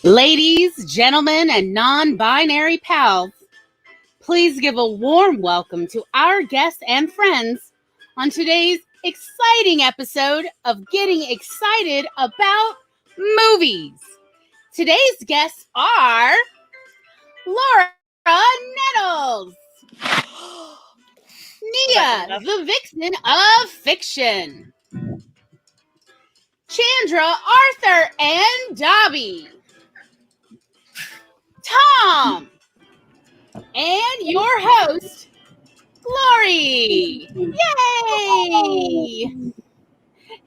Ladies, gentlemen, and non-binary pals, please give a warm welcome to our guests and friends on today's exciting episode of Getting Excited About Movies. Today's guests are Laura Nettles, Nia, the vixen of fiction, Chandra, Arthur, and Dobby, Tom, and your host, Glory. Yay!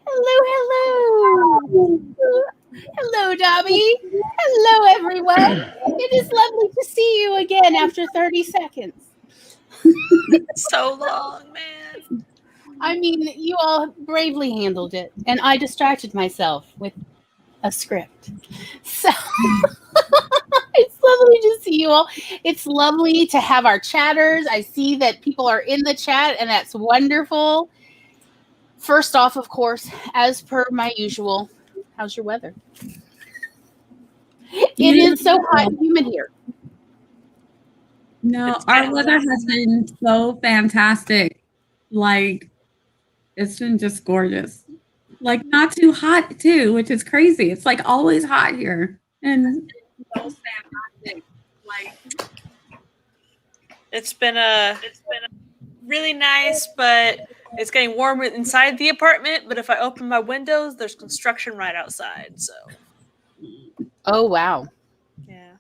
Hello. Hello, Dobby. Hello, everyone. It is lovely to see you again after 30 seconds. So long, man. I mean, you all bravely handled it, and I distracted myself with a script. So it's lovely to see you all. It's lovely to have our chatters. I see that people are in the chat, and that's wonderful. First off, of course, as per my usual, how's your weather? It is so hot and humid here. No, our weather has been so fantastic. Like, it's been just gorgeous. Like, not too hot, too, which is crazy. It's like always hot here. And so fantastic. Like, it's been really nice, but it's getting warmer inside the apartment. But if I open my windows, there's construction right outside. So, oh wow. Yeah.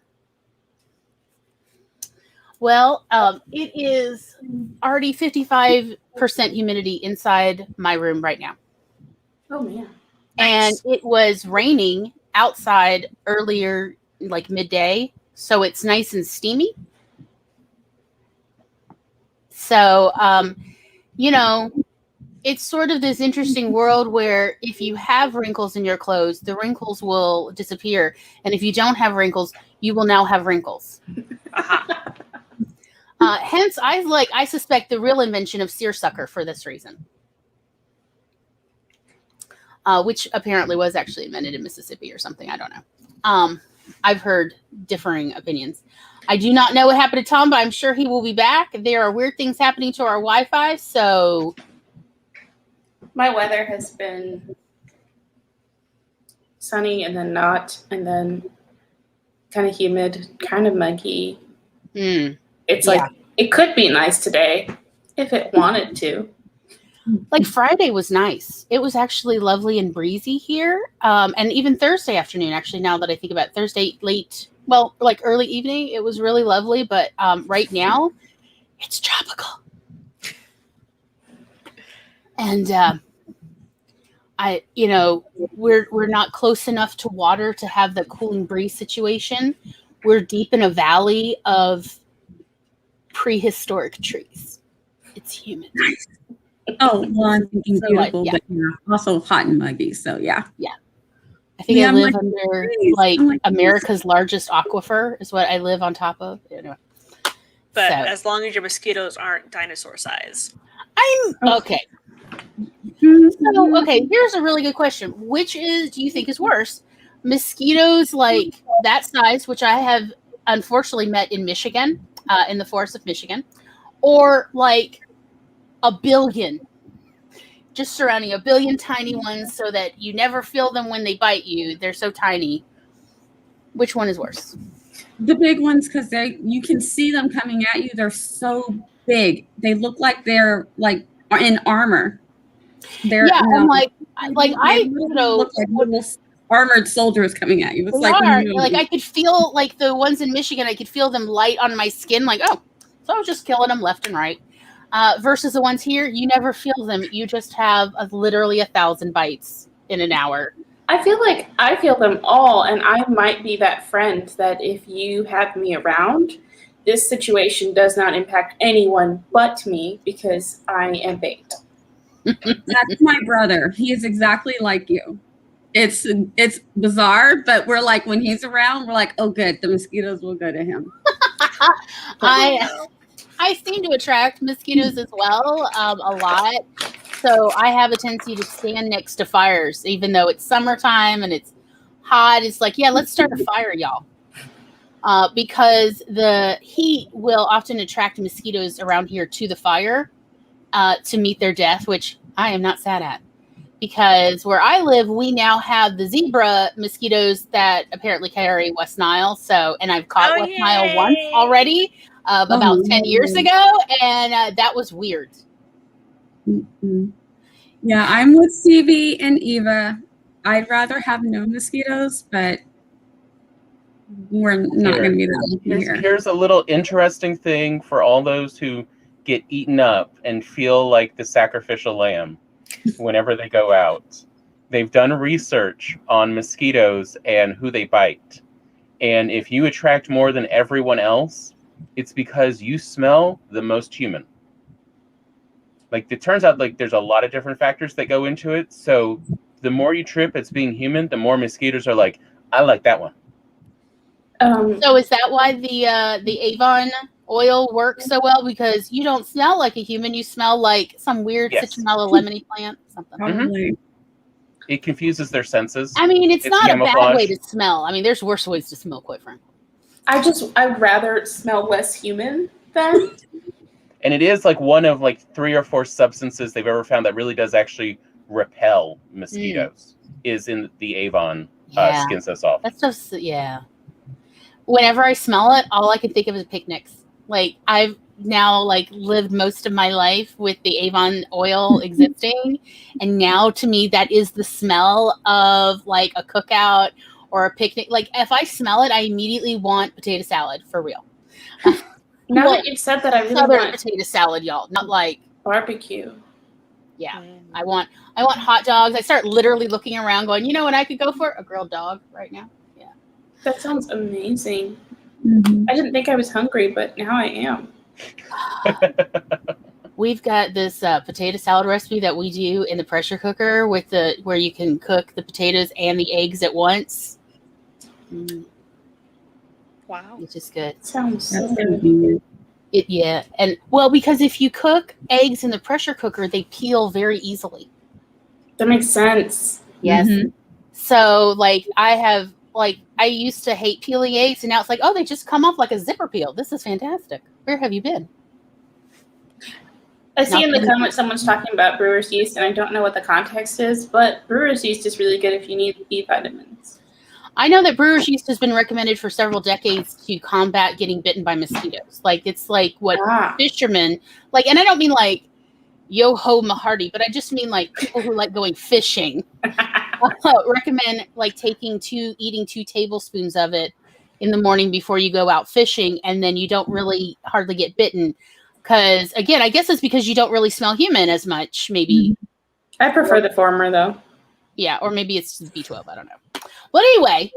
Well, it is already 55% humidity inside my room right now. oh man. And Nice. it was raining outside earlier, like midday. So it's nice and steamy. So, it's sort of this interesting world where if you have wrinkles in your clothes, the wrinkles will disappear. And if you don't have wrinkles, you will now have wrinkles. Uh-huh. Hence, I suspect the real invention of seersucker for this reason. Which apparently was actually invented in Mississippi or something. I don't know. I've heard differing opinions. I do not know what happened to Tom, but I'm sure he will be back. There are weird things happening to our Wi-Fi, so... My weather has been sunny and then not, and then kind of humid, kind of muggy. It's like, it could be nice today if it wanted to. Like Friday was nice. It was actually lovely and breezy here. And even Thursday afternoon, actually, now that I think about it, Thursday like early evening, it was really lovely. But right now, it's tropical. And we're not close enough to water to have the cooling breeze situation. We're deep in a valley of prehistoric trees. It's humid. Nice. Oh, well, I'm thinking So, beautiful, yeah. but also hot and muggy. So, yeah. I think Yeah, I I'm live like, under trees. I'm like, America's largest aquifer is what I live on top of. Anyway. But So. as long as your mosquitoes aren't dinosaur size. I'm okay. So, okay, here's a really good question. Which do you think is worse? Mosquitoes like that size, which I have unfortunately met in Michigan, in the forests of Michigan, or like a billion, just surrounding a billion tiny ones so that you never feel them when they bite you. They're so tiny. Which one is worse? The big ones, because you can see them coming at you. They're so big. They look like they're like in armor. They're I'm like they look like little armored soldiers coming at you. It's like when you I could feel like the ones in Michigan. I could feel them light on my skin. Like, oh, so I was just killing them left and right. Versus the ones here, you never feel them. You just have literally 1,000 bites in an hour. I feel like I feel them all, and I might be that friend that if you have me around, this situation does not impact anyone but me because I am baked. That's my brother. He is exactly like you. It's bizarre, but we're like, when he's around, we're like, oh, good, the mosquitoes will go to him. I seem to attract mosquitoes as well, a lot. So I have a tendency to stand next to fires, even though it's summertime and it's Pod is like, yeah, let's start a fire, y'all. Because the heat will often attract mosquitoes around here to the fire to meet their death, which I am not sad at. Because where I live, we now have the zebra mosquitoes that apparently carry West Nile. So, and I've caught West Nile once already, about 10 years ago, and that was weird. Mm-hmm. Yeah, I'm with Stevie and Eva. I'd rather have no mosquitoes, but we're not going to be that lucky here. Here's a little interesting thing for all those who get eaten up and feel like the sacrificial lamb whenever they go out. They've done research on mosquitoes and who they bite. And if you attract more than everyone else, it's because you smell the most human. Like, it turns out like there's a lot of different factors that go into it. So the more you trip as being human, the more mosquitoes are like, I like that one. So is that why the Avon oil works so well? Because you don't smell like a human, you smell like some weird citronella lemony plant, something. Probably. It confuses their senses. I mean, it's not camouflage. a bad way to smell. I mean, there's worse ways to smell, quite frankly. I'd rather smell less human than. And it is like one of like 3 or 4 substances they've ever found that really does actually repel mosquitoes. Is in the Avon Skin So Soft. That's just Whenever I smell it, all I can think of is picnics. Like, I've now like lived most of my life with the Avon oil existing, and now to me that is the smell of like a cookout or a picnic. Like, if I smell it, I immediately want potato salad, for real. Now that you've said that, I really Southern want potato salad, y'all. Not like barbecue. Yeah, I want hot dogs. I start literally looking around, going, you know what I could go for? A grilled dog right now. Yeah, that sounds amazing. Mm-hmm. I didn't think I was hungry, but now I am. We've got this potato salad recipe that we do in the pressure cooker with where you can cook the potatoes and the eggs at once. Wow, which is good. Sounds so good. And well, because if you cook eggs in the pressure cooker, they peel very easily. That makes sense. Yes. Mm-hmm. So like I used to hate peeling eggs, and now it's like, oh, they just come off like a zipper peel. This is fantastic. Where have you been? I see in the comments someone's talking about brewer's yeast, and I don't know what the context is, but brewer's yeast is really good if you need B vitamins. I know that brewer's yeast has been recommended for several decades to combat getting bitten by mosquitoes. Like, it's like what fishermen like, and I don't mean like yo-ho Mahardy, but I just mean like people who like going fishing recommend like eating 2 tablespoons of it in the morning before you go out fishing, and then you don't really hardly get bitten. Because again, I guess it's because you don't really smell human as much, maybe. I prefer the former though. Yeah, or maybe it's B12. I don't know. But anyway,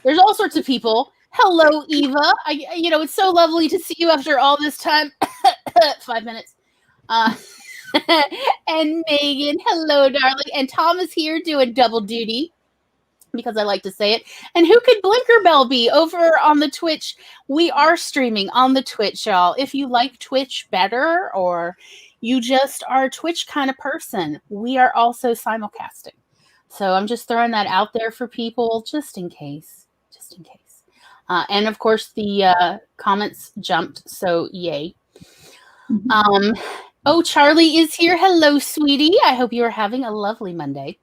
there's all sorts of people. Hello, Eva. It's so lovely to see you after all this time. 5 minutes. And Megan, hello, darling. And Tom is here doing double duty, because I like to say it. And who could Blinker Bell be over on the Twitch? We are streaming on the Twitch, y'all. If you like Twitch better, or you just are a Twitch kind of person, we are also simulcasting. So I'm just throwing that out there for people, just in case. And of course, the comments jumped, so yay. Oh, Charlie is here. Hello, sweetie. I hope you are having a lovely Monday.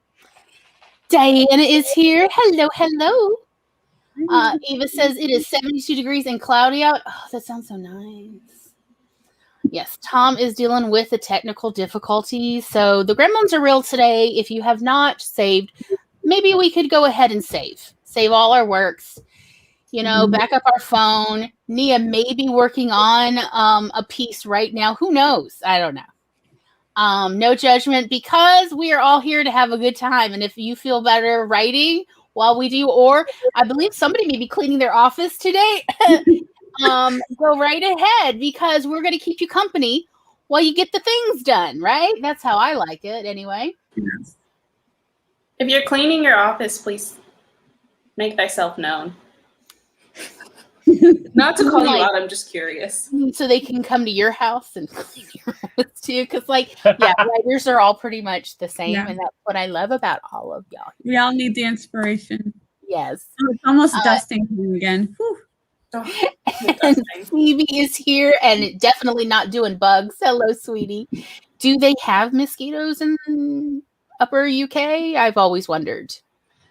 Diana is here. Hello. Eva says it is 72 degrees and cloudy out. Oh, that sounds so nice. Yes, Tom is dealing with the technical difficulties. So the gremlins are real today. If you have not saved, maybe we could go ahead and save all our works. Back up our phone. Nia may be working on a piece right now. Who knows? I don't know. No judgment, because we are all here to have a good time. And if you feel better writing while we do, or I believe somebody may be cleaning their office today, go right ahead, because we're going to keep you company while you get the things done, right? That's how I like it anyway. Yes. If you're cleaning your office, please make thyself known. Not to call you out, I'm just curious. So they can come to your house and clean your house too. Because writers are all pretty much the same. Yeah. And that's what I love about all of y'all. We all need the inspiration. Yes. Oh, it's almost dusting time again. Whew. Oh, And Phoebe is here and definitely not doing bugs. Hello, sweetie. Do they have mosquitoes in upper UK? I've always wondered.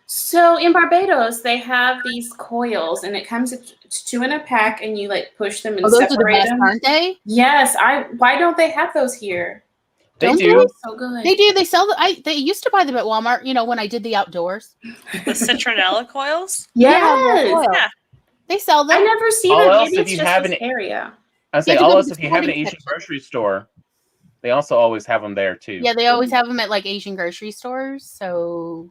So in Barbados, they have these coils, and it comes two in a pack, and you like push them and Oh, those are the separate best, them. aren't they? Yes, why don't they have those here? They Don't do. So good. They do. They sell they used to buy them at Walmart, when I did the outdoors. The citronella coils. Yes. the oil. Yeah. They sell them. I never see All them. else, Maybe if it's you just have this an- area. I say You have to all go else to if the you have an sporting Asian section. grocery store, they also always have them there too. Yeah, they always have them at like Asian grocery stores. So,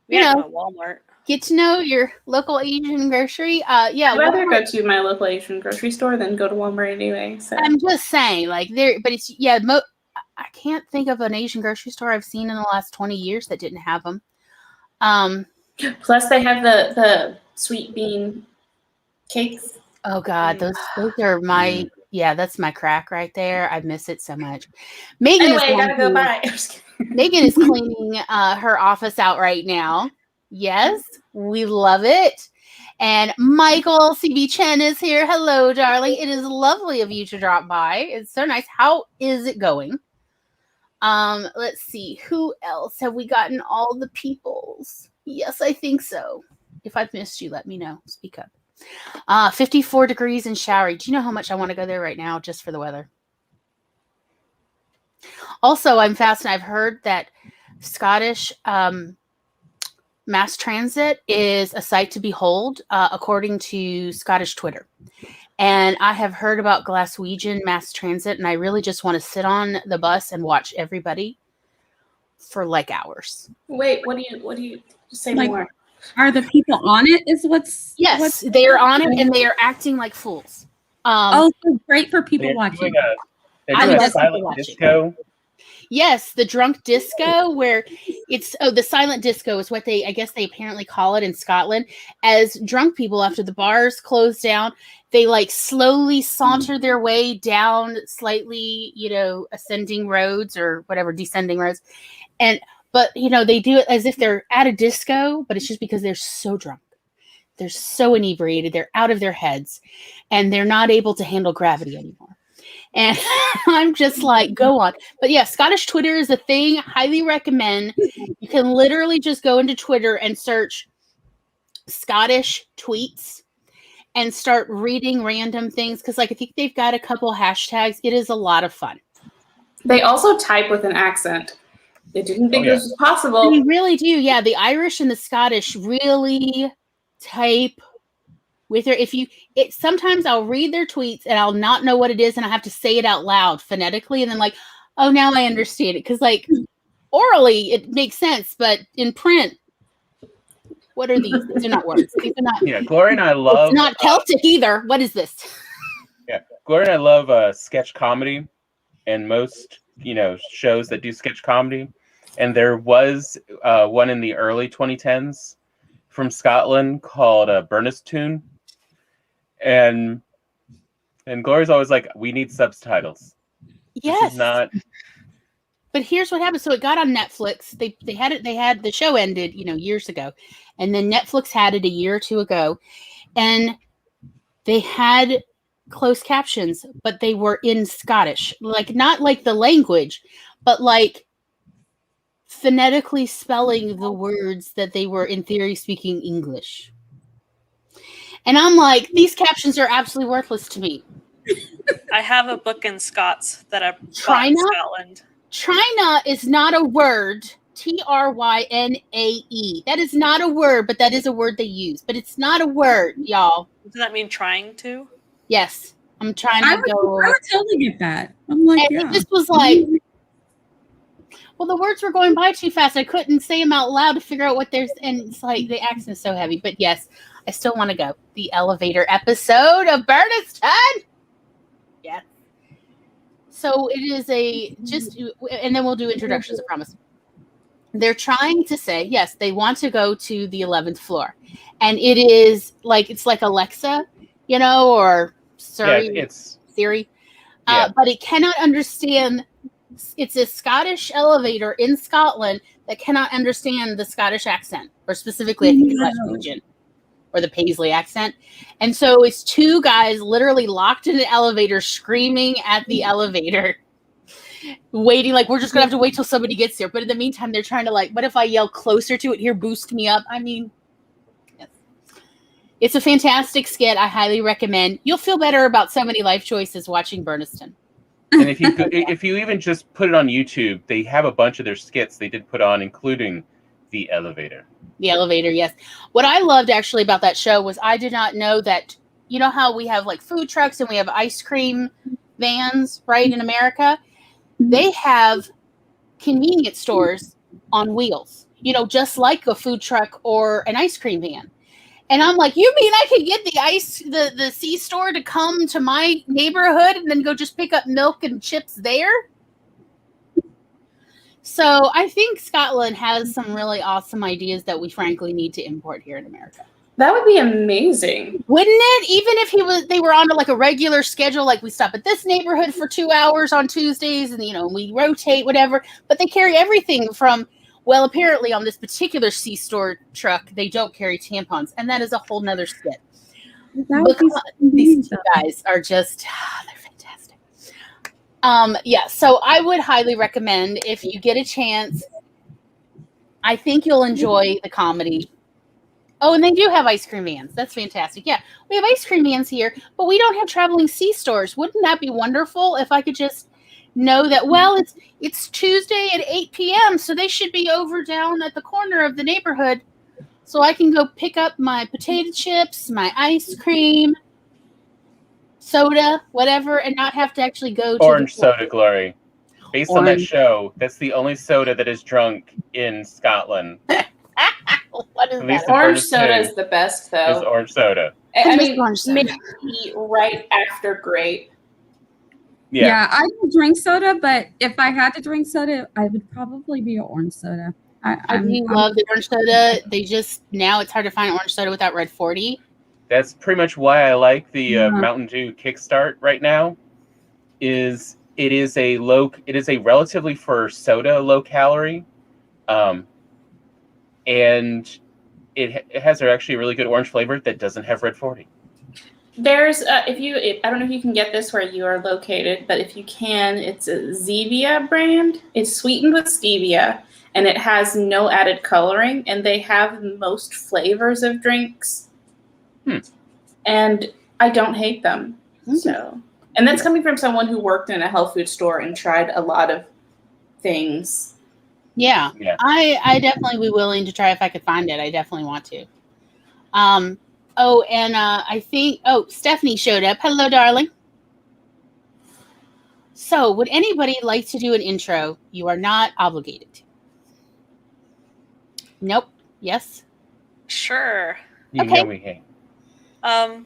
We you have know, them at Walmart. get to know your local Asian grocery. Yeah, I'd rather Walmart- go to my local Asian grocery store than go to Walmart anyway. So I'm just saying, like but it's I can't think of an Asian grocery store I've seen in the last 20 years that didn't have them. plus they have the sweet bean cakes. Oh God, those are my that's my crack right there. I miss it so much. Megan Anyway, is gotta go going buy. Megan is cleaning her office out right now. Yes, we love it. And Michael CB Chen is here. Hello, darling. It is lovely of you to drop by. It's so nice. How is it going? Let's see. Who else have we gotten? All the peoples. Yes, I think so. If I've missed you, let me know. Speak up. 54 degrees and showery. Do you know how much I want to go there right now just for the weather? Also, I'm fascinated. I've heard that Scottish mass transit is a sight to behold, according to Scottish Twitter. And I have heard about Glaswegian mass transit, and I really just want to sit on the bus and watch everybody for like hours. Wait, what do you say more? Are the people on it? Is what's Yes, they are on it, and they are acting like fools. So great for people They're watching. they're I doing a love silent people watching. disco. Yes, the drunk disco, where it's the silent disco is what I guess they apparently call it in Scotland. As drunk people, after the bars close down, they like slowly saunter their way down slightly, ascending roads or whatever, descending roads. But they do it as if they're at a disco, but it's just because they're so drunk. They're so inebriated, they're out of their heads, and they're not able to handle gravity anymore. And I'm just like, go on. But yeah, Scottish Twitter is a thing. Highly recommend. You can literally just go into Twitter and search Scottish tweets and start reading random things. Because I think they've got a couple hashtags. It is a lot of fun. They also type with an accent. They didn't think this was possible. They really do. Yeah, the Irish and the Scottish really type with her. Sometimes I'll read their tweets and I'll not know what it is, and I have to say it out loud phonetically, and then like, oh, now I understand it, because like orally it makes sense, but in print, what are these? These are not words. These are not. Yeah, Gloria and I love. It's not Celtic either. What is this? Yeah, Gloria and I love sketch comedy, and most shows that do sketch comedy, and there was one in the early 2010s from Scotland called Burnistune. And Gloria's always like, we need subtitles. Yes. Not. But here's what happened. So it got on Netflix. They had it. They had the show ended, years ago, and then Netflix had it a year or two ago, and they had closed captions, but they were in Scottish, like not like the language, but like phonetically spelling the words that they were in theory speaking English. And I'm like, these captions are absolutely worthless to me. I have a book in Scots that I bought in China? Scotland. China is not a word. Trynae. That is not a word, but that is a word they use. But it's not a word, y'all. Does that mean trying to? Yes. I'm trying I to would go. totally get that. I'm like, And yeah. it just was like, well, the words were going by too fast. I couldn't say them out loud to figure out what there's, and it's like the accent is so heavy. But yes, I still want to go. The elevator episode of Burniston. Yeah. So it is and then we'll do introductions, I promise. They're trying to say, yes, they want to go to the 11th floor. And it is like, it's like Alexa, or Siri. Yeah, it's Siri. Yeah. But it cannot understand. It's a Scottish elevator in Scotland that cannot understand the Scottish accent, or specifically, I think, Glaswegian. or the Paisley accent. And so it's two guys literally locked in an elevator screaming at the elevator, waiting like we're just gonna have to wait till somebody gets here. But in the meantime, they're trying to like, what if I yell closer to it here, boost me up? I mean, yes. It's a fantastic skit. I highly recommend. You'll feel better about so many life choices watching Burniston. And if you even just put it on YouTube, they have a bunch of their skits they did put on, including the elevator. The elevator, yes. What I loved actually about that show was I did not know that, you know how we have like food trucks and we have ice cream vans, right, in America? They have convenience stores on wheels, you know, just like a food truck or an ice cream van. And I'm like, you mean I could get the C store to come to my neighborhood and then go just pick up milk and chips there? So I think Scotland has some really awesome ideas that we frankly need to import here in America. That would be amazing. Wouldn't it? Even if they were on like a regular schedule, like we stop at this neighborhood for 2 hours on Tuesdays and, you know, we rotate, whatever. But they carry everything from, well, apparently on this particular C-store truck, they don't carry tampons. And that is a whole nother skit. These two guys are just, they're fantastic. Yeah, so I would highly recommend if you get a chance. I think you'll enjoy the comedy. Oh, and they do have ice cream vans. That's fantastic. Yeah, we have ice cream vans here, but we don't have traveling C-stores. Wouldn't that be wonderful if I could just know that, well, it's Tuesday at 8 p.m., so they should be over down at the corner of the neighborhood, so I can go pick up my potato chips, my ice cream, soda, whatever, and not have to actually go to Orange soda, Glory. Based on that show, that's the only soda that is drunk in Scotland. What is that? Orange soda is the best, though. Is orange soda. I mean, maybe right after grape. Yeah, I don't drink soda, but if I had to drink soda, I would probably be an orange soda. I do love the orange soda. They just, now it's hard to find orange soda without Red 40. That's pretty much why I like the Mountain Dew Kickstart right now. It is a relatively for soda low calorie, and it has actually a really good orange flavor that doesn't have Red 40. There's I don't know if you can get this where you are located, but if you can, it's a Zevia brand. It's sweetened with stevia, and it has no added coloring, and they have most flavors of drinks. And I don't hate them. So, and that's coming from someone who worked in a health food store and tried a lot of things. Yeah. I definitely be willing to try if I could find it. I definitely want to. I think Stephanie showed up. Hello, darling. So, would anybody like to do an intro? You are not obligated to. Nope. Yes. Sure. You know we hate. Yay!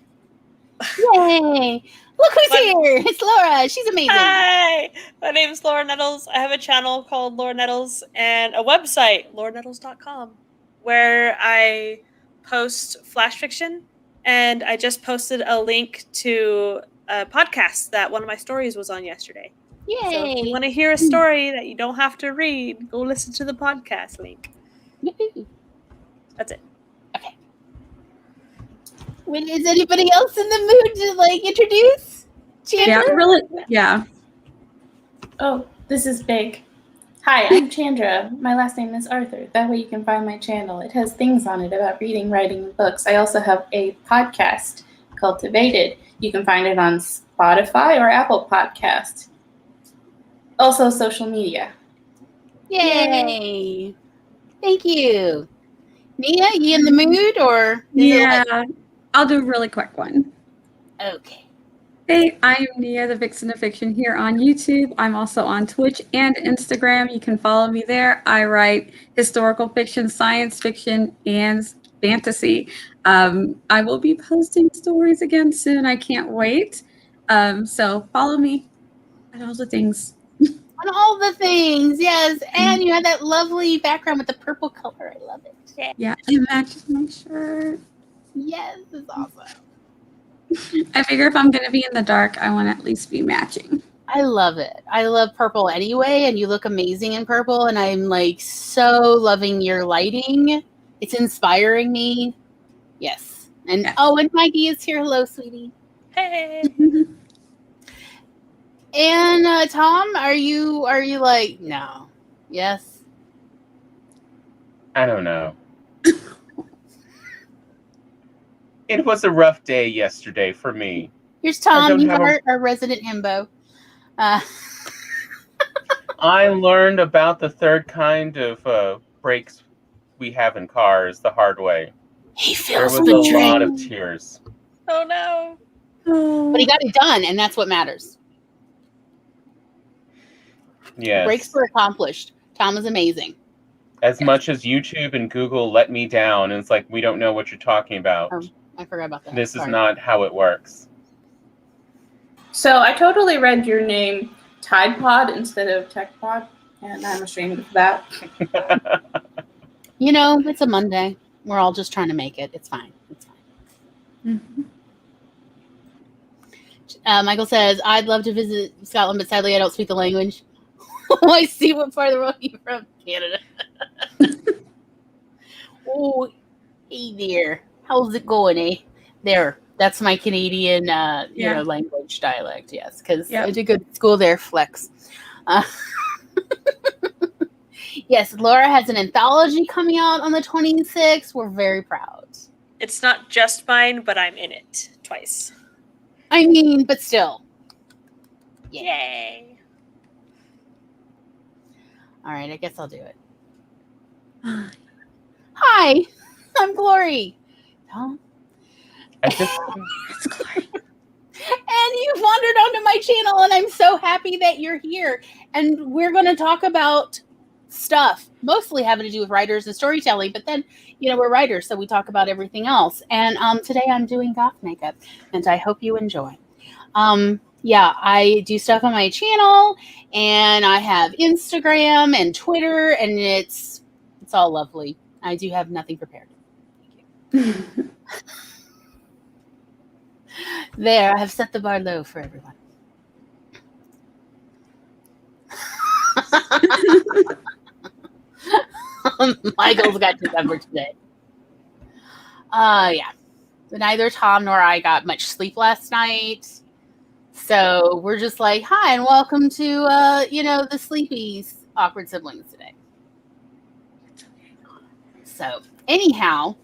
Look who's here! It's Laura. She's amazing. Hi, my name is Laura Nettles. I have a channel called Laura Nettles and a website, lauranettles.com, where I post flash fiction, and I just posted a link to a podcast that one of my stories was on yesterday. Yay! So if you want to hear a story that you don't have to read, go listen to the podcast link. That's it. Okay. Is anybody else in the mood to introduce? Chandra? Yeah. Oh, this is big. Hi, I'm Chandra. My last name is Arthur. That way you can find my channel. It has things on it about reading, writing, and books. I also have a podcast called Debated. You can find it on Spotify or Apple Podcasts. Also social media. Yay! Thank you. Nia, you in the mood or? I'll do a really quick one. Okay. Hey, I'm Nia, the Vixen of Fiction here on YouTube. I'm also on Twitch and Instagram. You can follow me there. I write historical fiction, science fiction, and fantasy. I will be posting stories again soon. I can't wait. So follow me on all the things. On all the things, yes. And you have that lovely background with the purple color. I love it. Yeah, it matches my shirt. Yes, it's awesome. I figure if I'm going to be in the dark, I want to at least be matching. I love it. I love purple anyway, and you look amazing in purple, and I'm so loving your lighting. It's inspiring me. Yes. And Yes. and Mikey is here. Hello, sweetie. Hey. And Tom, are you like no? Yes. I don't know. It was a rough day yesterday for me. Here's I Tom. don't He's have our resident himbo. I learned about the third kind of brakes we have in cars the hard way. He There feels was a betrayed, lot of tears. Oh no. but he got it done, and that's what matters. Yes. Breaks were accomplished. Tom is amazing. As much as YouTube and Google let me down, and it's like, we don't know what you're talking about. Oh, I forgot about that. This Sorry. is not how it works. So I totally read your name Tide Pod instead of Tech Pod, and I'm ashamed of that. You know, it's a Monday. We're all just trying to make it. It's fine. It's fine. Michael says, I'd love to visit Scotland, but sadly I don't speak the language. I see what part of the world you're from. Canada. Oh, hey there. How's it going, eh? There. That's my Canadian, language dialect, yes. Because I did go to school there, flex. Yes, Laura has an anthology coming out on the 26th. We're very proud. It's not just mine, but I'm in it twice. I mean, but still. Yay. All right, I guess I'll do it. Hi, I'm Glory. Tom? It's Glory. And you've wandered onto my channel, and I'm so happy that you're here. And we're going to talk about stuff, mostly having to do with writers and storytelling, but then, we're writers, so we talk about everything else. And today I'm doing goth makeup, and I hope you enjoy. I do stuff on my channel, and I have Instagram and Twitter, and it's all lovely. I do have nothing prepared. Thank you. There, I have set the bar low for everyone. Michael's got December today. But neither Tom nor I got much sleep last night. So we're just like, hi, and welcome to, the Sleepy's Awkward Siblings today. So, anyhow,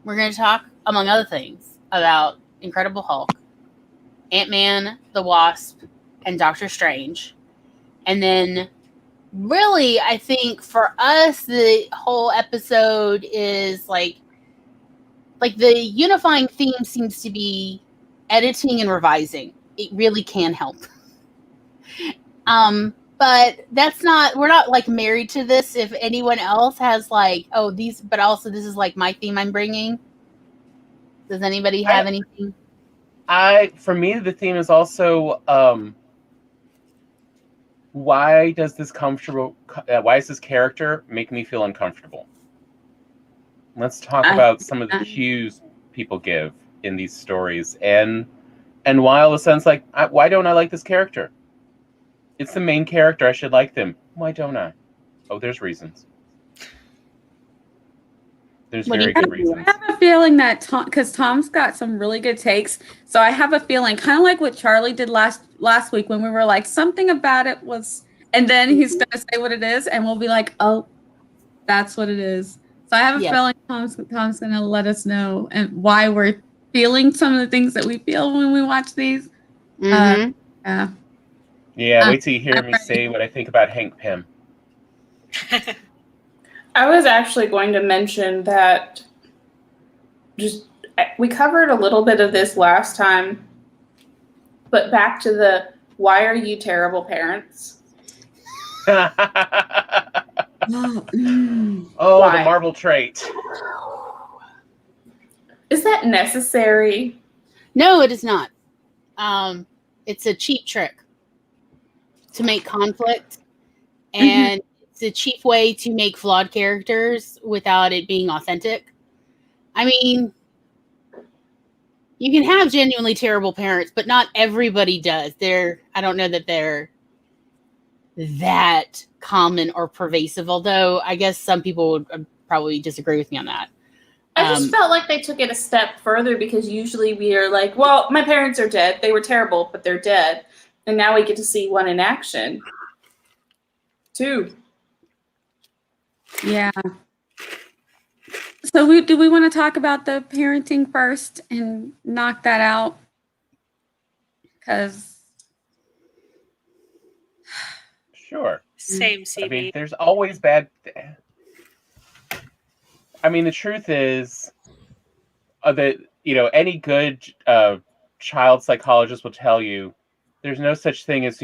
we're going to talk, among other things, about Incredible Hulk, Ant-Man, the Wasp, and Doctor Strange. And then, really, I think for us, the whole episode is like the unifying theme seems to be editing and revising. It really can help. But we're not like married to this. If anyone else has but also this is like my theme I'm bringing. Does anybody have anything? For me, the theme is also, why does this character make me feel uncomfortable? Let's talk about some of the cues people give in these stories, and why all of a sudden it's like, why don't I like this character? It's the main character. I should like them. Why don't I? Oh, there's reasons. There's very good reasons. I have a feeling that because Tom's got some really good takes, so I have a feeling, kind of like what Charlie did last week when we were like, something about it was, and then he's going to say what it is, and we'll be like, oh, that's what it is. So I have a feeling Tom's going to let us know and why we're feeling some of the things that we feel when we watch these. Yeah, wait till you hear me say what I think about Hank Pym. I was actually going to mention that we covered a little bit of this last time, but back to the why are you terrible parents? The Marvel trait. Is that necessary? No, it is not. It's a cheap trick to make conflict, and it's a cheap way to make flawed characters without it being authentic. I mean, you can have genuinely terrible parents, but not everybody does. I don't know that they're that common or pervasive, although I guess some people would probably disagree with me on that. I just felt like they took it a step further, because usually we are like, well, my parents are dead. They were terrible, but they're dead. And now we get to see one in action. Two. Yeah. So do we want to talk about the parenting first and knock that out? Because Sure. Same CB. I mean, there's always bad. I mean, the truth is that, any good child psychologist will tell you there's no such thing as,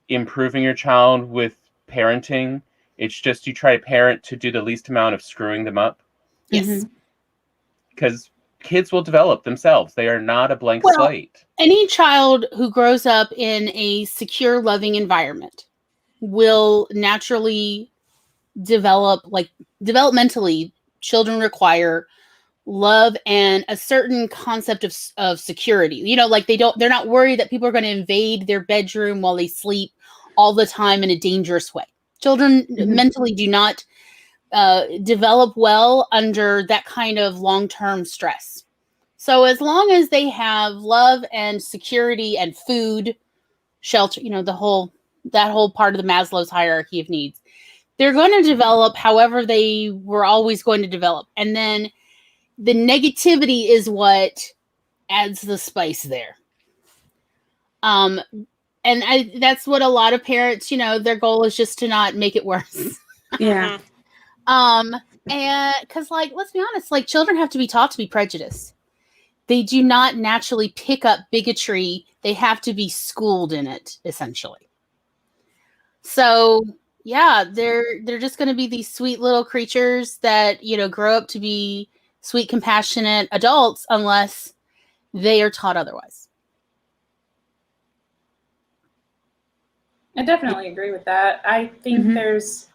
improving your child with parenting. It's just you try to parent to do the least amount of screwing them up. Yes. Because kids will develop themselves. They are not a blank slate. Any child who grows up in a secure, loving environment will naturally develop, like developmentally, children require love and a certain concept of security. Like they're not worried that people are going to invade their bedroom while they sleep all the time in a dangerous way. Children mentally do not develop well under that kind of long-term stress. So as long as they have love and security and food, shelter, that whole part of the Maslow's hierarchy of needs, they're going to develop however they were always going to develop. And then the negativity is what adds the spice there. And that's what a lot of parents, their goal is just to not make it worse. yeah. And because, like, let's be honest, like, children have to be taught to be prejudiced. They do not naturally pick up bigotry. They have to be schooled in it, essentially. So, yeah, they're just going to be these sweet little creatures that, grow up to be sweet, compassionate adults unless they are taught otherwise. I definitely agree with that. I think there's,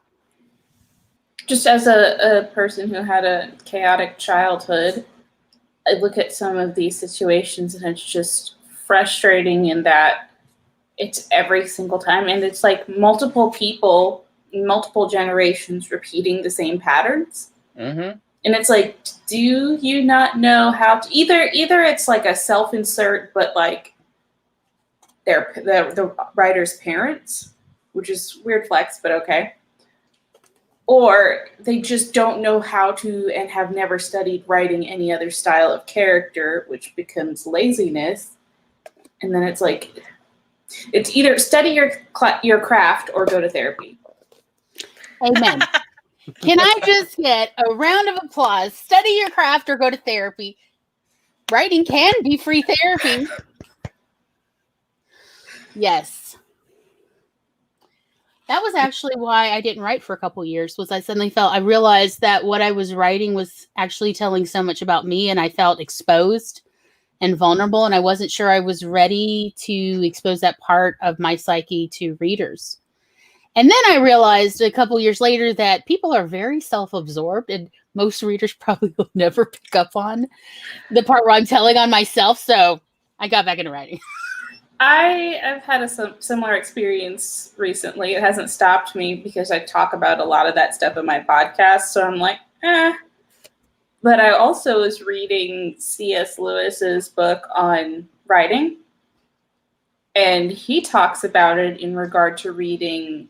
just as a person who had a chaotic childhood, I look at some of these situations and it's just frustrating in that it's every single time. And it's like multiple people, multiple generations repeating the same patterns. And it's like, do you not know how to, either it's like a self-insert, but like the writer's parents, which is weird flex, but okay. Or they just don't know how to and have never studied writing any other style of character, which becomes laziness. And then it's like, it's either study your craft or go to therapy. Amen. Can I just get a round of applause? Study your craft or go to therapy. Writing can be free therapy. Yes. That was actually why I didn't write for a couple years, was I realized that what I was writing was actually telling so much about me, and I felt exposed and vulnerable, and I wasn't sure I was ready to expose that part of my psyche to readers. And then I realized a couple years later that people are very self-absorbed, and most readers probably will never pick up on the part where I'm telling on myself, so I got back into writing. I've had a similar experience recently. It hasn't stopped me because I talk about a lot of that stuff in my podcast. So I'm like, But I also was reading C.S. Lewis's book on writing. And he talks about it in regard to reading,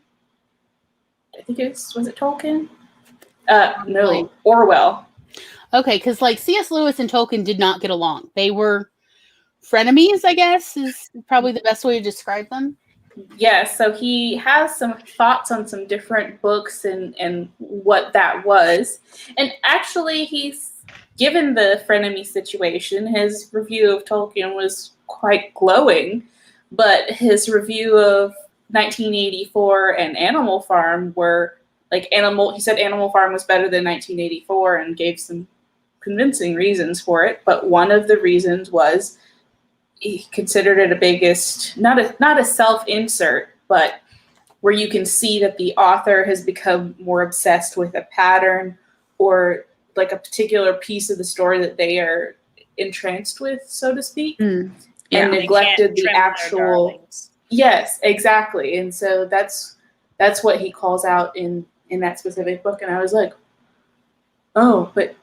I think was it Tolkien? No, Orwell. Okay, because like C.S. Lewis and Tolkien did not get along. They were frenemies, I guess, is probably the best way to describe them. Yes, so he has some thoughts on some different books and what that was. And actually, he's given the frenemy situation, his review of Tolkien was quite glowing, but his review of 1984 and Animal Farm were like he said Animal Farm was better than 1984 and gave some convincing reasons for it. But one of the reasons was he considered it a biggest, not a self-insert, but where you can see that the author has become more obsessed with a pattern or like a particular piece of the story that they are entranced with, so to speak, and neglected the actual. Yes, exactly. And so that's what he calls out in that specific book. And I was like, oh, but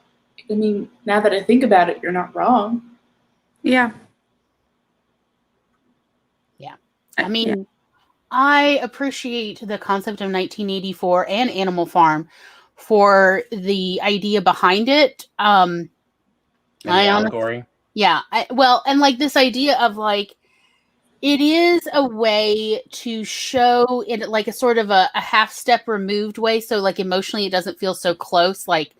I mean, now that I think about it, you're not wrong. Yeah. Yeah. I mean, I appreciate the concept of 1984 and Animal Farm for the idea behind it. And the allegory. Yeah. And like this idea of like, it is a way to show in like a sort of a half step removed way. So like emotionally, it doesn't feel so close, like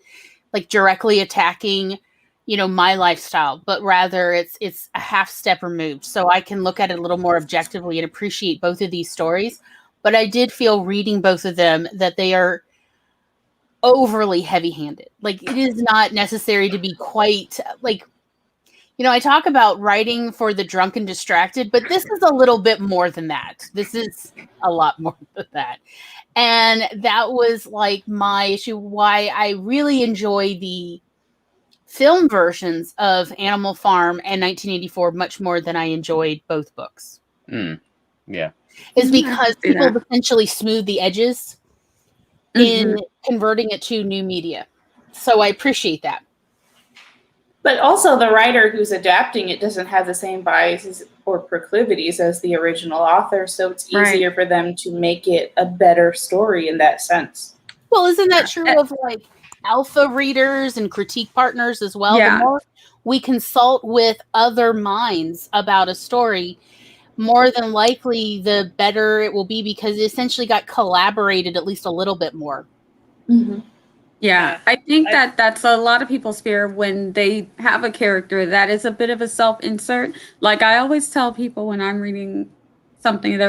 directly attacking, my lifestyle, but rather it's a half step removed. So I can look at it a little more objectively and appreciate both of these stories. But I did feel reading both of them that they are overly heavy handed. Like it is not necessary to be quite like, I talk about writing for the drunk and distracted, but this is a little bit more than that. This is a lot more than that. And that was like my issue, why I really enjoy the film versions of Animal Farm and 1984 much more than I enjoyed both books. Yeah. Is because people essentially smooth the edges in converting it to new media. So I appreciate that. But also the writer who's adapting it doesn't have the same biases or proclivities as the original author, so it's easier for them to make it a better story in that sense. Well, isn't that true of like alpha readers and critique partners as well? Yeah. The more we consult with other minds about a story, more than likely the better it will be because it essentially got collaborated at least a little bit more. Mm-hmm. Yeah, I think that's a lot of people's fear when they have a character that is a bit of a self-insert. Like I always tell people when I'm reading something,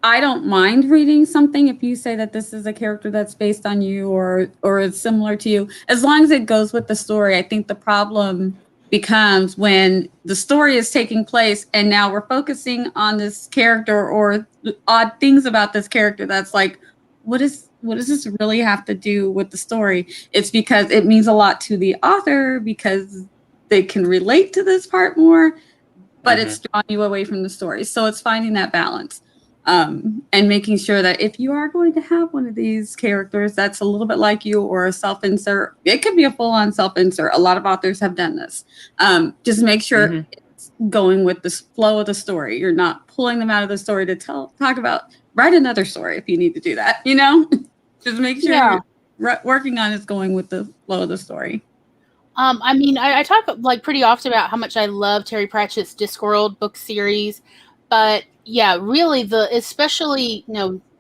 I don't mind reading something if you say that this is a character that's based on you or is similar to you, as long as it goes with the story. I think the problem becomes when the story is taking place and now we're focusing on this character or odd things about this character that's like, what does this really have to do with the story? It's because it means a lot to the author because they can relate to this part more, but it's drawing you away from the story. So it's finding that balance and making sure that if you are going to have one of these characters that's a little bit like you or a self-insert, it could be a full-on self-insert. A lot of authors have done this. Just make sure it's going with the flow of the story. You're not pulling them out of the story to talk about. Write another story if you need to do that, Just make sure you're working on it's going with the flow of the story. I mean, I talk like pretty often about how much I love Terry Pratchett's Discworld book series, but yeah, really especially,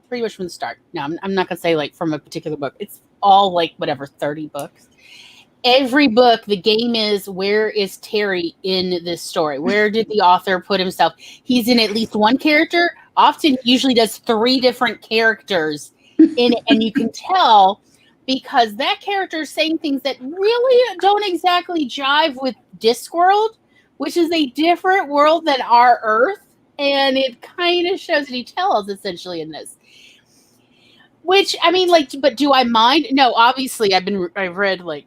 pretty much from the start. No, I'm not gonna say like from a particular book. It's all like whatever, 30 books. Every book, the game is, where is Terry in this story? Where did the author put himself? He's in at least one character. Often, usually does 3 different characters in it, and you can tell because that character is saying things that really don't exactly jive with Discworld, which is a different world than our Earth, and it kind of shows that he tells essentially in this. Which, I mean, like, but do I mind? No, obviously, I've read like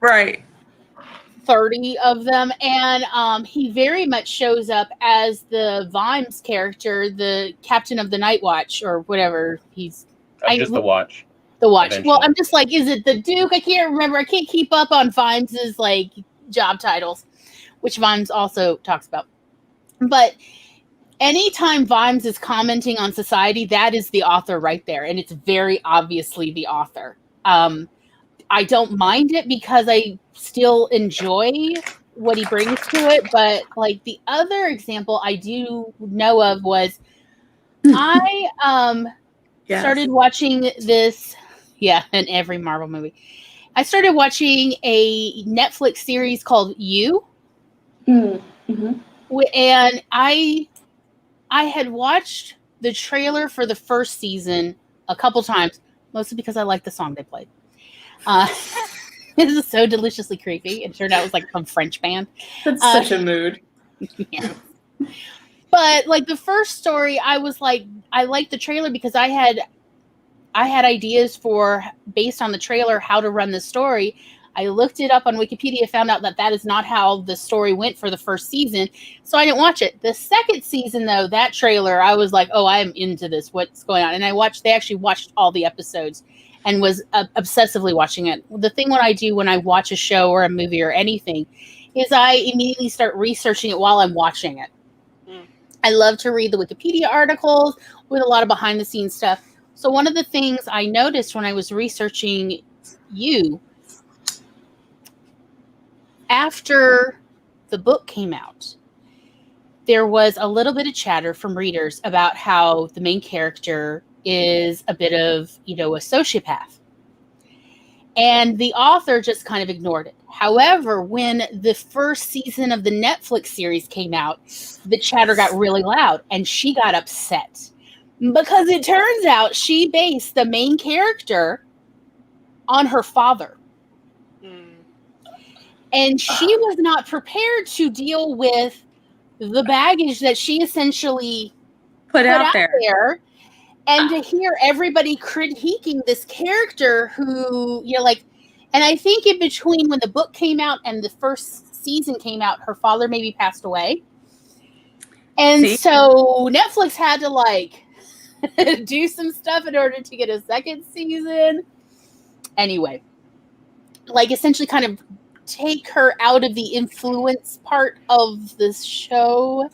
30 of them, and he very much shows up as the Vimes character, the captain of the Night Watch, or whatever he's. Just the Watch. The Watch. Eventually. Well, I'm just like, is it the Duke? I can't remember. I can't keep up on Vimes's like job titles, which Vimes also talks about. But anytime Vimes is commenting on society, that is the author right there. And it's very obviously the author. I don't mind it because I still enjoy what he brings to it. But like the other example I do know of was I started watching this. Yeah, in every Marvel movie. I started watching a Netflix series called You. Mm-hmm. And I had watched the trailer for the first season a couple times, mostly because I liked the song they played. This is so deliciously creepy. It turned out it was like some French band. That's such a mood. Yeah. But like the first story, I was like, I liked the trailer because I had ideas for, based on the trailer, how to run the story. I looked it up on Wikipedia, found out that is not how the story went for the first season, so I didn't watch it. The second season, though, that trailer, I was like, oh, I'm into this. What's going on? And they actually watched all the episodes, and was obsessively watching it. The thing what I do when I watch a show or a movie or anything is I immediately start researching it while I'm watching it. I love to read the Wikipedia articles with a lot of behind the scenes stuff. So one of the things I noticed when I was researching you, after the book came out, there was a little bit of chatter from readers about how the main character is a bit of, a sociopath. And the author just kind of ignored it. However, when the first season of the Netflix series came out, the chatter got really loud and she got upset because it turns out she based the main character on her father. And she was not prepared to deal with the baggage that she essentially put out there. And to hear everybody critiquing this character who, and I think in between when the book came out and the first season came out, her father maybe passed away. And so Netflix had to do some stuff in order to get a second season. Anyway, essentially kind of take her out of the influence part of this show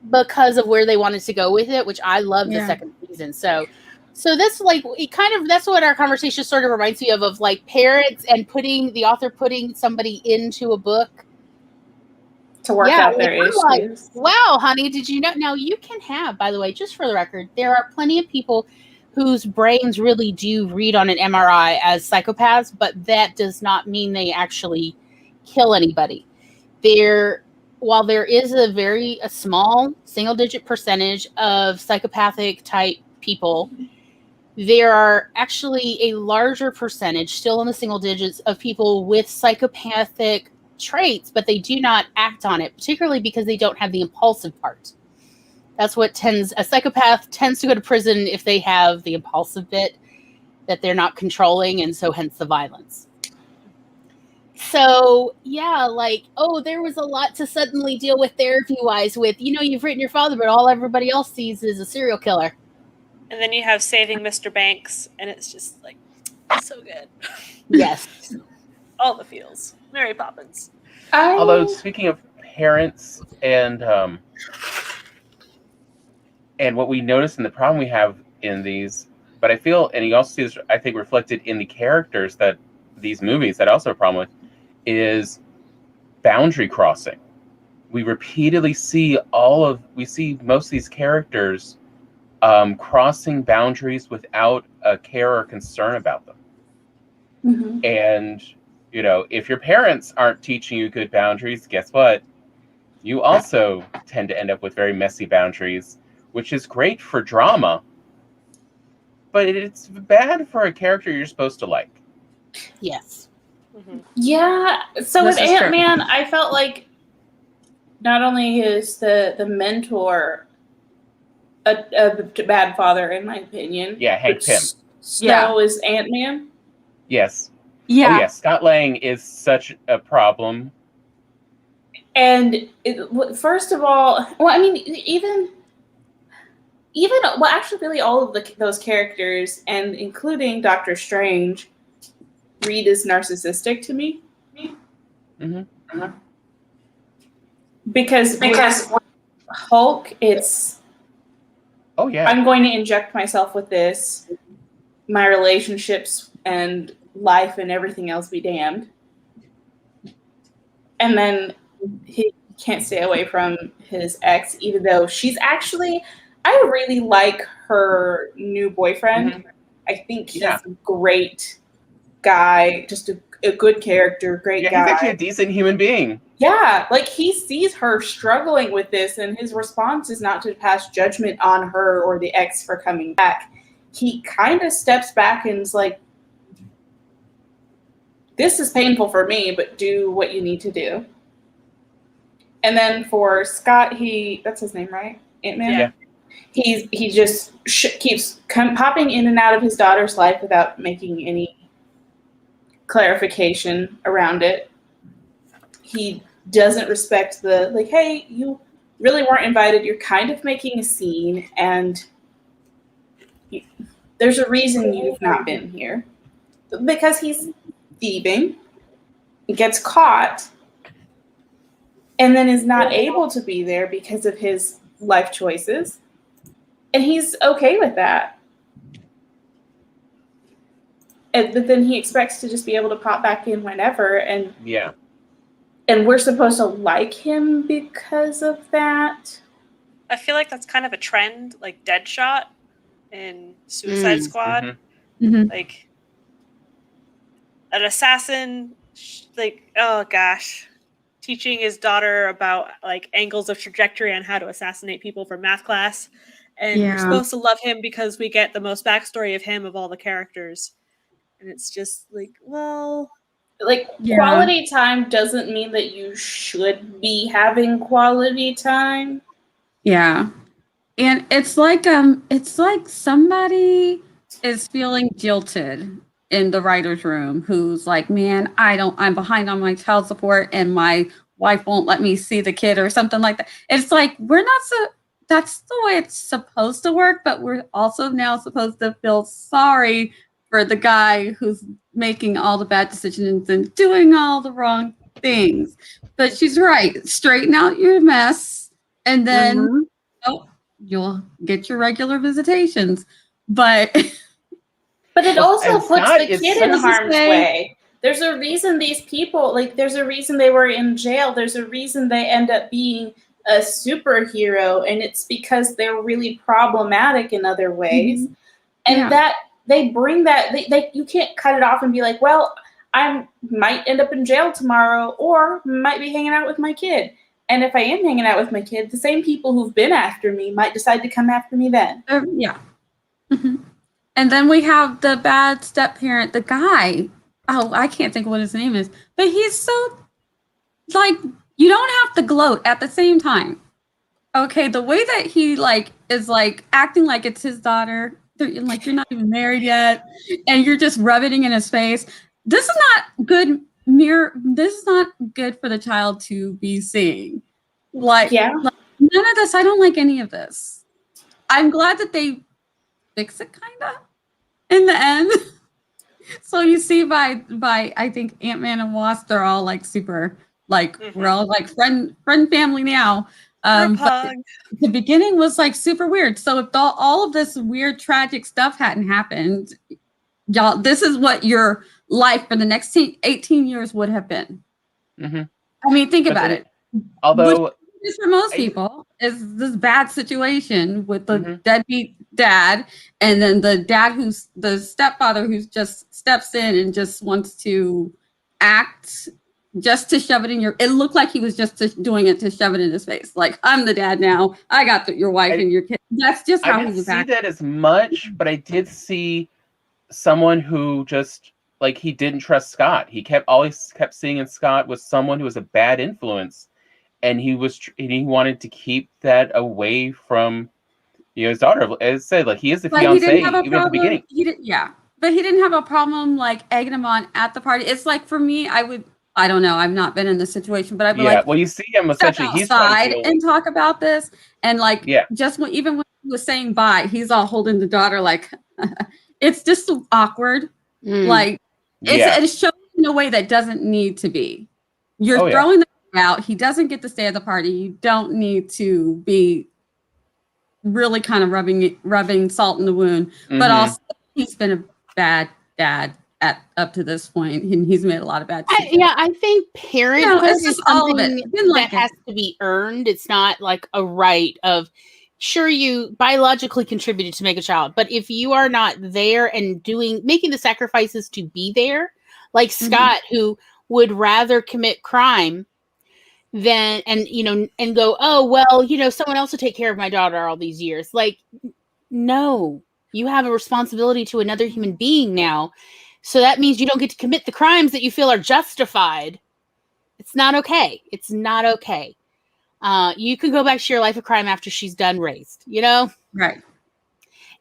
because of where they wanted to go with it, which I love the second season. So that's that's what our conversation sort of reminds me of parents and the author putting somebody into a book to work out their issues. Wow, honey, did you know? Now you can have, by the way, just for the record, there are plenty of people whose brains really do read on an MRI as psychopaths, but that does not mean they actually kill anybody. While there is a small single-digit percentage of psychopathic type people, there are actually a larger percentage, still in the single digits, of people with psychopathic traits, but they do not act on it, particularly because they don't have the impulsive part. That's what a psychopath tends to go to prison if they have the impulsive bit that they're not controlling, and so hence the violence. So, there was a lot to suddenly deal with therapy-wise with, you've written your father, but all everybody else sees is a serial killer. And then you have Saving Mr. Banks, and it's just, so good. Yes. All the feels. Mary Poppins. Although, speaking of parents and what we notice and the problem we have in these, but I feel, and you also see this, I think, reflected in the characters that these movies that I also have a problem with, is boundary crossing. We repeatedly see most of these characters crossing boundaries without a care or concern about them. Mm-hmm. And, if your parents aren't teaching you good boundaries, guess what? You also tend to end up with very messy boundaries, which is great for drama, but it's bad for a character you're supposed to like. Yes. Mm-hmm. Yeah. So with Ant-Man, I felt like not only is the mentor a bad father, in my opinion. Yeah, Hank Pym. So is Ant-Man. Yes. Yeah. Oh, yeah. Scott Lang is such a problem. And first of all, even actually, really all of those characters, and including Doctor Strange, read as narcissistic to me. Mm-hmm. Because Hulk, it's oh yeah, I'm going to inject myself with this, my relationships and life and everything else be damned, and then he can't stay away from his ex, even though she's actually, I really like her new boyfriend. Mm-hmm. I think he's a great guy, just a good character, great guy. He's actually a decent human being. Yeah, he sees her struggling with this, and his response is not to pass judgment on her or the ex for coming back. He kind of steps back and is like, this is painful for me, but do what you need to do. And then for Scott, that's his name, right? Ant-Man? Yeah. He just keeps popping in and out of his daughter's life without making any clarification around it. He doesn't respect hey, you really weren't invited. You're kind of making a scene, and there's a reason you've not been here. Because he's thieving, gets caught, and then is not able to be there because of his life choices. And he's okay with that. But then he expects to just be able to pop back in whenever, and we're supposed to like him because of that. I feel like that's kind of a trend, like Deadshot in Suicide Squad. Mhm. Like an assassin, like, oh gosh, teaching his daughter about like angles of trajectory on how to assassinate people from math class. And we're supposed to love him because we get the most backstory of him of all the characters. And it's just like, well, like quality time doesn't mean that you should be having quality time. Yeah. And it's like somebody is feeling jilted in the writer's room who's like, man, I'm behind on my child support and my wife won't let me see the kid or something like that. It's like that's the way it's supposed to work, but we're also now supposed to feel sorry for the guy who's making all the bad decisions and doing all the wrong things. But she's right. Straighten out your mess and then you'll get your regular visitations. But it also puts Scott the kid in harm's way. There's a reason these people, like, there's a reason they were in jail. There's a reason they end up being a superhero, and it's because they're really problematic in other ways. And that they bring that, you can't cut it off and be like, well, I might end up in jail tomorrow or might be hanging out with my kid. And if I am hanging out with my kid, the same people who've been after me might decide to come after me then. And then we have the bad step parent, the guy. Oh, I can't think of what his name is, but he's so like, you don't have to gloat at the same time. Okay, the way that he like is like acting like it's his daughter, like you're not even married yet, and you're just rubbing in his face. This is not good. This is not good for the child to be seeing. Like none of this. I don't like any of this. I'm glad that they fix it, kind of, in the end. So you see, by I think Ant-Man and Wasp, they're all like super, like we're all like friend family now. But the beginning was like super weird. So if all of this weird tragic stuff hadn't happened, y'all, this is what your life for the next 18 years would have been. I mean, think about it. Although for most people is this bad situation with the deadbeat dad, and then the dad who's the stepfather who's just steps in and just wants to act just to shove it in it looked like he was just doing it to shove it in his face. Like, I'm the dad now. I got your wife and your kid. That's just how he was acting. I didn't see that as much, but I did see someone who just, like, he didn't trust Scott. He always kept seeing in Scott was someone who was a bad influence. And he wanted to keep that away from, his daughter. As I said, like, he is the fiance even at the beginning. But he didn't have a problem like egging him on at the party. It's like, for me, I don't know. I've not been in this situation, but I'd be like, well, you see him essentially. He's outside and talk about this, and like, even when he was saying bye, he's all holding the daughter. Like, it's just awkward. Like, it's shown in a way that doesn't need to be. You're throwing the out. He doesn't get to stay at the party. You don't need to be really kind of rubbing salt in the wound. But also, he's been a bad dad up to this point, and he's made a lot of bad decisions. I think parenthood is something that has to be earned. It's not like a right of, sure, you biologically contributed to make a child, but if you are not there and making the sacrifices to be there, like Scott, who would rather commit crime than and go, oh well, someone else will take care of my daughter all these years. Like, no, you have a responsibility to another human being now. So that means you don't get to commit the crimes that you feel are justified. It's not okay. It's not okay. You can go back to your life of crime after she's done raised, Right.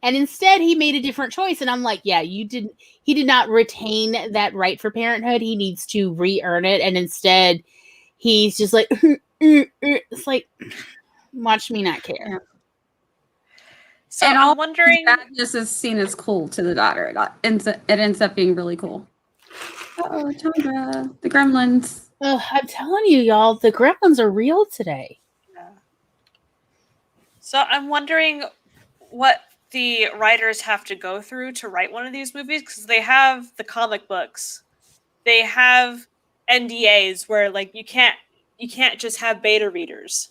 And instead he made a different choice. And I'm like, he did not retain that right for parenthood. He needs to re-earn it. And instead he's just like, it's like, watch me not care. So And I'm all wondering. badness is seen as cool to the daughter. It ends up being really cool. Oh, Chandra, the gremlins. I'm telling you, y'all, the gremlins are real today. Yeah. So I'm wondering what the writers have to go through to write one of these movies, because they have the comic books, they have NDAs where like you can't just have beta readers,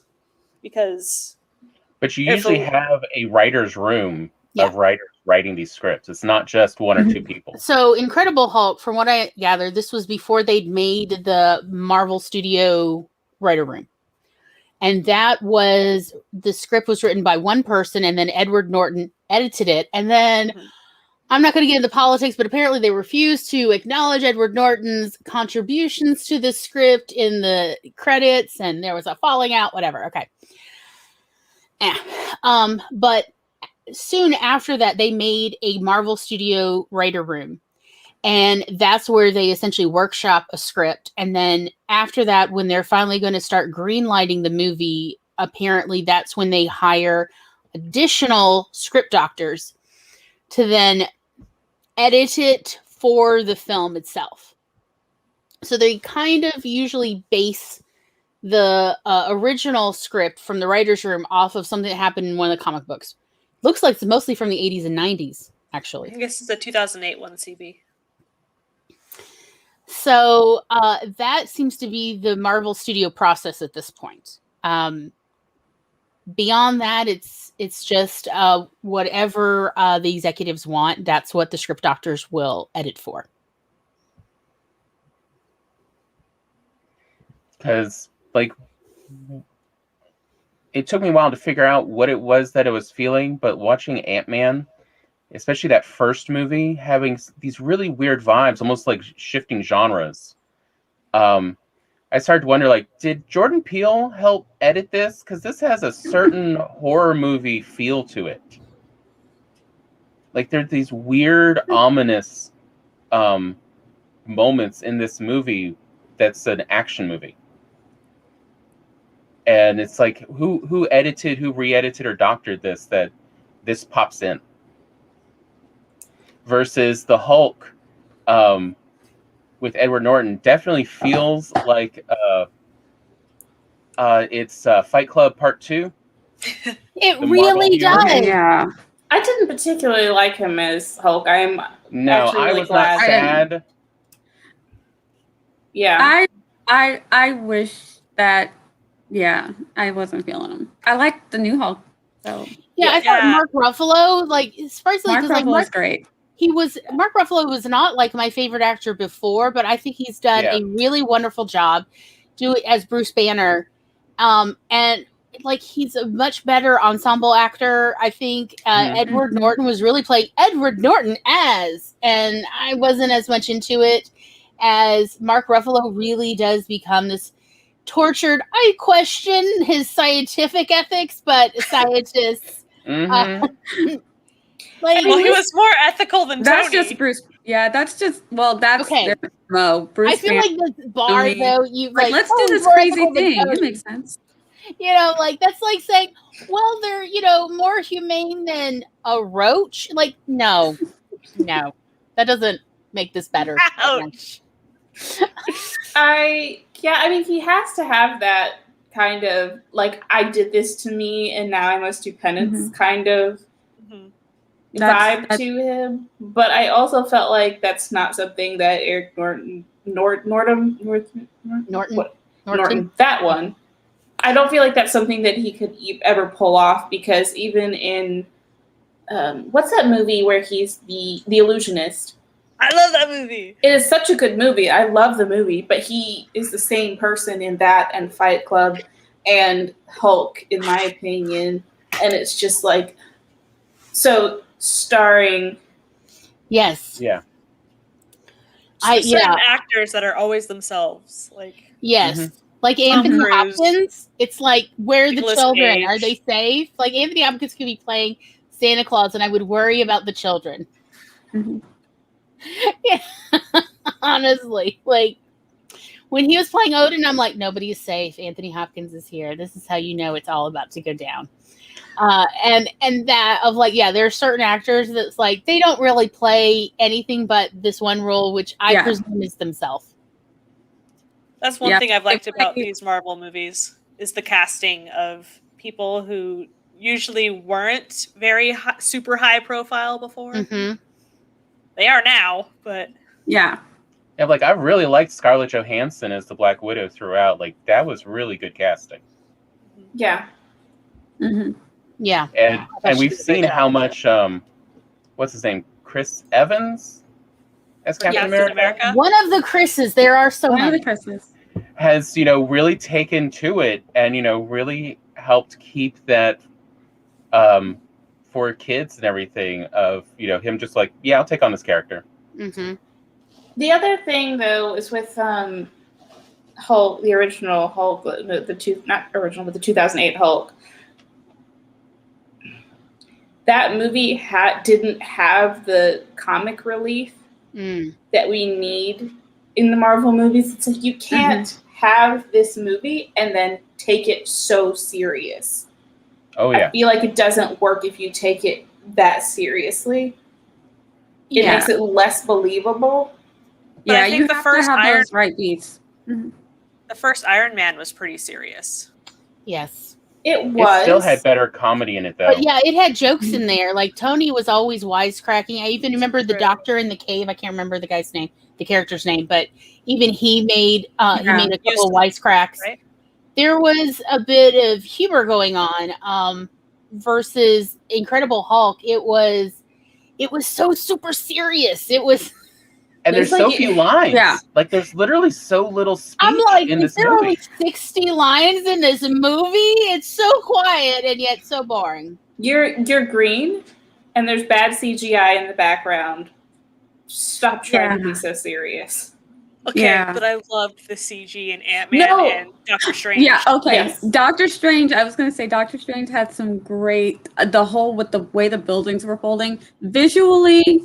because But you if usually a- have a writer's room Yeah. of writers writing these scripts. It's not just one or two people. So Incredible Hulk, from what I gather, this was before they'd made the Marvel Studio writer room. And that was, the script was written by one person, and then Edward Norton edited it. And then I'm not going to get into politics, but apparently they refused to acknowledge Edward Norton's contributions to the script in the credits, and there was a falling out, whatever. Okay. But soon after that, they made a Marvel Studio writer room. And that's where they essentially workshop a script. And then after that, when they're finally going to start greenlighting the movie, apparently that's when they hire additional script doctors to then edit it for the film itself. So they kind of usually base the original script from the writer's room off of something that happened in one of the comic books. Looks like it's mostly from the 80s and 90s, actually. I guess it's the 2008 one, CB. So that seems to be the Marvel Studio process at this point. Beyond that, it's just whatever the executives want. That's what the script doctors will edit for. Because, like, it took me a while to figure out what it was that it was feeling, but watching Ant-Man, especially that first movie, having these really weird vibes, almost like shifting genres. I started to wonder, like, did Jordan Peele help edit this? Because this has a certain horror movie feel to it. Like, there's these weird, ominous moments in this movie that's an action movie. And it's like, who edited, who re-edited or doctored this, that this pops in? Versus the Hulk with Edward Norton definitely feels like it's Fight Club Part 2. It The really Marvel does. universe. Yeah. I didn't particularly like him as Hulk. I'm No, actually I really was glad. not sad. Yeah. I wish that, yeah, I wasn't feeling him. I liked the new Hulk. So Yeah, I thought Yeah. Mark Ruffalo, like, surprisingly, Mark because like Ruffalo is great. Mark Ruffalo was not like my favorite actor before, but I think he's done Yeah. a really wonderful job doing as Bruce Banner. And like, he's a much better ensemble actor. I think Edward Norton was really playing Edward Norton and I wasn't as much into it as Mark Ruffalo really does become this tortured. I question his scientific ethics, but scientists, like, Well, he was more ethical than That's Tony. just Bruce. Yeah, that's just, well, that's Okay. their MO. Bruce I feel Banner, like the bar Tony. though, you like, let's oh, do this more crazy ethical than thing. It Tony. makes sense. You know, like, that's like saying, well, they're, more humane than a roach. Like, no, that doesn't make this better. Ouch. I mean, he has to have that kind of, like, I did this to me and now I must do penance kind of vibe to him. But I also felt like that's not something that Eric Norton, that one. I don't feel like that's something that he could ever pull off, because even in what's that movie where he's the illusionist? I love that movie. It is such a good movie. I love the movie, but he is the same person in that and Fight Club and Hulk, in my opinion. And it's just like, so starring. Yes. Yeah. Certain actors that are always themselves. Like, yes. Like Anthony Hopkins, it's like, where are the children? Cage. Are they safe? Like, Anthony Hopkins could be playing Santa Claus, and I would worry about the children. Yeah. Honestly, like, when he was playing Odin, I'm like, nobody is safe. Anthony Hopkins is here. This is how you know it's all about to go down. And that of like, yeah, there are certain actors that's like they don't really play anything but this one role, which I presume is themselves. That's one thing I've liked about these Marvel movies is the casting of people who usually weren't very super high profile before. Mm-hmm. They are now, but yeah. Yeah, like I really liked Scarlett Johansson as the Black Widow throughout. Like that was really good casting. Yeah. Mm-hmm. Yeah. And we've seen how much what's his name? Chris Evans as Captain America. One of the Chris's. There are so many. One of the Chris's. Has, really taken to it and, really helped keep that for kids and everything of, him just like, yeah, I'll take on this character. Mm-hmm. The other thing, though, is with Hulk, the original Hulk, not original, but the 2008 Hulk. That movie didn't have the comic relief that we need in the Marvel movies. It's like you can't have this movie and then take it so serious. Oh, yeah. I feel like it doesn't work if you take it that seriously. It makes it less believable. But I think the first Iron those right beats. The first Iron Man was pretty serious. Yes. It was. It still had better comedy in it, though. But yeah, it had jokes in there. Like Tony was always wisecracking. I even remember the doctor in the cave. I can't remember the guy's name, the character's name, but even he made a couple of wisecracks. Right? There was a bit of humor going on versus Incredible Hulk. It was so super serious. It was. And there's so few lines. Yeah. Like, there's literally so little speech in this movie. There are only 60 lines in this movie? It's so quiet and yet so boring. You're green, and there's bad CGI in the background. Stop trying to be so serious. Okay, but I loved the CG in Ant-Man and Doctor Strange. Yeah, okay. Yes. Doctor Strange, I was going to say Doctor Strange had some great, with the way the buildings were folding. Visually,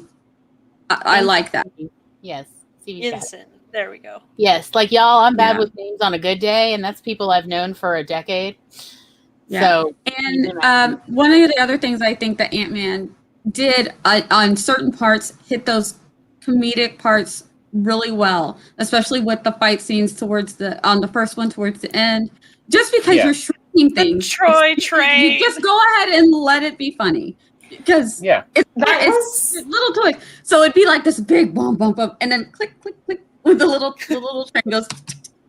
I like that. Yes. Innocent. There we go. Yes. Like, y'all, I'm bad with names on a good day, and that's people I've known for a decade. Yeah. So, and one of the other things I think that Ant-Man did on certain parts hit those comedic parts really well, especially with the fight scenes on the first one towards the end. Just because you're shrinking things. The Troy train. You just go ahead and let it be funny. Because it's little toys. So it'd be like this big bump, and then click, click, click, with the little train goes.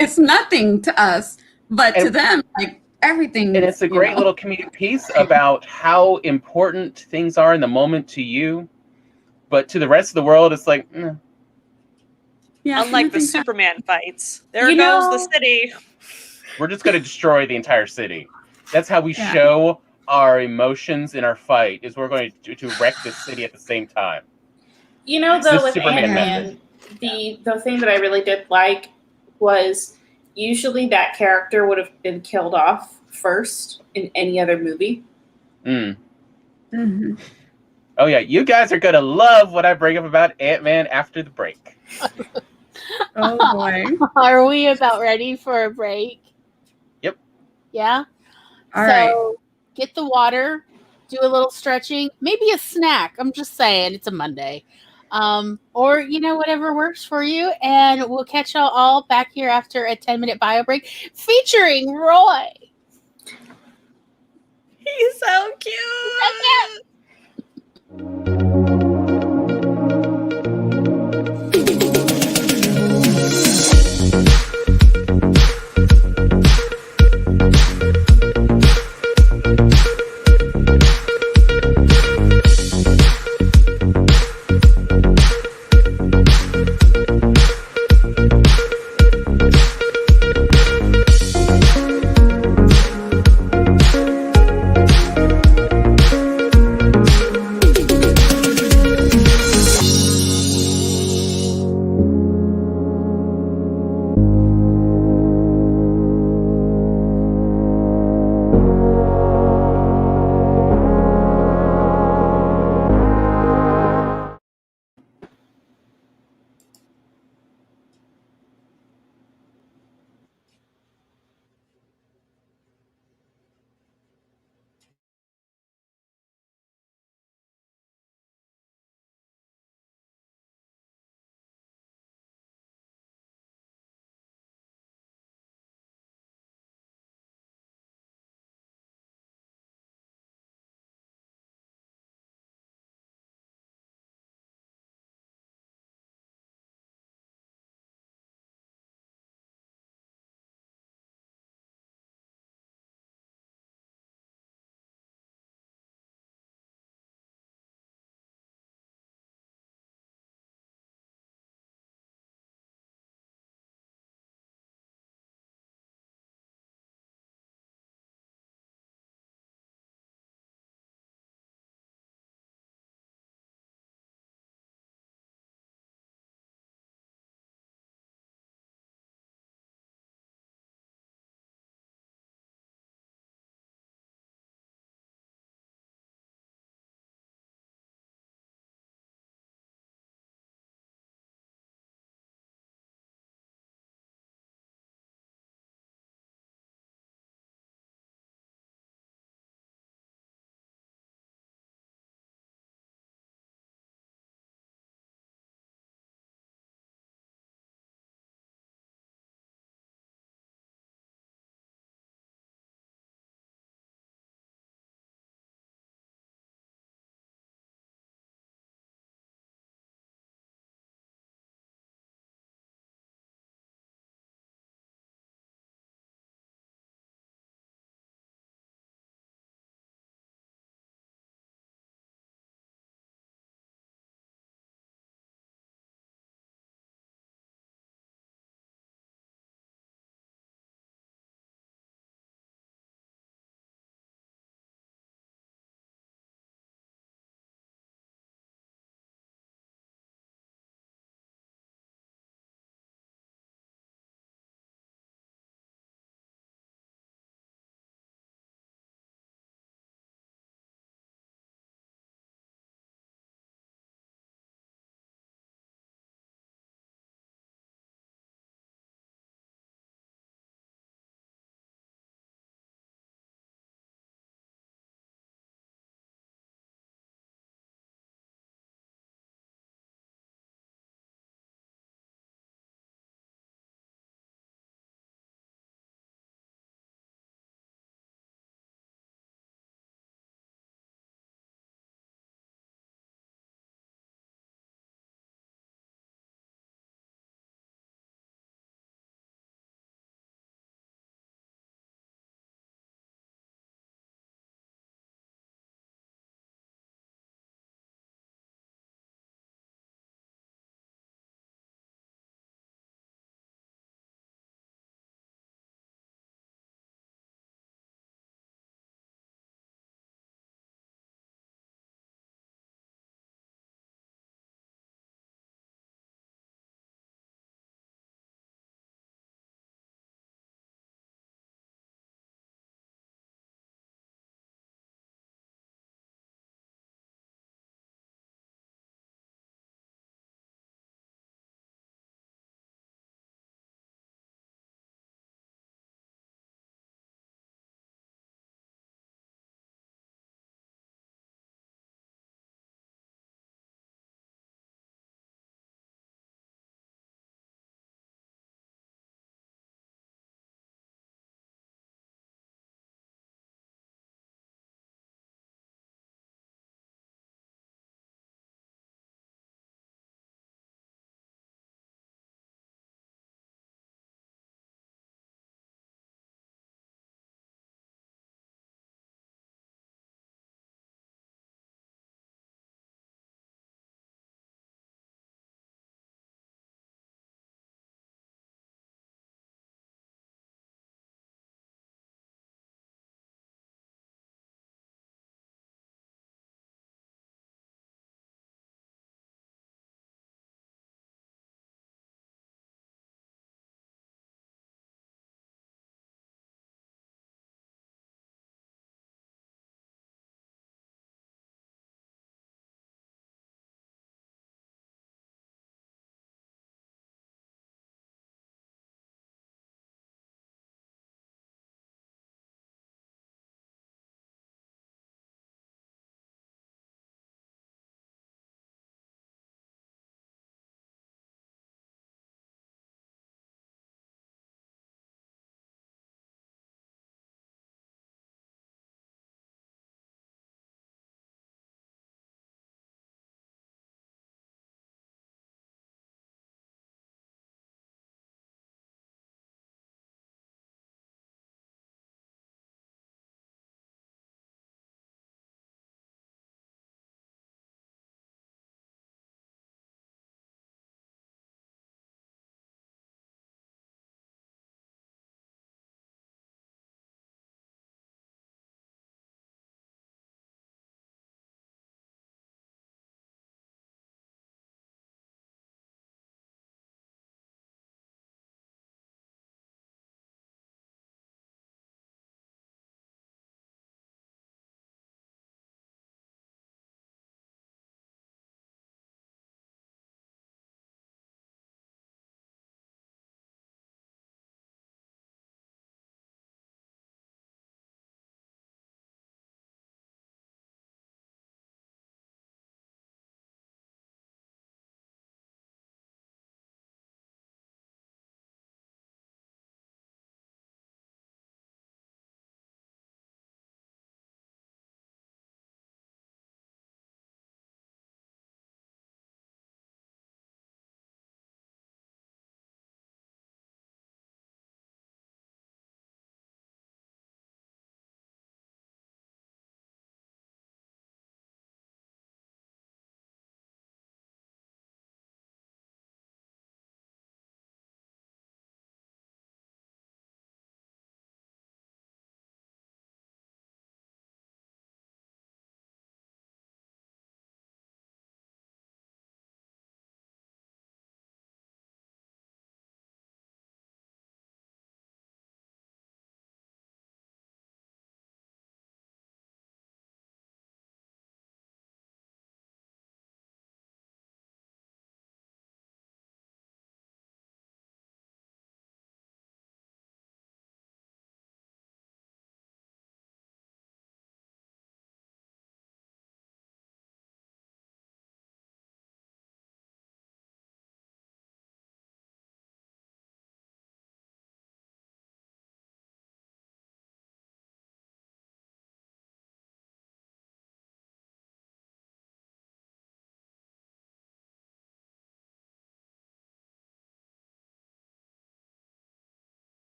It's nothing to us, but to them, like everything. And it's a great little comedic piece about how important things are in the moment to you, but to the rest of the world, it's like. Yeah, unlike the Superman fights, there goes the city. We're just going to destroy the entire city. That's how we show our emotions in our fight, is we're going to wreck the city at the same time. Though, with Ant-Man, the thing that I really did like was usually that character would have been killed off first in any other movie. Mm-hmm. Oh, yeah. You guys are going to love what I bring up about Ant-Man after the break. Oh, boy. Are we about ready for a break? Yep. Yeah? All right. Get the water, do a little stretching, maybe a snack. I'm just saying, it's a Monday. Or, whatever works for you. And we'll catch y'all all back here after a 10-minute bio break featuring Roy. He's so cute.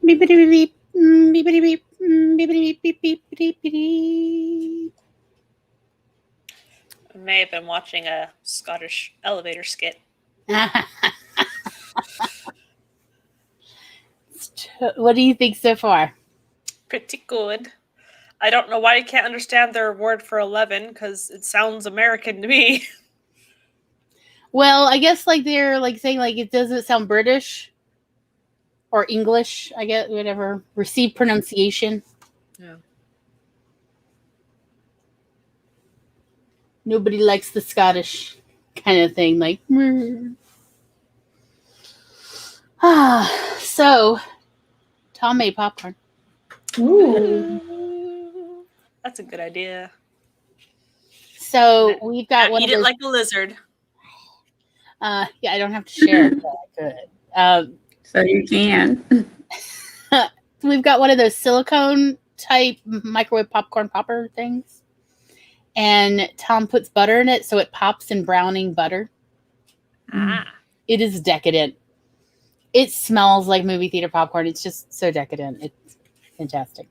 Beepity beep, beepity beep, beepity beep, beep, beep. I may have been watching a Scottish elevator skit. What do you think so far? Pretty good. I don't know why you can't understand their word for 11 because it sounds American to me. Well, I guess like they're like saying like it doesn't sound British or English. I guess whatever. Receive pronunciation. Yeah. Nobody likes the Scottish kind of thing. Like, so Tom made popcorn. Ooh. That's a good idea. So we've got one Eat of those. it like a lizard. Yeah, I don't have to share it, but I could. So you can. We've got one of those silicone type microwave popcorn popper things. And Tom puts butter in it so it pops in browning butter. It is decadent. It smells like movie theater popcorn. It's just so decadent. It's fantastic.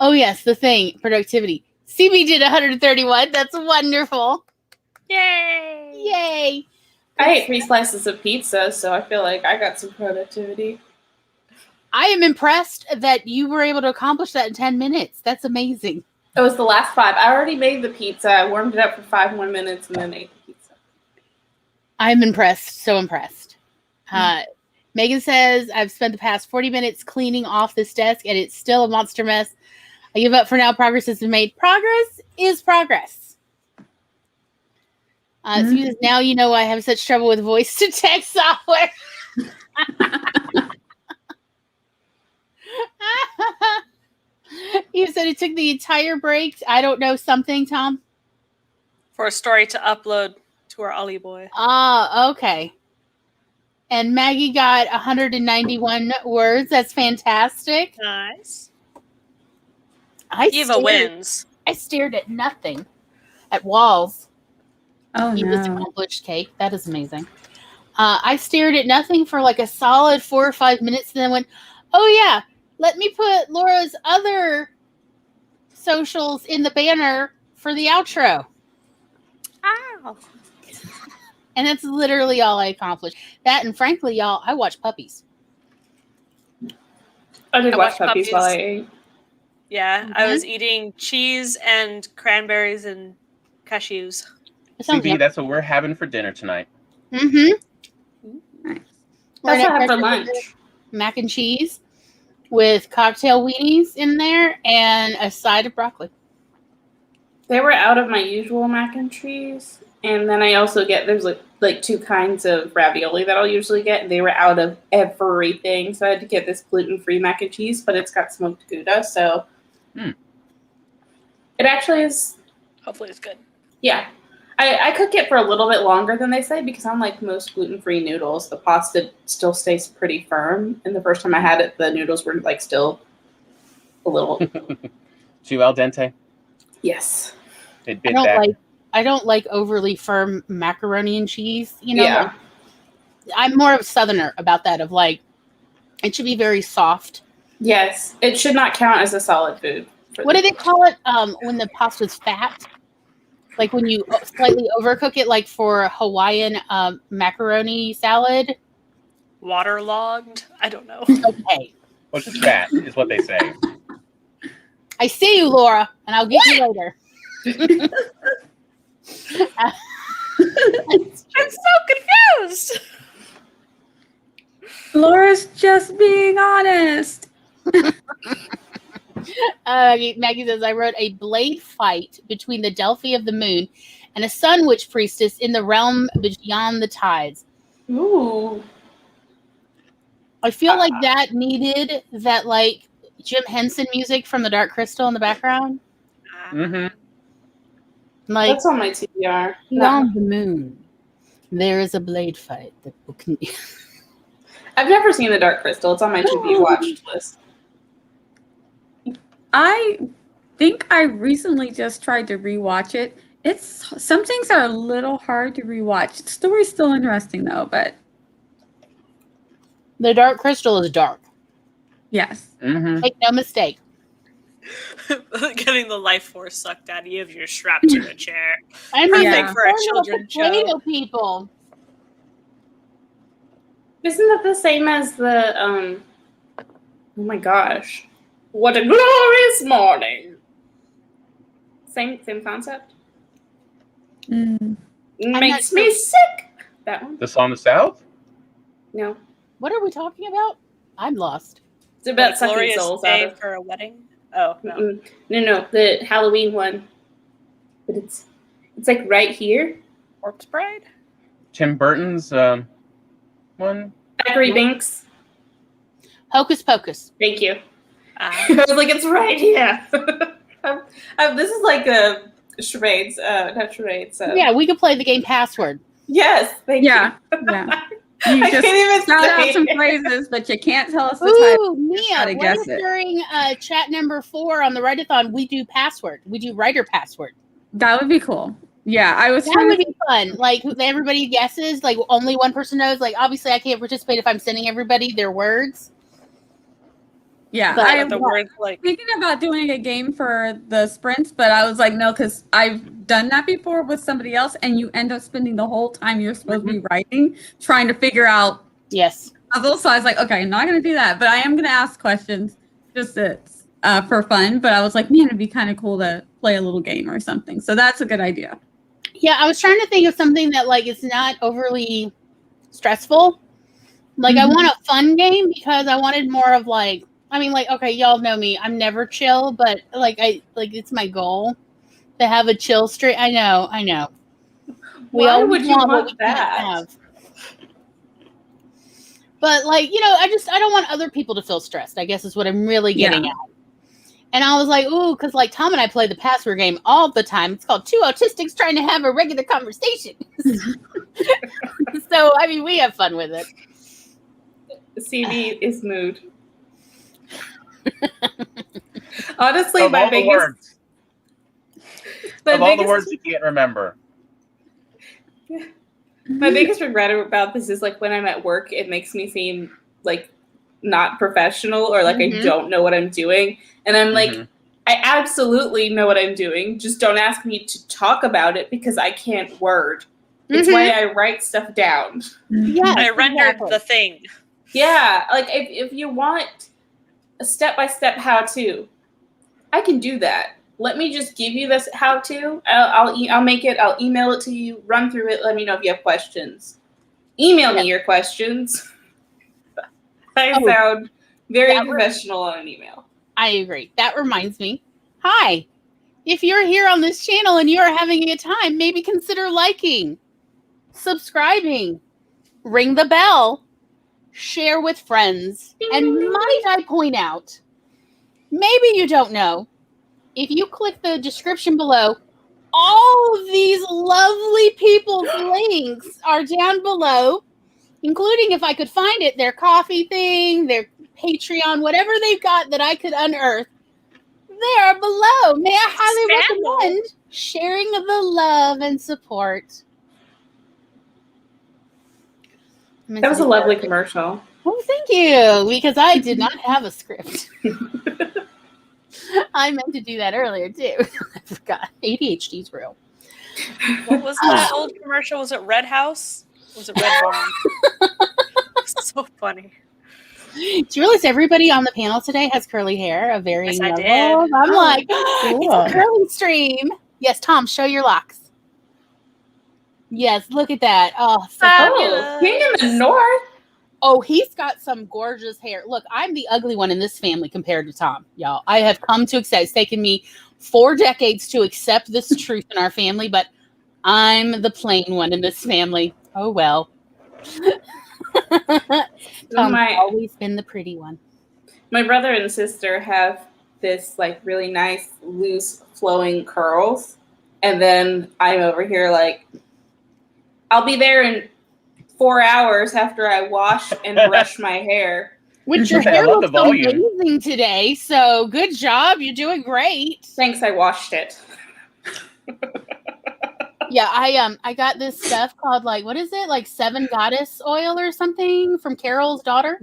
Oh, yes, the thing, productivity. CB did 131. That's wonderful. Yay! Yay. I ate 3 slices of pizza, so I feel like I got some productivity. I am impressed that you were able to accomplish that in 10 minutes. That's amazing. It was the last 5. I already made the pizza. I warmed it up for 5 more minutes and then ate the pizza. I'm impressed. So impressed. Megan says, I've spent the past 40 minutes cleaning off this desk and it's still a monster mess. I give up for now. Progress has been made. Progress is progress. So he says, now you know why I have such trouble with voice to text software. He said it took the entire break. I don't know something, Tom. For a story to upload to our Ollie boy. Ah, okay. And Maggie got 191 words. That's fantastic. Nice. Eva wins. I stared at nothing. At walls. Oh, Eva's no. accomplished cake. That is amazing. I stared at nothing for like a solid 4 or 5 minutes and then went, oh yeah, let me put Laura's other socials in the banner for the outro. Ow. And that's literally all I accomplished. That and frankly, y'all, I watch puppies. I did I watch watched puppies puppies. while I ate. Yeah, I was eating cheese and cranberries and cashews. CB, that's what we're having for dinner tonight. Mm-hmm. Nice. That's what I had for lunch. Mac and cheese with cocktail weenies in there and a side of broccoli. They were out of my usual mac and cheese. And then I also get, there's like 2 kinds of ravioli that I'll usually get. They were out of everything. So I had to get this gluten-free mac and cheese, but it's got smoked Gouda. So it actually is. Hopefully it's good. Yeah. I cook it for a little bit longer than they say because unlike most gluten-free noodles, the pasta still stays pretty firm. And the first time I had it, the noodles were like still a little. Too al dente? Yes. It bit back. I don't like overly firm macaroni and cheese. You know, Yeah. like, I'm more of a southerner about that. Of like, it should be very soft. Yes. It should not count as a solid food. What do they call it when the pasta's fat? Like when you slightly overcook it, like for Hawaiian macaroni salad. Waterlogged? I don't know. Okay. What's fat is what they say. I see you, Laura, and I'll get you later. I'm so confused. Laura's just being honest. Maggie says, I wrote a blade fight between the Delphi of the moon and a sun witch priestess in the realm beyond the tides. Ooh. I feel like that needed that like Jim Henson music from the Dark Crystal in the background. Mm-hmm. Like, That's on my TBR. beyond the moon, there is a blade fight that can be. I've never seen The Dark Crystal. It's on my to-be watched list. I think I recently just tried to rewatch it. Some things are a little hard to rewatch. The story's still interesting though, but The Dark Crystal is dark. Yes. Mm-hmm. Make no mistake. Getting the life force sucked out of you if you're strapped to a chair. I mean, Yeah. For a poor little children's potato show. people. Isn't that the same as the oh my gosh. What a glorious morning. Same concept? Mm. Makes not me sure. sick. That one? The Song of the South? No. What are we talking about? I'm lost. It's about What a sucking glorious souls day out of. for a wedding. Oh no. No, the Halloween one. But it's like right here. Corpse Bride? Tim Burton's one? Thackeray Binks. Hocus Pocus. Thank you. I was like, it's right here. This is like a charades, not charades. Yeah, we could play the game Password. Yes, thank Yeah. you. Yeah. You I just can't even shout out say some it. phrases, but you can't tell us the title. Ooh, Mia, gotta what guess if it. during chat number 4 on the write-a-thon we do Password? We do writer Password. That would be cool. Yeah, I was That trying would to be fun. Like everybody guesses. Like only one person knows. Like obviously I can't participate if I'm sending everybody their words. Yeah, But I The words like thinking about doing a game for the sprints, but I was like, no, because I've done that before with somebody else, and you end up spending the whole time you're supposed to be writing, trying to figure out Yes. puzzles. So I was like, okay, I'm not going to do that, but I am going to ask questions just for fun. But I was like, man, it'd be kind of cool to play a little game or something. So that's a good idea. Yeah, I was trying to think of something that like is not overly stressful. Like I want a fun game because I wanted more of like, I mean, like, okay, y'all know me. I'm never chill, but like it's my goal to have a chill streak. I know. We Why always would you what want we can't that? have. But like, I don't want other people to feel stressed, I guess is what I'm really getting at. And I was like, ooh, because like Tom and I play the Password game all the time. It's called Two Autistics Trying to Have a Regular Conversation. So, I mean, we have fun with it. CD is mood. Honestly, Of my all the biggest words. Of all the words you can't remember. My biggest regret about this is like when I'm at work, it makes me seem like not professional or like I don't know what I'm doing. And I'm like, I absolutely know what I'm doing. Just don't ask me to talk about it because I can't word. It's why I write stuff down. Yes, I rendered exactly. the thing. Yeah, like if you want a step-by-step how-to, I can do that. Let me just give you this how-to. I'll make it. I'll email it to you. Run through it. Let me know if you have questions. Email me your questions. I sound very professional on an email. I agree. That reminds me. Hi. If you're here on this channel and you are having a good time, maybe consider liking, subscribing, ring the bell, share with friends. And might I point out, maybe you don't know, if you click the description below, all of these lovely people's links are down below, including, if I could find it, their coffee thing, their Patreon, whatever they've got that I could unearth. They are below. May I highly recommend sharing the love and support. That was a lovely commercial. Oh, thank you, because I did not have a script. I meant to do that earlier, too. I forgot. ADHD's real. What was that old commercial? Was it Red House? Was it Red Barn? So funny. Do you realize everybody on the panel today has curly hair of varying Yes, I levels? did. I'm like, it's a curly stream. Yes, Tom, show your locks. Yes, look at that. Oh, so Oh, King in the North. Oh, he's got some gorgeous hair. Look, I'm the ugly one in this family compared to Tom, y'all. I have come to accept. It's taken me 4 decades to accept this truth in our family, but I'm the plain one in this family. Oh, well. Tom's always been the pretty one. My brother and sister have this like really nice, loose, flowing curls. And then I'm over here like, I'll be there in 4 hours after I wash and brush my hair. Which your hair looks amazing today, so good job. You're doing great. Thanks, I washed it. Yeah, I got this stuff called like, what is it? Like 7 Goddess oil or something from Carol's daughter.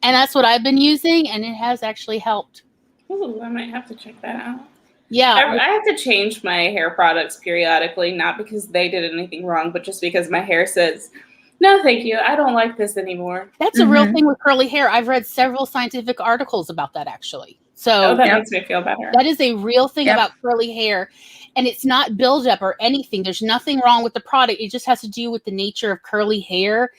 And that's what I've been using, and it has actually helped. Ooh, I might have to check that out. Yeah. I have to change my hair products periodically, not because they did anything wrong, but just because my hair says, no, thank you. I don't like this anymore. That's a real thing with curly hair. I've read several scientific articles about that, actually. So that makes me feel better. that is a real thing about curly hair. And it's not buildup or anything. There's nothing wrong with the product. It just has to do with the nature of curly hair,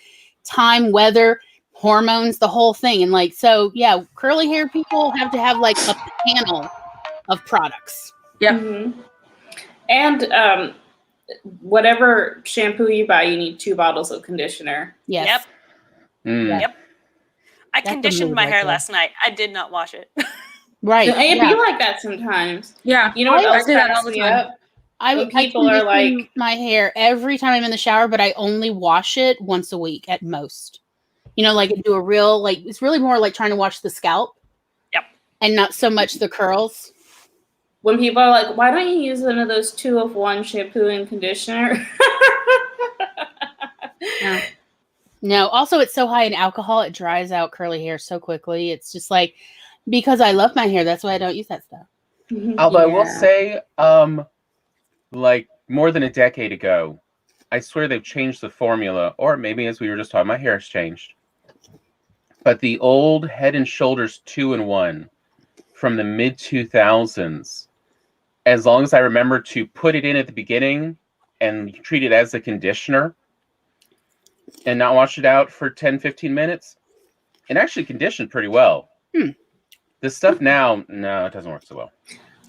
time, weather, hormones, the whole thing. And like, so yeah, curly hair people have to have like a panel of products. Yep. Mm-hmm. And whatever shampoo you buy, you need 2 bottles of conditioner. Yes. Yep. Yep. I That's conditioned really my hair good. last night. I did not wash it. Right. It'd be like that sometimes. Yeah. You know what I else do that cracks all the me time. up? I people are condition like- my hair every time I'm in the shower, but I only wash it once a week at most. You know, like do a real, like, it's really more like trying to wash the scalp. Yep. And not so much the curls. When people are like, why don't you use one of those 2-of-1 shampoo and conditioner? Yeah. No, also it's so high in alcohol, it dries out curly hair so quickly. It's just like, because I love my hair, that's why I don't use that stuff. Although I will say, like more than a decade ago, I swear they've changed the formula, or maybe as we were just talking, my hair's changed. But the old Head and Shoulders 2-in-1 from the mid 2000s, as long as I remember to put it in at the beginning and treat it as a conditioner and not wash it out for 10-15 minutes, it actually conditioned pretty well. This stuff now, no, it doesn't work so well.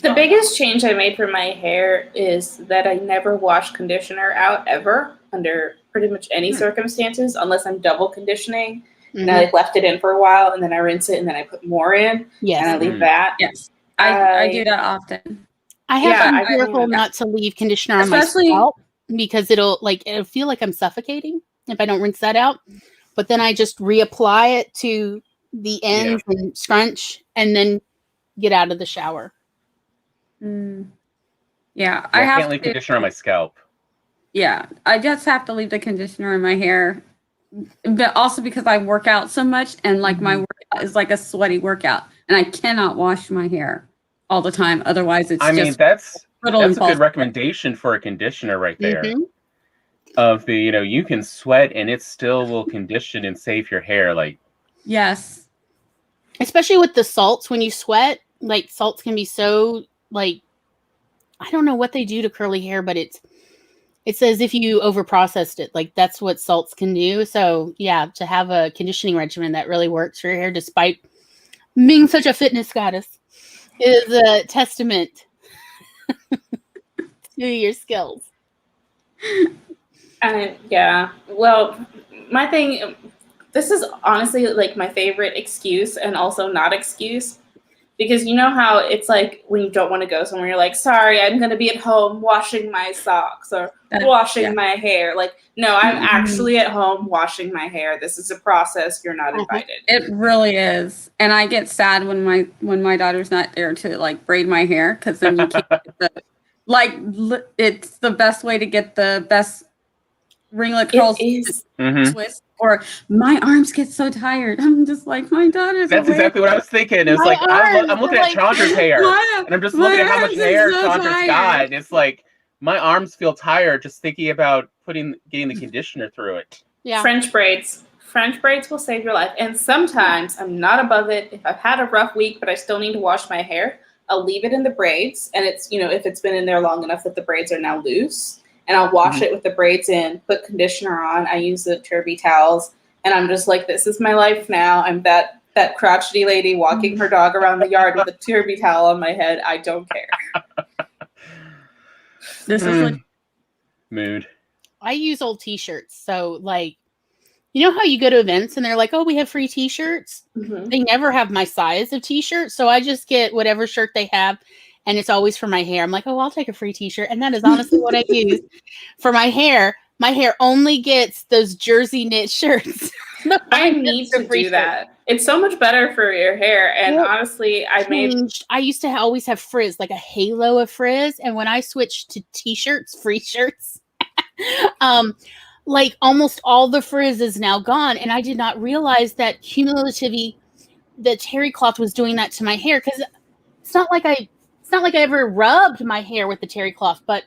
The biggest change I made for my hair is that I never wash conditioner out ever under pretty much any circumstances unless I'm double conditioning. And I left it in for a while and then I rinse it and then I put more in and I leave that. Yes. I do that often. I have to Yeah, be careful not to leave conditioner on my Especially- scalp because it'll feel like I'm suffocating if I don't rinse that out. But then I just reapply it to the ends and scrunch and then get out of the shower. Yeah, I can't leave conditioner on my scalp. Yeah, I just have to leave the conditioner in my hair, but also because I work out so much and like my workout is like a sweaty workout, and I cannot wash my hair all the time. Otherwise, it's that's a impulsive. good recommendation for a conditioner right there. Of the, you can sweat and it still will condition and save your hair. Like, yes, especially with the salts when you sweat, like salts can be so like, I don't know what they do to curly hair, but it's as if you overprocessed it. Like that's what salts can do. So yeah, to have a conditioning regimen that really works for your hair, despite being such a fitness goddess, is a testament to your skills. Yeah. Well, my thing, this is honestly like my favorite excuse and also not excuse. Because you know how it's like when you don't want to go somewhere, you're like, sorry, I'm going to be at home washing my socks or washing my hair. Like, no, I'm actually at home washing my hair. This is a process. You're not invited. It really is. And I get sad when my daughter's not there to like braid my hair because then you can't get it's the best way to get the best ringlet curls. Twist. Or my arms get so tired. I'm just like, my daughter's That's exactly what I was thinking. It's like, I'm looking at Chandra's hair. And I'm just looking at how much hair Chandra's got. And it's like, my arms feel tired just thinking about getting the conditioner through it. Yeah. French braids. French braids will save your life. And sometimes I'm not above it. If I've had a rough week, but I still need to wash my hair, I'll leave it in the braids. And it's, if it's been in there long enough that the braids are now loose. And I'll wash it with the braids in, put conditioner on. I use the Turby towels. And I'm just like, this is my life now. I'm that crotchety lady walking her dog around the yard with a Turby towel on my head. I don't care. This is like mood. I use old t-shirts. So like, you know how you go to events and they're like, oh, we have free t-shirts. They never have my size of t-shirt. So I just get whatever shirt they have. And it's always for my hair. I'm like, oh, I'll take a free t-shirt. And that is honestly what I use for my hair. My hair only gets those jersey knit shirts. I need to do that. It's so much better for your hair. And honestly, I used to always have frizz, like a halo of frizz. And when I switched to t-shirts, free shirts, like almost all the frizz is now gone, and I did not realize that cumulatively the terry cloth was doing that to my hair, because it's not like I ever rubbed my hair with the terry cloth, but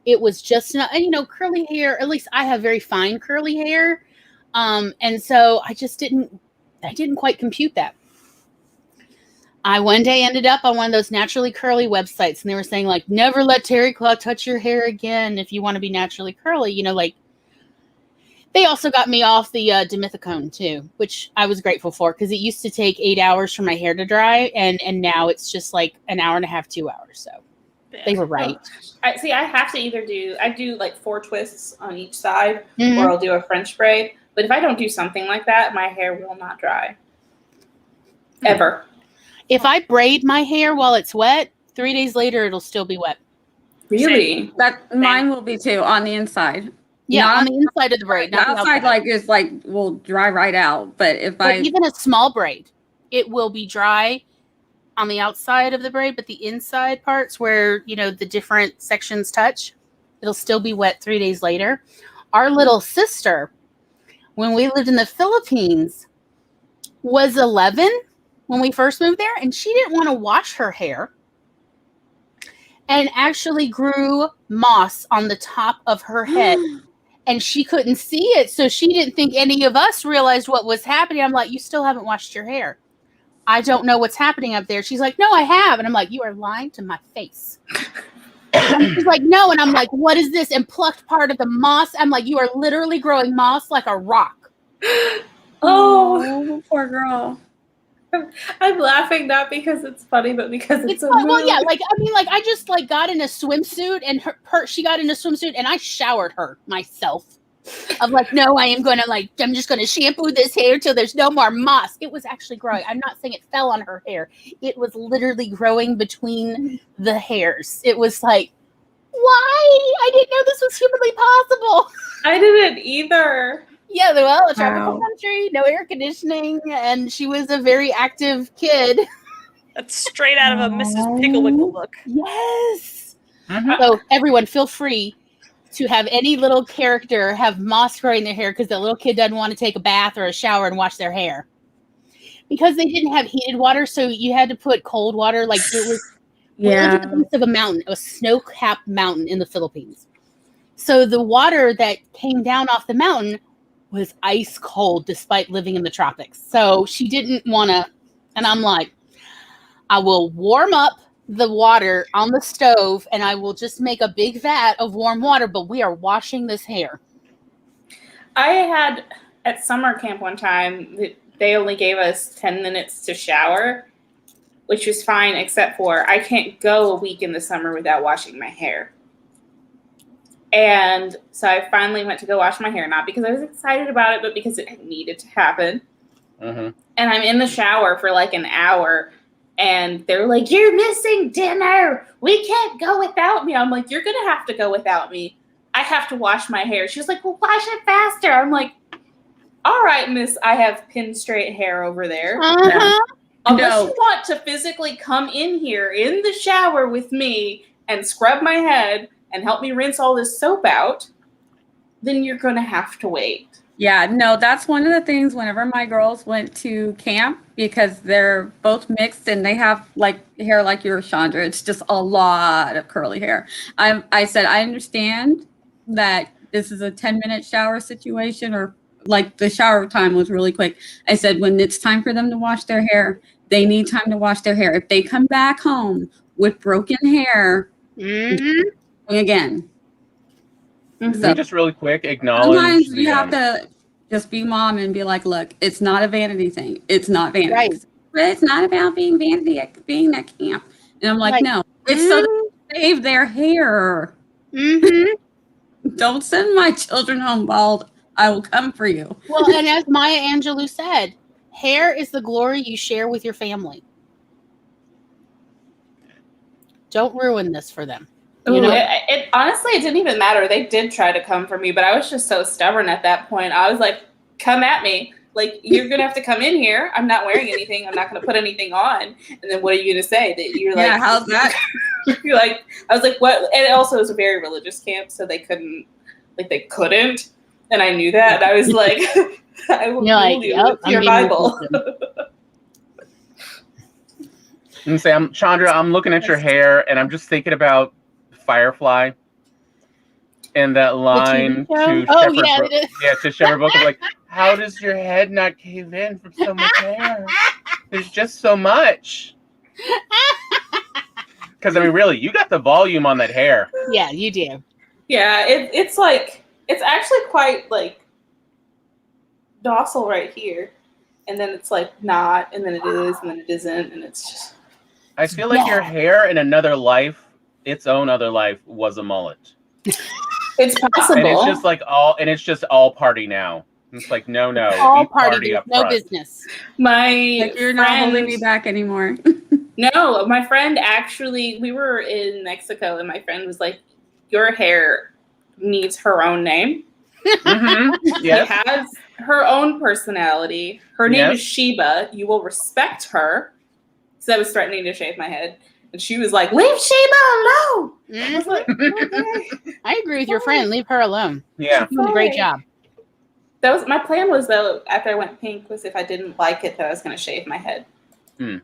it was just not, and curly hair, at least I have very fine curly hair, and so I didn't quite compute that. I one day ended up on one of those naturally curly websites, and they were saying, like, never let terry cloth touch your hair again if you want to be naturally curly. Like, they also got me off the dimethicone too, which I was grateful for, because it used to take 8 hours for my hair to dry, and now it's just like an hour and a half, 2 hours. So they were right. I have to either do like 4 twists on each side, or I'll do a French braid. But if I don't do something like that, my hair will not dry. Ever. If I braid my hair while it's wet, 3 days later, it'll still be wet. Really? Mine will be too, on the inside. Yeah, on the inside of the braid. The outside, will dry right out. But even a small braid, it will be dry on the outside of the braid, but the inside parts where, the different sections touch, it'll still be wet 3 days later. Our little sister, when we lived in the Philippines, was 11 when we first moved there, and she didn't want to wash her hair, and actually grew moss on the top of her head. And she couldn't see it, so she didn't think any of us realized what was happening. I'm like, you still haven't washed your hair. I don't know what's happening up there. She's like, no, I have. And I'm like, you are lying to my face. And she's like, no. And I'm like, what is this? And plucked part of the moss. I'm like, you are literally growing moss like a rock. Oh, poor girl. I'm laughing not because it's funny, but because it's well, yeah. I just got in a swimsuit, and she got in a swimsuit, and I showered her myself. Of like, no, I'm just gonna shampoo this hair till there's no more moss. It was actually growing. I'm not saying it fell on her hair. It was literally growing between the hairs. It was like, why? I didn't know this was humanly possible. I didn't either. Yeah, well, a tropical country, no air conditioning, and she was a very active kid. That's straight out of a Mrs. Picklewinkle book. Yes. So everyone, feel free to have any little character have moss growing their hair because the little kid doesn't want to take a bath or a shower and wash their hair. Because they didn't have heated water, so you had to put cold water. Like, it was we lived at the base of a mountain, a snow-capped mountain in the Philippines. So the water that came down off the mountain was ice cold despite living in the tropics. So she didn't want to, and I'm like, I will warm up the water on the stove and I will just make a big vat of warm water, but we are washing this hair. I had at summer camp one time, they only gave us 10 minutes to shower, which was fine, except for I can't go a week in the summer without washing my hair. And so I finally went to go wash my hair, not because I was excited about it, but because it needed to happen. And I'm in the shower for like an hour, and they're like, you're missing dinner. We can't go without me. I'm like, you're going to have to go without me. I have to wash my hair. She's like, well, wash it faster. I'm like, all right, miss, I have pin straight hair over there. Unless you want to physically come in here in the shower with me and scrub my head and help me rinse all this soap out, then you're going to have to wait. Yeah, no, that's one of the things whenever my girls went to camp, because they're both mixed and they have like hair like yours, Chandra. It's just a lot of curly hair. I said, I understand that this is a 10-minute shower situation, or like the shower time was really quick. I said, when it's time for them to wash their hair, they need time to wash their hair. If they come back home with broken hair, again. So just really quick, acknowledge. Sometimes you have to just be mom and be like, look, it's not a vanity thing. It's not vanity. Right. It's not about being vanity at being at camp. And I'm like, no, it's so to save their hair. Don't send my children home bald. I will come for you. Well, and as Maya Angelou said, hair is the glory you share with your family. Don't ruin this for them. You know? It honestly, it didn't even matter. They did try to come for me, but I was just so stubborn at that point. I was like, come at me. Like, you're going to have to come in here. I'm not wearing anything. I'm not going to put anything on. And then what are you going to say? That you're like, how's that? You're like, I was like, what? And it also was a very religious camp, so they couldn't. And I knew that. And I was like, I will You're like, Google you yep, with your I'm being Bible. And say, Chandra, I'm looking at your hair, and I'm just thinking about Firefly and that line to Oh, Shepherd yeah, Brook. it is. Yeah, to Shepherd Brook of like, how does your head not cave in from so much hair? There's just so much. Because I mean, really, you got the volume on that hair. Yeah, you do. Yeah, it's like, it's actually quite like docile right here. And then it's like not, and then it is, and then it isn't, and it's just. I feel like your hair in another life, its own other life, was a mullet. It's possible. And it's just like all party now. It's like, no, All we party, up no front. business. My You're not holding me back anymore. No, my friend actually, we were in Mexico, and my friend was like, your hair needs her own name. Mm-hmm. Yes. She has her own personality. Her name is Sheba. You will respect her. So I was threatening to shave my head. And she was like, leave Sheba alone. I was like, okay. I agree with your friend. Leave her alone. Yeah. She's doing a great job. That was my plan was, though, after I went pink, was if I didn't like it, that I was going to shave my head. Because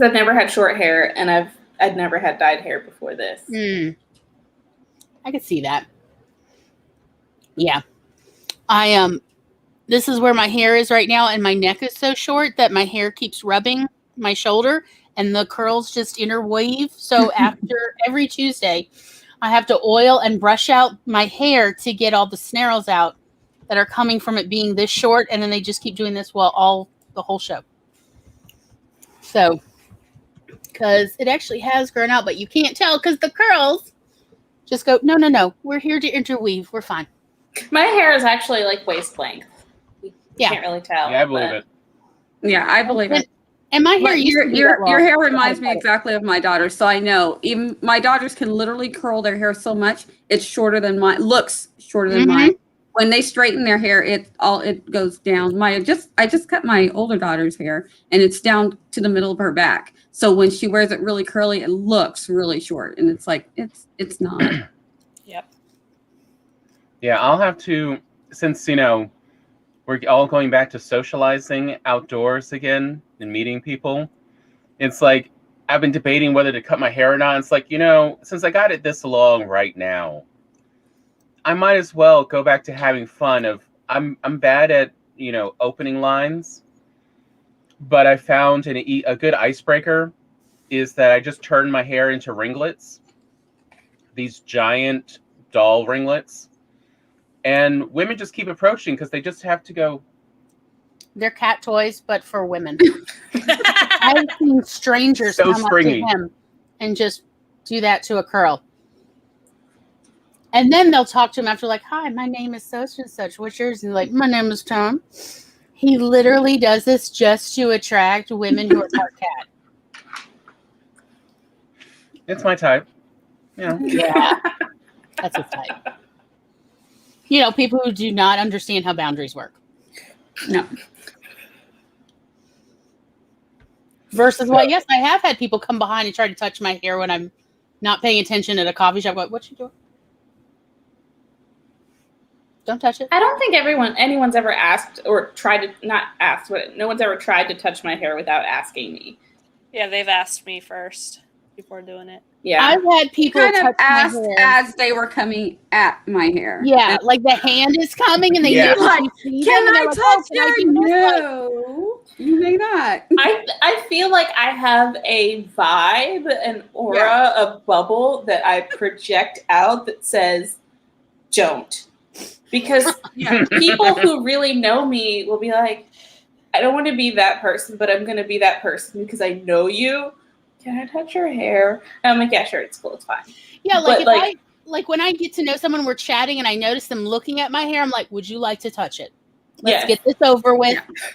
I've never had short hair, and I'd never had dyed hair before this. I could see that. Yeah. This is where my hair is right now, and my neck is so short that my hair keeps rubbing my shoulder, and the curls just interweave. So after every Tuesday, I have to oil and brush out my hair to get all the snarls out that are coming from it being this short, and then they just keep doing this the whole show. So, because it actually has grown out, but you can't tell because the curls just go, no, we're here to interweave. We're fine. My hair is actually like waist length. You can't really tell. Yeah, I believe it. Yeah, I believe it. And my hair your hair reminds me exactly of my daughter, so I know. Even my daughters can literally curl their hair so much it's shorter than mine. Looks shorter than mine. When they straighten their hair, it goes down. I just cut my older daughter's hair, and it's down to the middle of her back. So when she wears it really curly, it looks really short, and it's like it's not. Yep. Yeah, I'll have to, since we're all going back to socializing outdoors again and meeting people. It's like I've been debating whether to cut my hair or not. It's like, since I got it this long right now, I might as well go back to having fun. I'm bad at, opening lines, but I found a good icebreaker is that I just turn my hair into ringlets, these giant doll ringlets. And women just keep approaching because they just have to go. They're cat toys, but for women. I've seen strangers come up to him and just do that to a curl. And then they'll talk to him after, like, hi, my name is such and such. What's yours? And like, my name is Tom. He literally does this just to attract women who are part cat. It's my type. Yeah. That's his type. People who do not understand how boundaries work. No. Versus, yes, I have had people come behind and try to touch my hair when I'm not paying attention at a coffee shop. What you doing? Don't touch it. I don't think anyone's ever asked or tried to, not asked, but no one's ever tried to touch my hair without asking me. Yeah, they've asked me first before doing it. Yeah. I've had people touch asked my hair as they were coming at my hair. Yeah, like the hand is coming and they Yeah. Like, can I touch your? No, you may not. I feel like I have a vibe, an aura, a bubble that I project out that says, don't. Because people who really know me will be like, I don't want to be that person, but I'm going to be that person because I know you. Can I touch your hair? And I'm like, yeah, sure, it's cool, it's fine. Yeah, like when I get to know someone, we're chatting, and I notice them looking at my hair, I'm like, would you like to touch it? Let's get this over with. Yeah.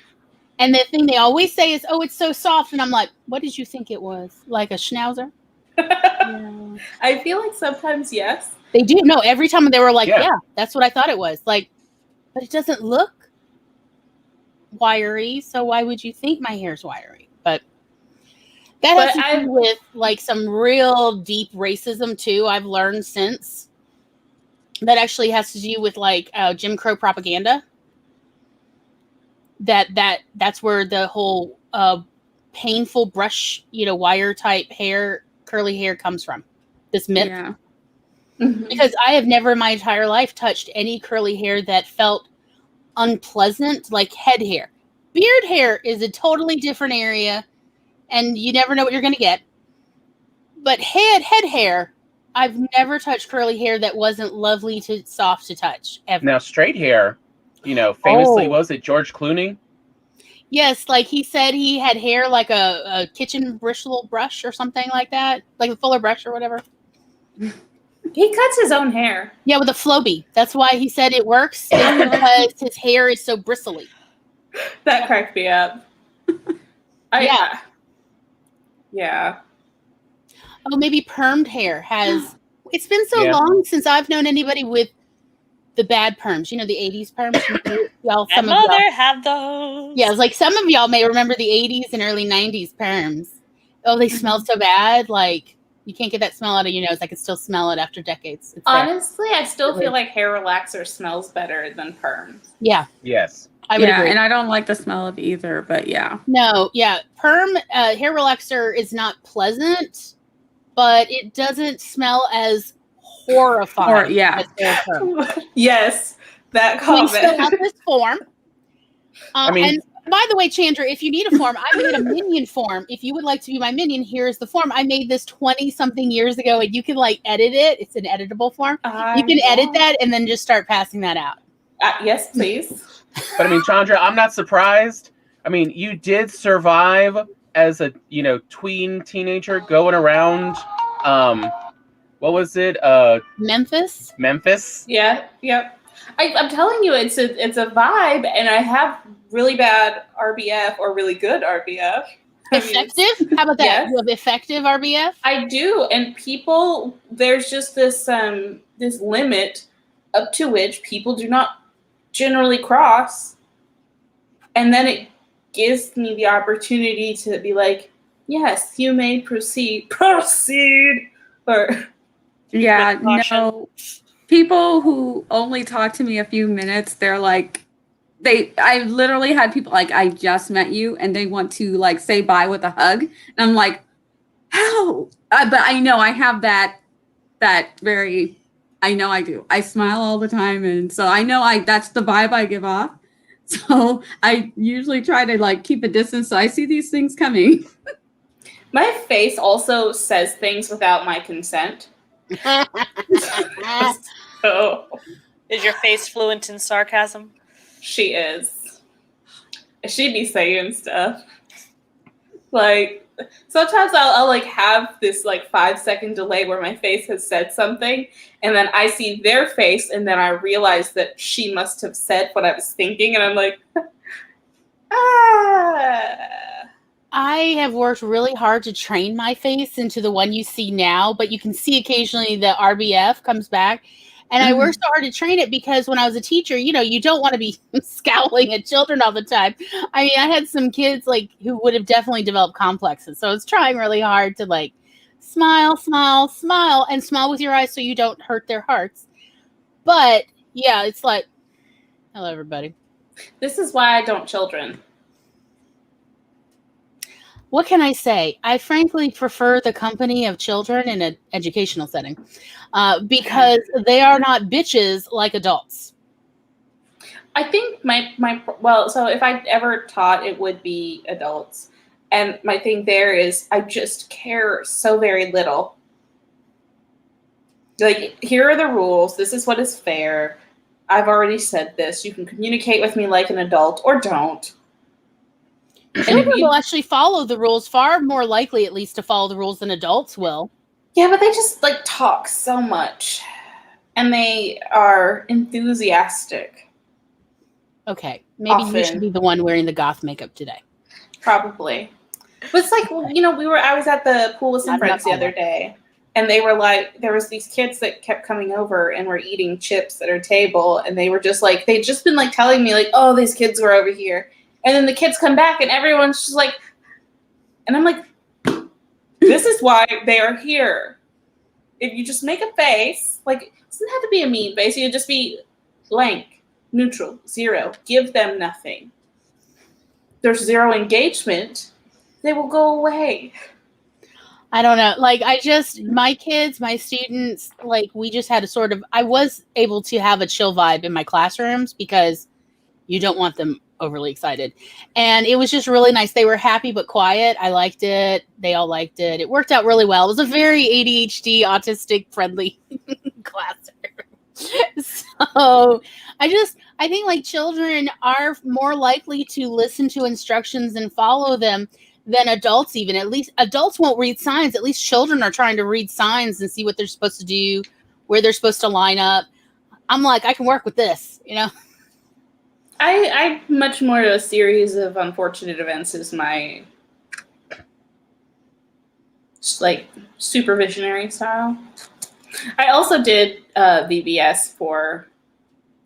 And the thing they always say is, oh, it's so soft. And I'm like, what did you think it was? Like a schnauzer? Yeah. I feel like sometimes, yes. They do. No, every time they were like, yeah, that's what I thought it was. Like, but it doesn't look wiry, so why would you think my hair's wiry? But that has to do with like some real deep racism too. I've learned since that actually has to do with like Jim Crow propaganda. That's where the whole painful brush, wire type hair, curly hair comes from. This myth. Yeah. Because I have never in my entire life touched any curly hair that felt unpleasant, like head hair. Beard hair is a totally different area, and you never know what you're going to get. But head hair, I've never touched curly hair that wasn't lovely to soft to touch ever. Now, straight hair, famously, was it George Clooney? Yes, like he said he had hair like a kitchen bristle brush or something like that, like a fuller brush or whatever. He cuts his own hair. Yeah, with a Flowbee. That's why he said it works, because his hair is so bristly. That cracked me up. Yeah. Oh, maybe permed hair has. It's been so long since I've known anybody with the bad perms. The 80s perms. Y'all, My mother had those. Yeah, it's like some of y'all may remember the 80s and early 90s perms. Oh, they smelled so bad. Like, you can't get that smell out of your nose. I can still smell it after decades. Honestly, I still feel like hair relaxer smells better than perms. Yeah. Yes. I would agree. And I don't like the smell of either, but yeah. No, yeah. Perm hair relaxer is not pleasant, but it doesn't smell as horrifying. Yes, that comment. We still have this form. And by the way, Chandra, if you need a form, I made a minion form. If you would like to be my minion, here's the form. I made this 20-something years ago, and you can edit it. It's an editable form. You can edit that and then just start passing that out. Yes, please. But Chandra, I'm not surprised. You did survive as a tween teenager going around. What was it? Memphis. Yeah. Yep. I'm telling you, it's a vibe, and I have really bad RBF or really good RBF. Effective? How about that? Yes. You have effective RBF? I do, and people, there's just this this limit up to which people do not generally cross, and then it gives me the opportunity to be like, yes, you may proceed, or no. People who only talk to me a few minutes, they're like, I literally had people like, I just met you, and they want to say bye with a hug, and I'm like, how? But I know I have that very, I know I do. I smile all the time, and so I know that's the vibe I give off. So I usually try to keep a distance, so I see these things coming. My face also says things without my consent. So, is your face fluent in sarcasm? She is. She'd be saying stuff. Sometimes I'll have this 5-second delay where my face has said something, and then I see their face, and then I realize that she must have said what I was thinking, and I'm like, I have worked really hard to train my face into the one you see now, but you can see occasionally the RBF comes back. And I worked so hard to train it because when I was a teacher, you don't want to be scowling at children all the time. I had some kids who would have definitely developed complexes. So I was trying really hard to smile, smile, smile, and smile with your eyes so you don't hurt their hearts. But yeah, it's like, hello, everybody. This is why I don't children. What can I say? I frankly prefer the company of children in an educational setting because they are not bitches like adults. I think so if I ever taught, it would be adults. And my thing there is I just care so very little. Here are the rules. This is what is fair. I've already said this. You can communicate with me like an adult or don't. Children will actually follow the rules, far more likely at least to follow the rules than adults will. Yeah, but they just talk so much. And they are enthusiastic. Okay, maybe you should be the one wearing the goth makeup today. Probably. But it's I was at the pool with some friends the other day, and they were there was these kids that kept coming over and were eating chips at our table, and they were just they'd just been telling me oh, these kids were over here. And then the kids come back and everyone's just and I'm like, this is why they are here. if you just make a face, like it doesn't have to be a mean face, you just be blank, neutral, 0. Give them nothing. There's 0 engagement, they will go away. I don't know. Like, my kids, my students, like, we just had a sort of, I was able to have a chill vibe in my classrooms because you don't want them overly excited. And it was just really nice. They were happy but quiet. I liked it. They all liked it. It worked out really well. It was a very ADHD, autistic friendly classroom. So I think like children are more likely to listen to instructions and follow them than adults even. At least adults won't read signs. At least children are trying to read signs and see what they're supposed to do, where they're supposed to line up. I'm like, I can work with this, you know? I much more a series of unfortunate events is my like supervisionary style. I also did VBS for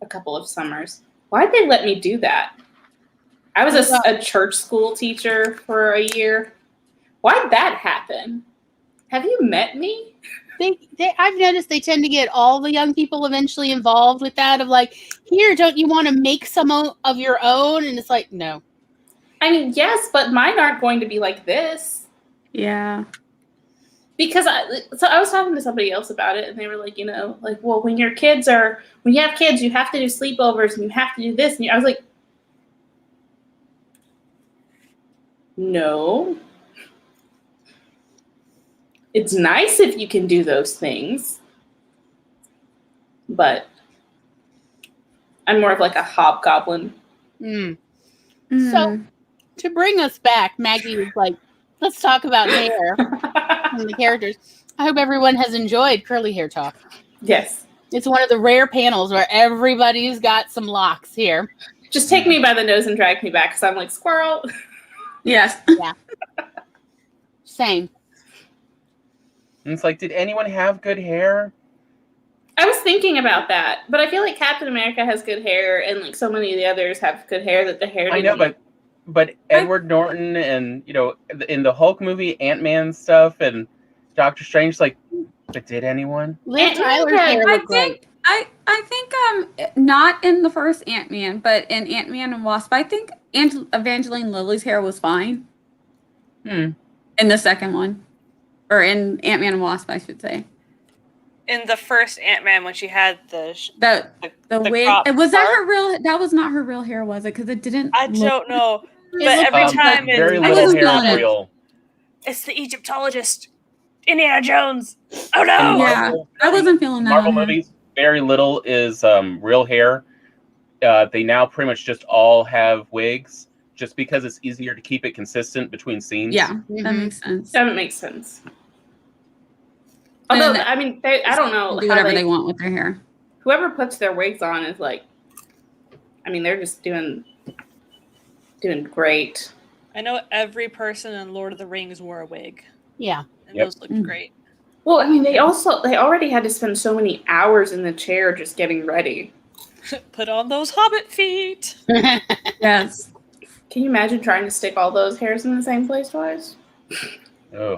a couple of summers. Why'd they let me do that? I was a church school teacher for a year. Why'd that happen? Have you met me? I've noticed they tend to get all the young people eventually involved with that of like, here, don't you want to make some of your own? And it's like, no. I mean, yes, but mine aren't going to be like this. Yeah. Because I was talking to somebody else about it, and they were like, you know, like, well, when you have kids, you have to do sleepovers, and you have to do this. And I was like, no. It's nice if you can do those things, but I'm more of like a hobgoblin. So to bring us back, Maggie was like, let's talk about hair and the characters. I hope everyone has enjoyed Curly Hair Talk. Yes. It's one of the rare panels where everybody's got some locks here. Just take me by the nose and drag me back because I'm like, squirrel. Yes. Yeah. Same. And it's like, did anyone have good hair? I was thinking about that, but I feel like Captain America has good hair, and like so many of the others have good hair that the hair. I know, but Edward Norton and in the Hulk movie, Ant-Man stuff, and Doctor Strange, like, but did anyone? Liv Tyler's hair looked great. I think not in the first Ant-Man, but in Ant-Man and Wasp, I think Evangeline Lilly's hair was fine. In the second one. Or in Ant-Man and Wasp, I should say. In the first Ant-Man, when she had the wig, was that her real? That was not her real hair, was it? Because it didn't. I don't know, but every time very little hair is real. It's the Egyptologist, Indiana Jones. Oh no! Yeah, I wasn't feeling that. Marvel movies, very little is real hair. They now pretty much just all have wigs, just because it's easier to keep it consistent between scenes. Yeah, that makes sense. That makes sense. Although, I mean, I don't know. Do whatever they want with their hair. Whoever puts their wigs on is like, I mean, they're just doing great. I know every person in Lord of the Rings wore a wig. Yeah. And those looked great. Well, I mean, they already had to spend so many hours in the chair just getting ready. Put on those hobbit feet. Yes. Can you imagine trying to stick all those hairs in the same place twice? Oh.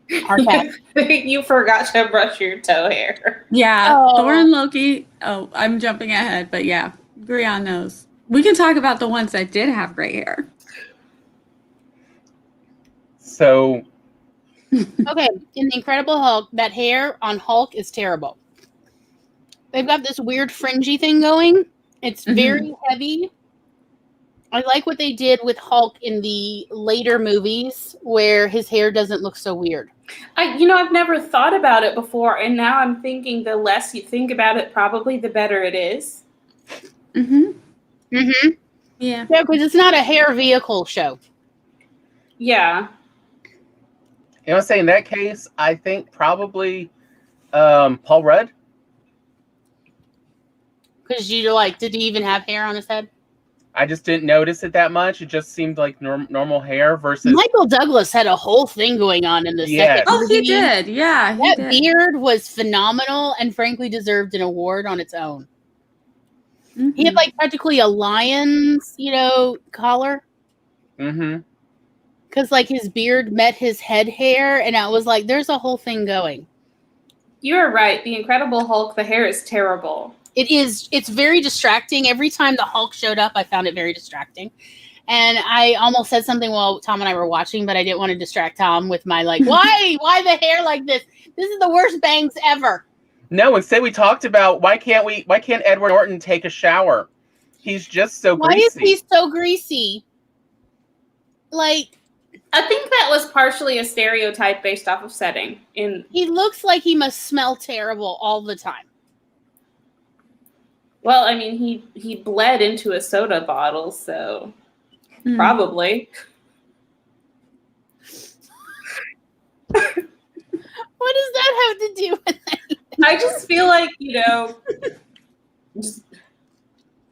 You forgot to brush your toe hair. Yeah, Thor and Loki. Oh, I'm jumping ahead, but yeah, agree on those. We can talk about the ones that did have gray hair. So. Okay, in the Incredible Hulk, that hair on Hulk is terrible. They've got this weird fringy thing going. It's very heavy. I like what they did with Hulk in the later movies where his hair doesn't look so weird. I've never thought about it before, and now I'm thinking the less you think about it, probably the better it is. Yeah. Yeah, because it's not a hair vehicle show. Yeah. You know, say in that case, I think probably Paul Rudd. Because you're like, did he even have hair on his head? I just didn't notice it that much. It just seemed like normal hair versus... Michael Douglas had a whole thing going on in the second movie. Oh, he did. Yeah, that beard was phenomenal and frankly deserved an award on its own. He had like practically a lion's, collar. Because like his beard met his head hair, and I was like, there's a whole thing going. You're right. The Incredible Hulk, the hair is terrible. It is. It's very distracting. Every time the Hulk showed up, I found it very distracting. And I almost said something while Tom and I were watching, but I didn't want to distract Tom with my why the hair like this? This is the worst bangs ever. No, instead we talked about why can't Edward Norton take a shower? He's just so greasy. Why is he so greasy? Like, I think that was partially a stereotype based off of setting. He looks like he must smell terrible all the time. Well, I mean, he bled into a soda bottle, so probably. What does that have to do with anything? I just feel like, just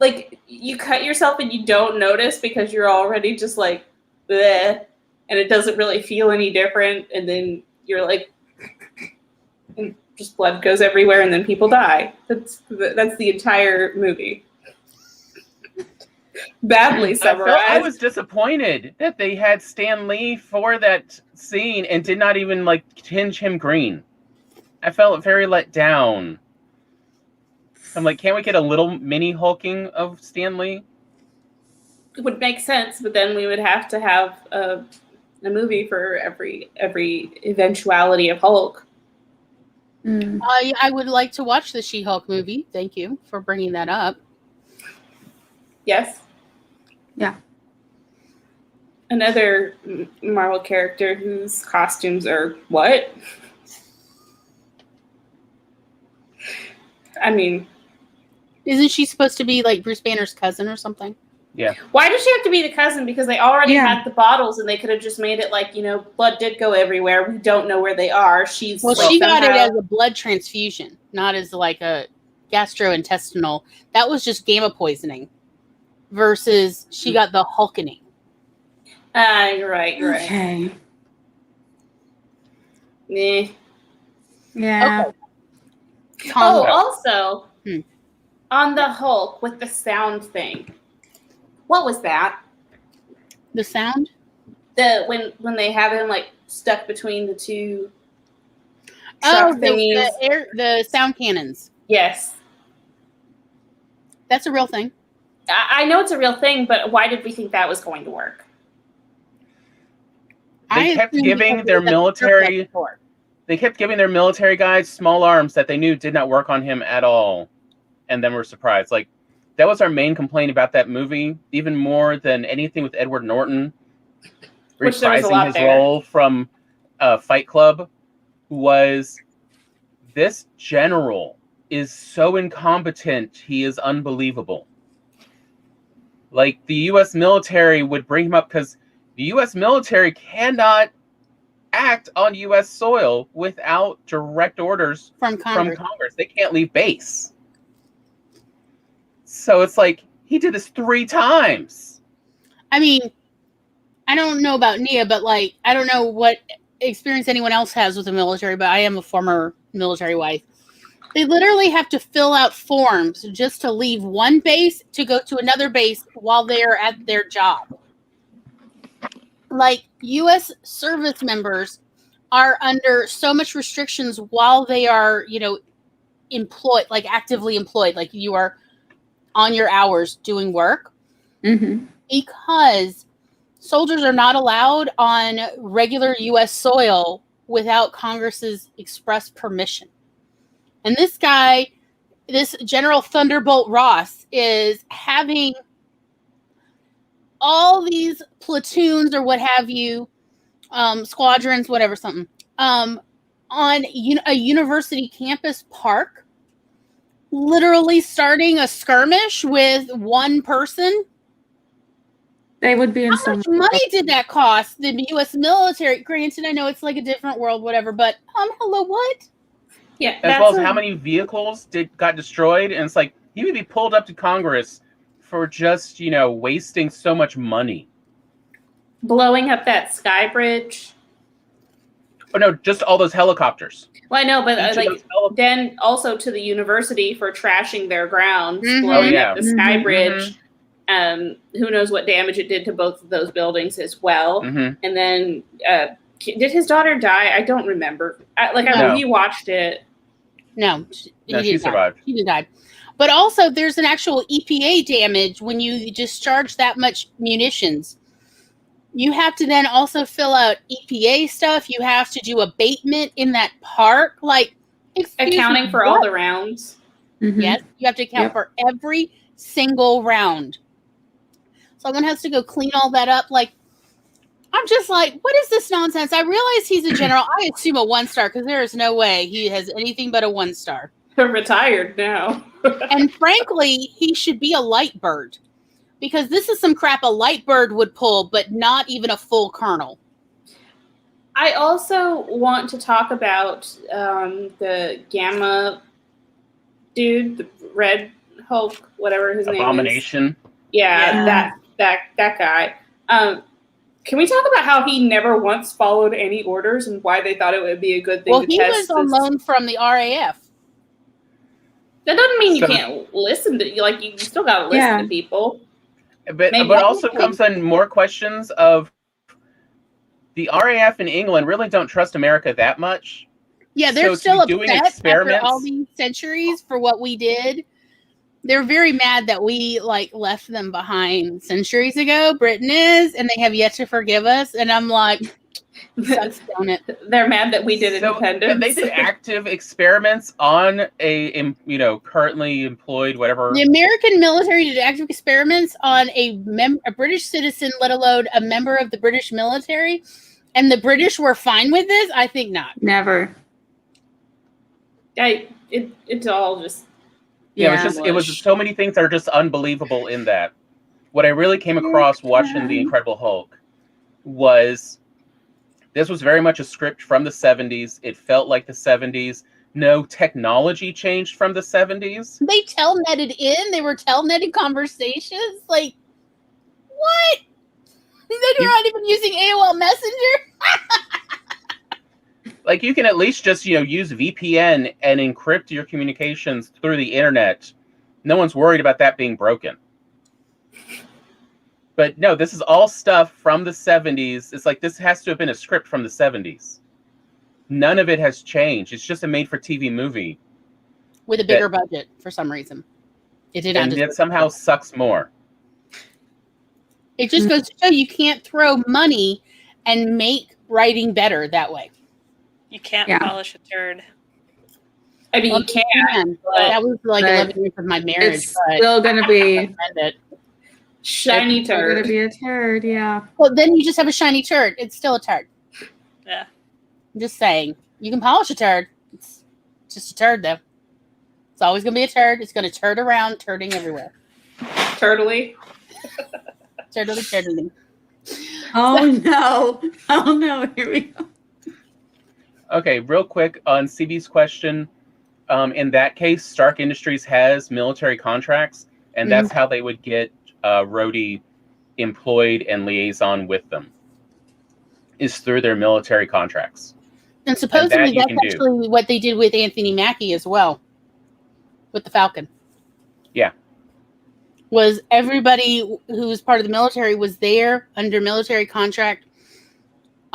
like you cut yourself and you don't notice because you're already just like, bleh, and it doesn't really feel any different. And then you're like, and just blood goes everywhere and then people die. That's the entire movie. Badly summarized. I was disappointed that they had Stan Lee for that scene and did not even tinge him green. I felt very let down. I'm like, can't we get a little mini hulking of Stan Lee? It would make sense, but then we would have to have a movie for every eventuality of Hulk. I would like to watch the She-Hulk movie. Thank you for bringing that up. Yes. Yeah. Another Marvel character whose costumes are what? I mean, isn't she supposed to be like Bruce Banner's cousin or something? Yeah. Why does she have to be the cousin? Because they already had the bottles and they could have just made it like, blood did go everywhere. We don't know where they are. She got it as a blood transfusion, not as like a gastrointestinal. That was just gamma poisoning versus she got the hulkening. You're right. Okay. Nah. Yeah. Okay. Also, on the Hulk with the sound thing. What was that? The sound? When they have him stuck between the two truck thingies. The sound cannons. Yes. That's a real thing. I know it's a real thing, but why did we think that was going to work? They kept giving their military guys small arms that they knew did not work on him at all. And then we're surprised. That was our main complaint about that movie, even more than anything with Edward Norton reprising his role from Fight Club, was this general is so incompetent, he is unbelievable. The U.S. military would bring him up because the U.S. military cannot act on U.S. soil without direct orders from Congress. They can't leave base. So it's he did this 3 times. I mean, I don't know about Nia, but I don't know what experience anyone else has with the military, but I am a former military wife. They literally have to fill out forms just to leave one base to go to another base while they are at their job. U.S. service members are under so much restrictions while they are, employed, actively employed, you are on your hours doing work, because soldiers are not allowed on regular U.S. soil without Congress's express permission. And this guy, this General Thunderbolt Ross, is having all these platoons or what have you, squadrons, whatever, something, on a university campus park, literally starting a skirmish with one person. They would be in How much money did that cost the U.S. military? Granted, I know it's a different world, whatever, but hello, what? Yeah, as well as how many vehicles got destroyed, and it's he would be pulled up to Congress for just wasting so much money, blowing up that sky bridge. Oh no, just all those helicopters. Well, I know, but then also to the university for trashing their grounds, blowing up the sky bridge. Who knows what damage it did to both of those buildings as well. And then, did his daughter die? I don't remember. I rewatched it. No, No, she didn't die. survived. She did die. But also, there's an actual EPA damage when you discharge that much munitions. You have to then also fill out EPA stuff. You have to do abatement in that park. Like, Accounting for all the rounds. Mhm. Yes, you have to account for every single round. Someone has to go clean all that up. Like, I'm just like, what is this nonsense? I realize he's a general. I assume a 1-star because there is no way he has anything but a 1-star. Retired now. And frankly, he should be a light bird because this is some crap a light bird would pull, but not even a full colonel. I also want to talk about the Gamma dude, the Red Hulk, whatever his name is. Abomination. Yeah, that guy. Can we talk about how he never once followed any orders and why they thought it would be a good thing Well, to he test was on this? loan from the RAF. That doesn't mean you So- can't listen to, like, you still got to listen to people. But also comes on more questions of the RAF in England really don't trust America that much. Yeah, they're So to still be doing upset after experiments- all these centuries for what we did. They're very mad that we left them behind centuries ago. Britain is, and they have yet to forgive us. And I'm like, sucks, don't it? They're mad that we did independence. They did active experiments on a currently employed whatever. The American military did active experiments on a British citizen, let alone a member of the British military, and the British were fine with this? I think not. Never. It's all just. Yeah, it was so many things that are just unbelievable in that. What I really came across watching The Incredible Hulk was this was very much a script from the 70s. It felt like the 70s. No technology changed from the 70s. They telnetted in. They were telnetted conversations. Like, what? They're not even using AOL Messenger? Like, you can at least just, use VPN and encrypt your communications through the internet. No one's worried about that being broken. But no, this is all stuff from the 70s. It's like this has to have been a script from the 70s. None of it has changed. It's just a made-for-TV movie. With a bigger budget, for some reason. It did not. And it somehow sucks more. It just goes to show you can't throw money and make writing better that way. You can't polish a turd. I mean, you can. That was like 11 years of my marriage. It's still going to be shiny it's turd. It's going to be a turd, yeah. Well, then you just have a shiny turd. It's still a turd. Yeah. I'm just saying. You can polish a turd. It's just a turd, though. It's always going to be a turd. It's going to turd around, turding everywhere. Turtly. Turtly. Oh, no. Oh, no. Here we go. Okay, real quick on CB's question. In that case, Stark Industries has military contracts, and that's how they would get Rhodey employed and liaison with them, is through their military contracts. And supposedly that's actually what they did with Anthony Mackie as well, with the Falcon. Yeah. Was everybody who was part of the military was there under military contract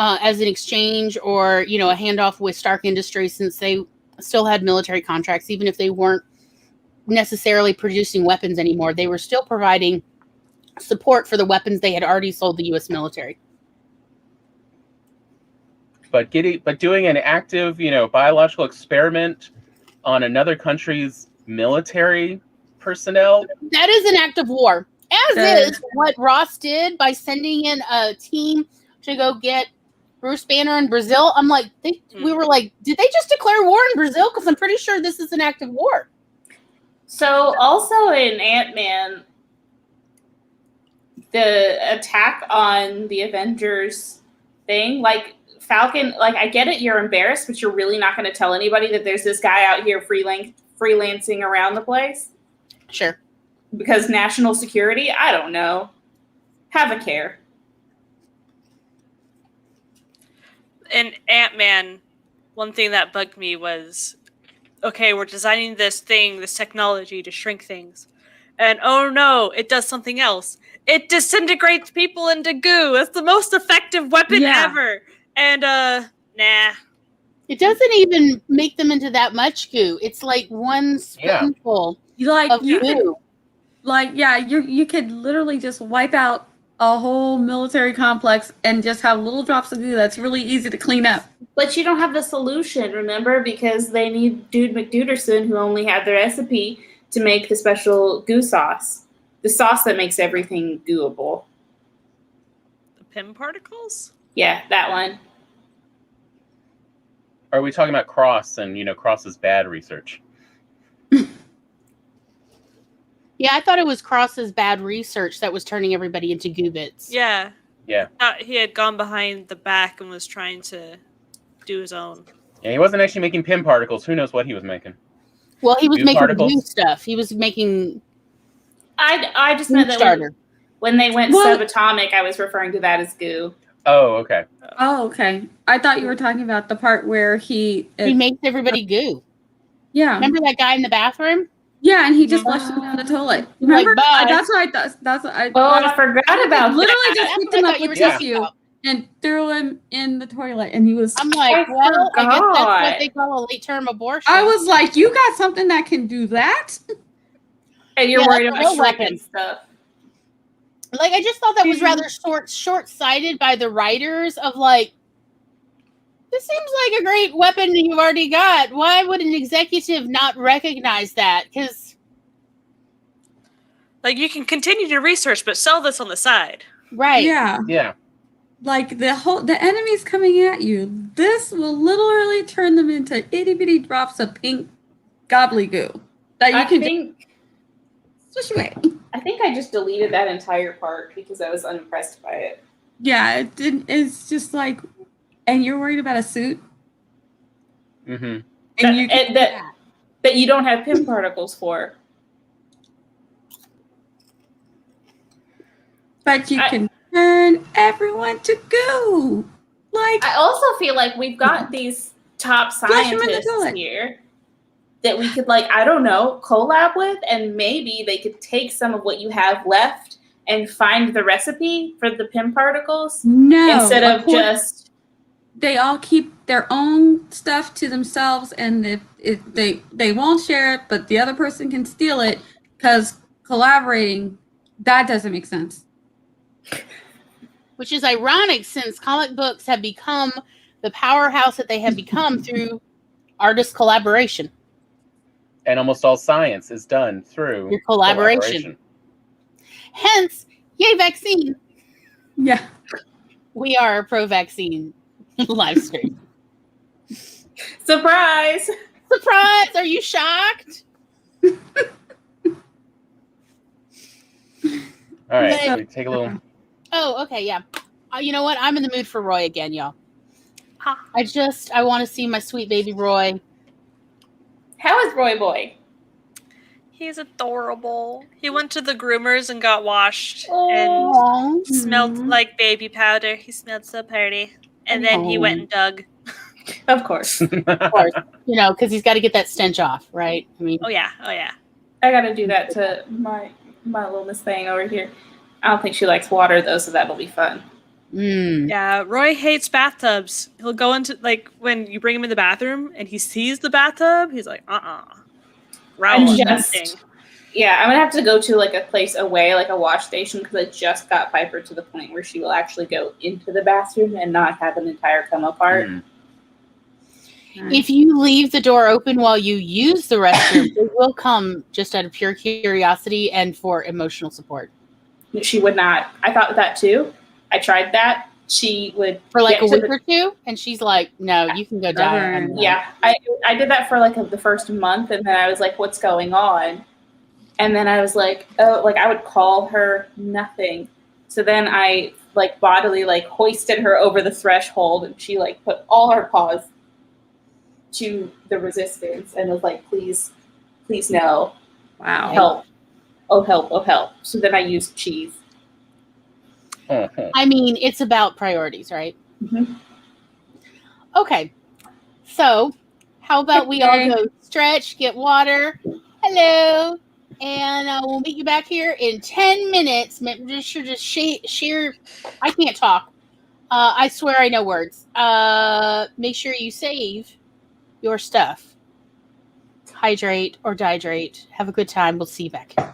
as an exchange or, a handoff with Stark Industries, since they still had military contracts, even if they weren't necessarily producing weapons anymore. They were still providing support for the weapons they had already sold the U.S. military. But doing an active, biological experiment on another country's military personnel. That is an act of war. As is what Ross did by sending in a team to go get Bruce Banner in Brazil. I'm like, we were like, did they just declare war in Brazil? Because I'm pretty sure this is an act of war. So also in Ant-Man, the attack on the Avengers thing, like Falcon, like I get it, you're embarrassed, but you're really not going to tell anybody that there's this guy out here freelancing around the place? Sure. Because national security? I don't know. Have a care. In Ant-Man, one thing that bugged me was, okay, we're designing this technology to shrink things. And oh no, it does something else. It disintegrates people into goo. It's the most effective weapon ever. And nah. It doesn't even make them into that much goo. It's like one spoonful of goo. You could literally just wipe out a whole military complex and just have little drops of goo that's really easy to clean up. But you don't have the solution, remember? Because they need Dude McDuderson, who only had the recipe to make the special goo sauce. The sauce that makes everything gooable. The Pym particles? Yeah, that one. Are we talking about Cross and, Cross's bad research? Yeah, I thought it was Cross's bad research that was turning everybody into goo bits. Yeah. Yeah. He had gone behind the back and was trying to do his own. Yeah, he wasn't actually making Pym particles. Who knows what he was making? Well, he was Goo making particles? goo stuff. He was making I just meant that starter. when they went What? subatomic, I was referring to that as goo. Oh, okay. Oh, okay. I thought you were talking about the part where He makes everybody goo. yeah. Remember that guy in the bathroom? Yeah, and he just flushed him down the toilet. Remember? bye. That's what I thought. That's what I. Oh, I forgot about literally that. just That's picked what I him thought up you with were talking tissue about. and threw him in the toilet, and he was. I'm like, I I guess that's forgot. what they call a late term abortion. I was like, you got something that can do that? And you're Yeah, worried that's a about real shrinking weapon. stuff. Like, I just thought that was rather short-sighted by the writers of like, this seems like a great weapon you've already got. Why would an executive not recognize that? Because, Like, you can continue to research, but sell this on the side. right. Yeah. Yeah. Like the enemy's coming at you. This will literally turn them into itty bitty drops of pink gobbledygoo that you I can think just swish away. I think I just deleted that entire part because I was unimpressed by it. Yeah, it didn't. It's just like, and you're worried about a suit, Mm-hmm. and you can That you don't have Pym particles for. but you can turn everyone to goo. Like I also feel like we've got these top Flush 'em in the scientists toilet. here that we could, like, I don't know, collab with, and maybe they could take some of what you have left and find the recipe for the Pym particles no, instead of course, just. they all keep their own stuff to themselves, and if they won't share it, but the other person can steal it because collaborating, that doesn't make sense. Which is ironic since comic books have become the powerhouse that they have become through artist collaboration. And almost all science is done through Your collaboration. Hence, yay vaccine. Yeah. We are a pro-vaccine live stream. Surprise! Surprise! Are you shocked? All right, But- so we take a little. Oh, okay, yeah. You know what? I'm in the mood for Roy again, y'all. Huh. I want to see my sweet baby Roy. How is Roy Boy? He's adorable. He went to the groomers and got washed and Aww. smelled Mhm. like baby powder. He smelled so pretty. And then he went and dug. Of course. Of course. You know, because he's got to get that stench off, right? I mean, Oh yeah, oh yeah. I gotta do that to my little Miss Thing over here. I don't think she likes water though, so that'll be fun. Yeah, Roy hates bathtubs. He'll go into, like, when you bring him in the bathroom and he sees the bathtub, he's like, I'm Growl. just- Yeah, I'm gonna have to go to like a place away, like a wash station, because I just got Piper to the point where she will actually go into the bathroom and not have an entire come apart. Mm. If you leave the door open while you use the restroom, they will come just out of pure curiosity and for emotional support. She would not. I thought that too. I tried that. She would For like get a to week the- or two, and she's like, no, you can go die. Darn. I'm done." Yeah, I did that for like the first month, and then I was like, "What's going on?" And then I was like, "Oh," like I would call her, nothing. So then I like bodily like hoisted her over the threshold, and she like put all her paws to the resistance, and was like, "Please, please no, Wow. help, oh help, oh help." So then I used cheese. I mean, it's about priorities, right? Mhm. Okay. So, how about we all go stretch, get water. Hello. And we'll meet you back here in 10 minutes. Make sure to share. I can't talk. I swear I know words. Make sure you save your stuff. Hydrate or dihydrate. Have a good time. We'll see you back here.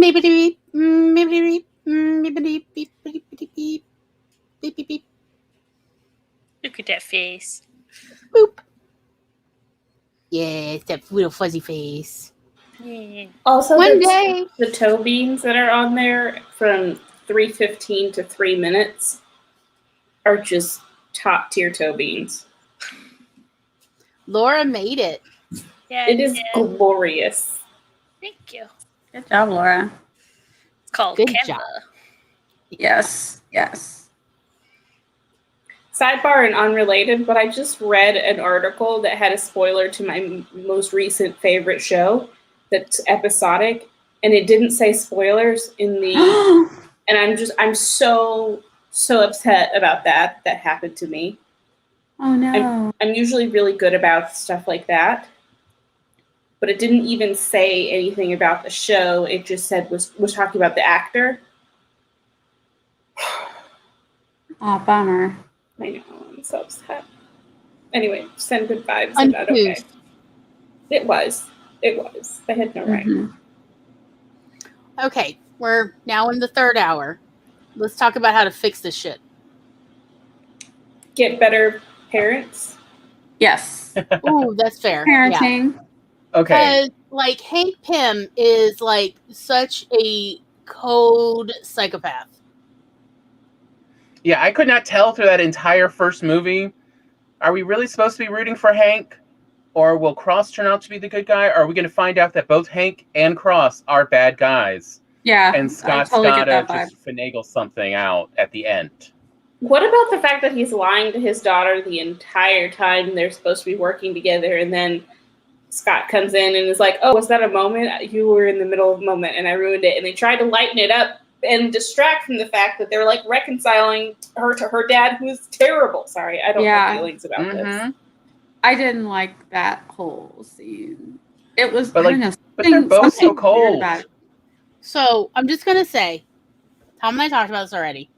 Beep, beep, beep, beep, beep, beep, beep, beep, beep, beep, beep, beep. Look at that face. Boop. Yeah, it's that little fuzzy face. Yeah. Also, One day. the toe beans that are on there from 3:15 to 3 minutes are just top tier toe beans. Laura made it. Yeah, It is glorious. Thank you. Good job, Laura. It's called Good Canva. job. Yes. Sidebar and unrelated, but I just read an article that had a spoiler to my most recent favorite show that's episodic, and it didn't say spoilers in the. And I'm so upset about that happened to me. Oh no. I'm usually really good about stuff like that, but it didn't even say anything about the show. It just said was talking about the actor. Oh, bummer. I know, I'm so upset. Anyway, send good vibes about okay. It was. They had no right. Mhm. Okay, we're now in the third hour. Let's talk about how to fix this shit. Get better parents. Yes. Ooh, that's fair. Parenting. Yeah. Okay. Because, like, Hank Pym is, like, such a cold psychopath. Yeah, I could not tell through that entire first movie. Are we really supposed to be rooting for Hank? Or will Cross turn out to be the good guy? Or are we going to find out that both Hank and Cross are bad guys? Yeah. And Scott's totally got get to that just finagle something out at the end. What about the fact that he's lying to his daughter the entire time they're supposed to be working together, and then Scott comes in and is like, "Oh, was that a moment? You were in the middle of a moment and I ruined it." And they tried to lighten it up and distract from the fact that they're like reconciling her to her dad, who's terrible. Sorry, I don't have feelings about this. I didn't like that whole scene. It was, But, like, I don't know, but they're both so something weird cold. about it. So, I'm just going to say, Tom and I talked about this already.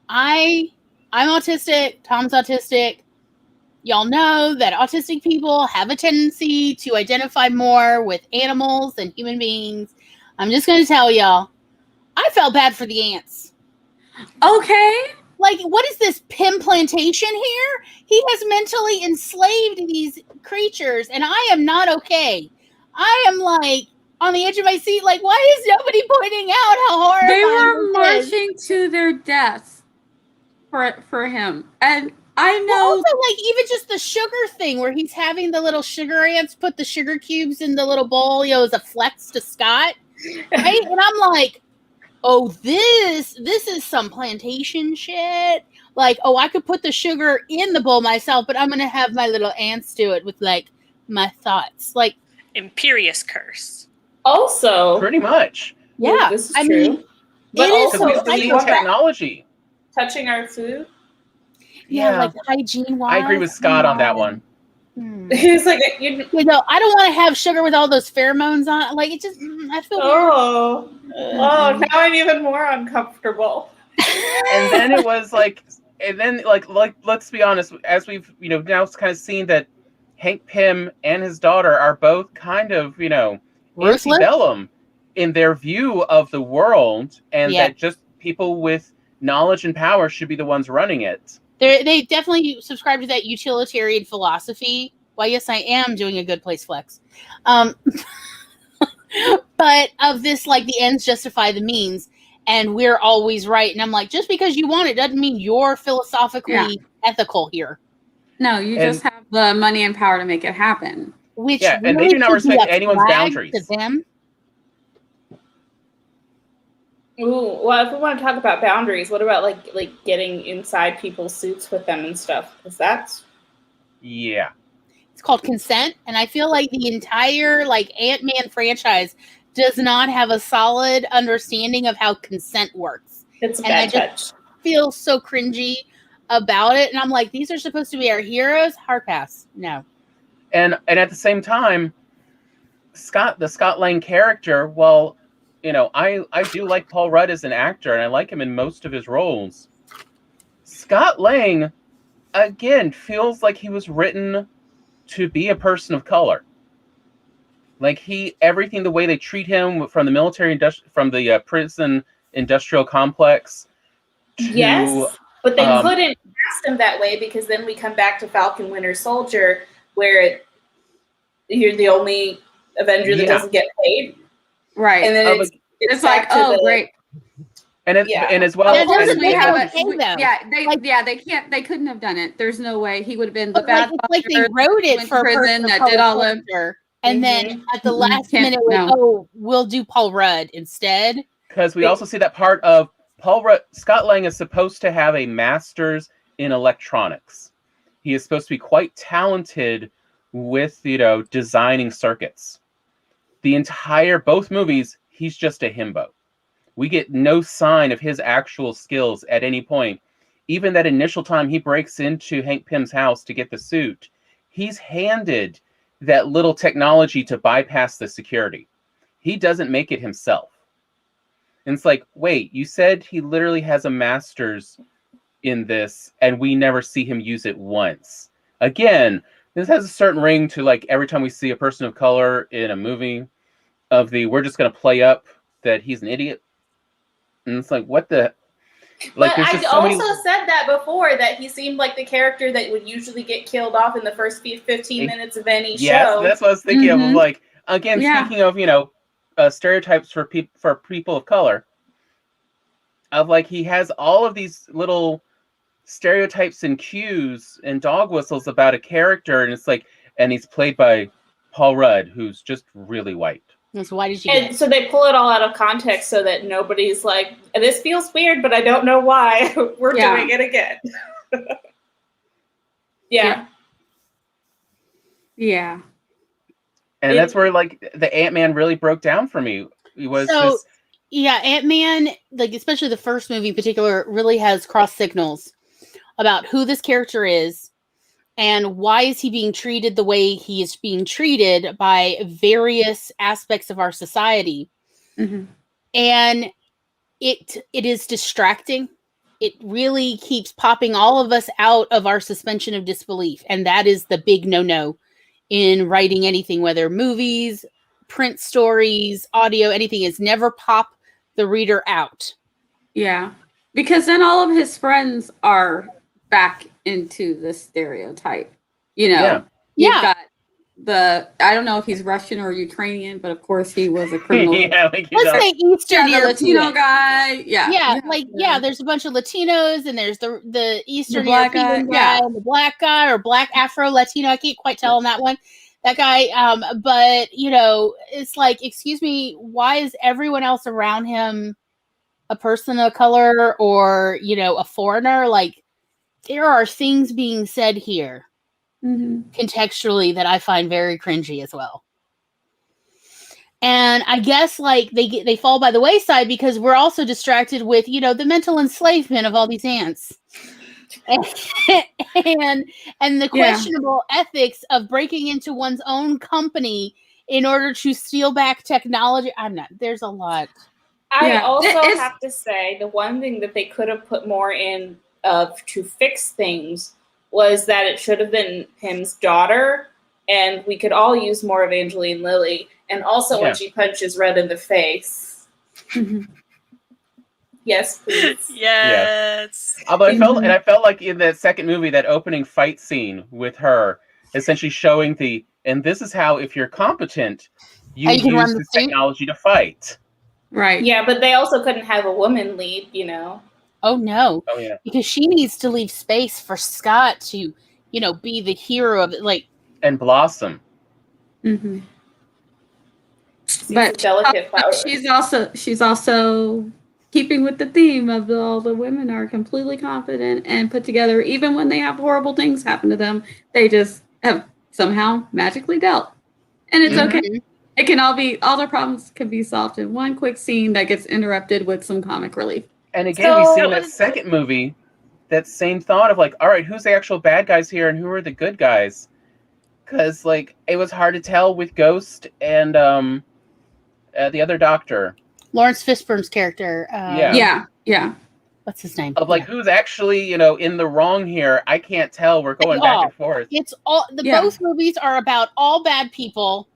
I'm autistic. Tom's autistic. Y'all know that autistic people have a tendency to identify more with animals than human beings. I'm just going to tell y'all, I felt bad for the ants. Okay. Like, what is this Pym plantation here? He has mentally enslaved these creatures, and I am not okay. I am, like, on the edge of my seat, like, why is nobody pointing out how horrifying They were this is? marching to their deaths for him. And I know. Well, also, like, even just the sugar thing where he's having the little sugar ants put the sugar cubes in the little bowl, as a flex to Scott. Right? And I'm like, oh, this is some plantation shit. Like, oh, I could put the sugar in the bowl myself, but I'm going to have my little ants do it with, like, my thoughts. Like, Imperious curse. Also, Pretty much. yeah, this is I true. mean, But it is Because so we've seen psychopath. technology. touching our food. Yeah, like hygiene-wise. I agree with Scott on that one. He's like, I don't want to have sugar with all those pheromones on. Like, it just, I feel oh, now I'm even more uncomfortable. And then it was like, let's be honest, as we've now kind of seen that Hank Pym and his daughter are both kind of ruthless antebellum in their view of the world, and that just people with knowledge and power should be the ones running it. They definitely subscribe to that utilitarian philosophy. Why, yes, I am doing a good place flex. But of this, like, the ends justify the means, and we're always right. And I'm like, just because you want it doesn't mean you're philosophically ethical here. No, you just have the money and power to make it happen. Which and they do not respect anyone's boundaries. To them. Ooh, well, if we want to talk about boundaries, what about like getting inside people's suits with them and stuff? Because that's it's called consent, and I feel like the entire Ant-Man franchise does not have a solid understanding of how consent works. It's a bad touch. Feel so cringy about it, and I'm like, these are supposed to be our heroes. Hard pass. No. And at the same time, the Scott Lang character, well, I do like Paul Rudd as an actor, and I like him in most of his roles. Scott Lang, again, feels like he was written to be a person of color. Like everything, the way they treat him from the from the prison industrial complex. Yes, but they um, couldn't cast him that way because then we come back to Falcon Winter Soldier, where you're the only Avenger that doesn't get paid, right? And then it's like, oh, great. And as well, that doesn't make it okay, though. They couldn't have done it. There's no way he would have been the bad. It's like they wrote it for a prison that did all of. And then at the last minute, we'll do Paul Rudd instead. Because we also see that part of Paul Rudd. Scott Lang is supposed to have a master's in electronics. He is supposed to be quite talented with, designing circuits. The entire, both movies, he's just a himbo. We get no sign of his actual skills at any point. Even that initial time he breaks into Hank Pym's house to get the suit, he's handed that little technology to bypass the security. He doesn't make it himself. And it's like, wait, you said he literally has a master's in this, and we never see him use it once. Again, this has a certain ring to, like, every time we see a person of color in a movie, we're just going to play up that he's an idiot. And it's like, what the... Like, but I also said that before, that he seemed like the character that would usually get killed off in the first 15 minutes of any show. Yes, that's what I was thinking of. Like, again, speaking of, stereotypes for people of color, of like, he has all of these little stereotypes and cues and dog whistles about a character, and it's like, and he's played by Paul Rudd, who's just really white. So why did you? And so they pull it all out of context so that nobody's like, "This feels weird, but I don't know why we're doing it again." Yeah. And that's where, like, the Ant-Man really broke down for me. Ant-Man, like, especially the first movie in particular, really has cross signals about who this character is and why is he being treated the way he is being treated by various aspects of our society. Mm-hmm. And it is distracting. It really keeps popping all of us out of our suspension of disbelief. And that is the big no-no in writing anything, whether movies, print stories, audio, anything, is never pop the reader out. Yeah. Because then all of his friends are back into the stereotype. You've got I don't know if he's Russian or Ukrainian, but of course he was a criminal. Let's say Eastern European. Latino guy. There's a bunch of Latinos, and there's the Eastern European guy, and the black guy, or black Afro Latino. I can't quite tell on that one. That guy, but it's like, excuse me, why is everyone else around him a person of color or a foreigner? Like, there are things being said here contextually that I find very cringy as well. And I guess, like, they fall by the wayside because we're also distracted with, the mental enslavement of all these ants. And the questionable ethics of breaking into one's own company in order to steal back technology. There's a lot. I also have to say, the one thing that they could have put more in to fix things was that it should have been Pym's daughter, and we could all use more Evangeline Lilly. And also when she punches Red in the face. Yes, please. Yes. Although I felt like in that second movie, that opening fight scene with her, essentially showing and this is how, if you're competent, you use this technology to fight. Right. Yeah, but they also couldn't have a woman lead, Oh no. Oh yeah. Because she needs to leave space for Scott to, be the hero of it, like, and blossom. Mm-hmm. But delicate flower. She's also keeping with the theme of all the women are completely confident and put together, even when they have horrible things happen to them. They just have somehow magically dealt, and it's okay. It can all their problems can be solved in one quick scene that gets interrupted with some comic relief. And again, we see in that second movie that same thought of, like, all right, who's the actual bad guys here and who are the good guys? Because, like, it was hard to tell with Ghost and the other doctor, Lawrence Fishburne's character. Yeah. What's his name? Of, like, who's actually in the wrong here? I can't tell. We're going back and forth. It's all both movies are about all bad people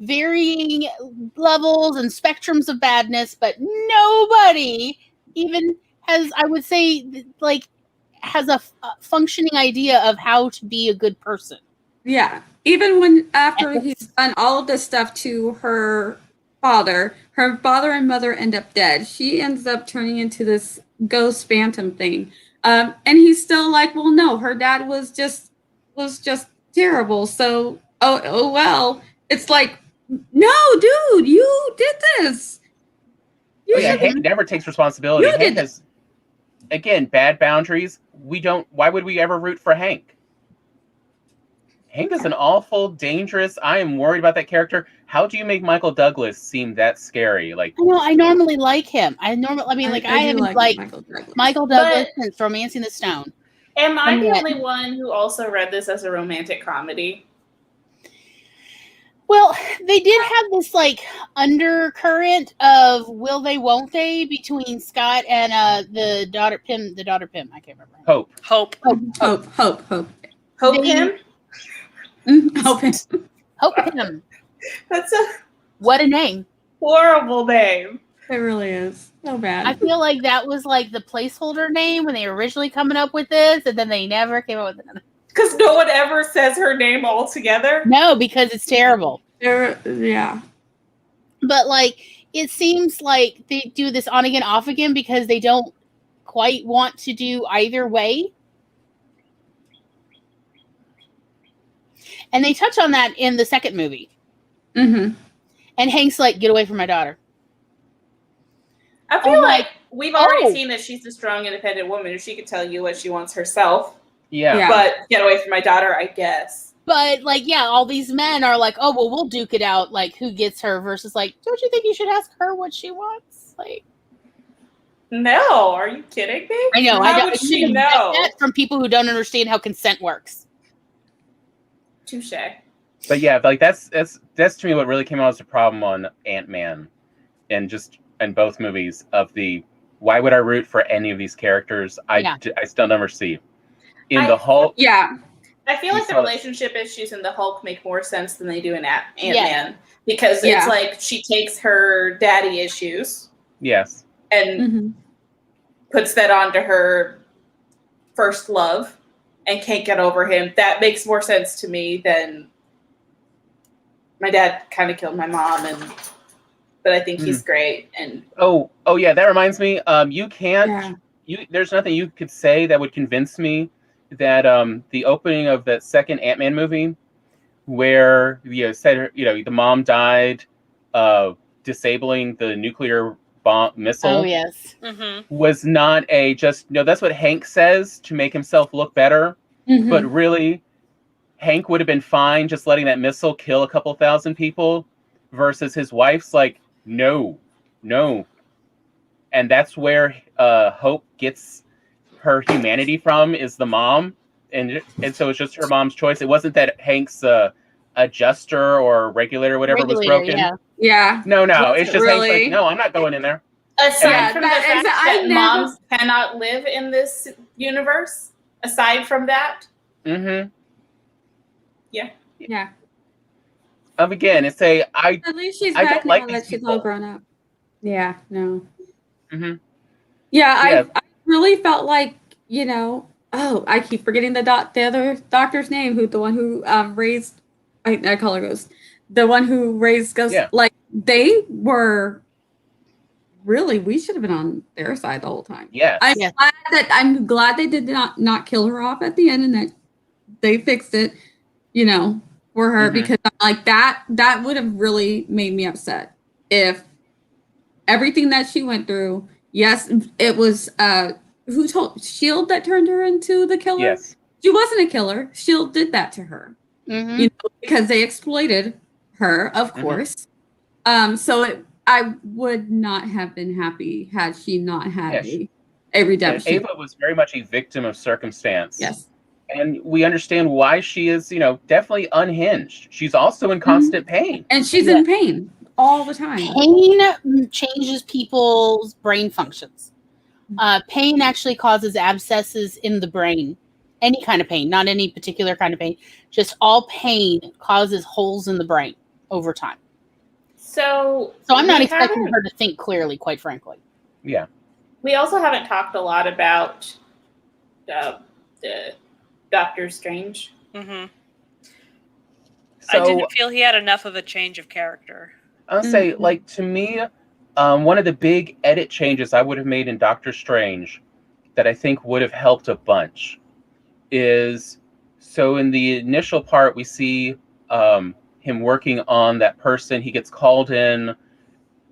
varying levels and spectrums of badness, but nobody even has, I would say, like, has a functioning idea of how to be a good person. Yeah. Even when after he's done all of this stuff to her father and mother end up dead. She ends up turning into this ghost phantom thing. And he's still like, well, no, her dad was just terrible. So oh well. It's like, no, dude, you did this. Hank never takes responsibility. Hank has, again, bad boundaries. Why would we ever root for Hank? Hank is an awful, dangerous. I am worried about that character. How do you make Michael Douglas seem that scary? Like, I know, I normally like him. I haven't liked Michael Douglas since Romancing the Stone. Am I the only one who also read this as a romantic comedy? Well, they did have this like undercurrent of will they, won't they between Scott and the daughter Pym. I can't remember. Hope. Hope Pym. Hope Pym. That's a what a name. Horrible name. It really is. So bad. I feel like that was like the placeholder name when they were originally coming up with this, and then they never came up with another. Because no one ever says her name altogether? No, because it's terrible. Yeah. But like, it seems like they do this on again, off again because they don't quite want to do either way. And they touch on that in the second movie. Mm-hmm. And Hank's like, get away from my daughter. I feel like we've already seen that she's a strong, independent woman who she could tell you what she wants herself. Yeah. But get away from my daughter, I guess. But like, yeah, all these men are like, oh, well, we'll duke it out. Like, who gets her versus like, don't you think you should ask her what she wants? Like, no, are you kidding me? I know. How would she know? That from people who don't understand how consent works. Touche. But yeah, like that's to me what really came out as a problem on Ant-Man, and just in both movies of the why would I root for any of these characters? I still never see. In the Hulk, yeah, I feel like the relationship issues in the Hulk make more sense than they do in Ant-Man because it's like she takes her daddy issues, and puts that onto her first love, and can't get over him. That makes more sense to me than my dad kind of killed my mom, but I think he's great. And oh yeah, that reminds me. You can't. There's nothing you could say that would convince me that the opening of that second Ant-Man movie, where the mom died, disabling the nuclear bomb missile. Oh yes, was not that's what Hank says to make himself look better, but really, Hank would have been fine just letting that missile kill a couple thousand people, versus his wife's like, no, and that's where Hope gets her humanity from, is the mom, and so it's just her mom's choice. It wasn't that Hank's adjuster or regulator or whatever was broken. Yeah. No, it's just Hank's like, no, I'm not going in there. Aside from the fact that moms cannot live in this universe, aside from that, yeah. Again, it's at least she's back now that she's all grown up. Yeah, no. I really felt like, I keep forgetting the other doctor's name, the one who raised, I call her Ghost, the one who raised Ghost. Yeah. Like, they were really, we should have been on their side the whole time. Yes. I'm glad they did not kill her off at the end, and that they fixed it, for her, because like that would have really made me upset if everything that she went through. Yes, it was who told Shield that turned her into the killer. Yes, she wasn't a killer. Shield did that to her, because they exploited her, of course. So I would not have been happy had she not had a redemption. And Ava was very much a victim of circumstance. Yes. And we understand why she is, definitely unhinged. She's also in constant pain. And she's in pain all the time. Pain changes people's brain functions. Pain actually causes abscesses in the brain. Any kind of pain, not any particular kind of pain. Just all pain causes holes in the brain over time. So I'm not we expecting haven't- her to think clearly, quite frankly. Yeah. We also haven't talked a lot about the Doctor Strange. Mm-hmm. I So didn't feel he had enough of a change of character. I'll say, like, to me, one of the big edit changes I would have made in Doctor Strange that I think would have helped a bunch is, so in the initial part, we see him working on that person. He gets called in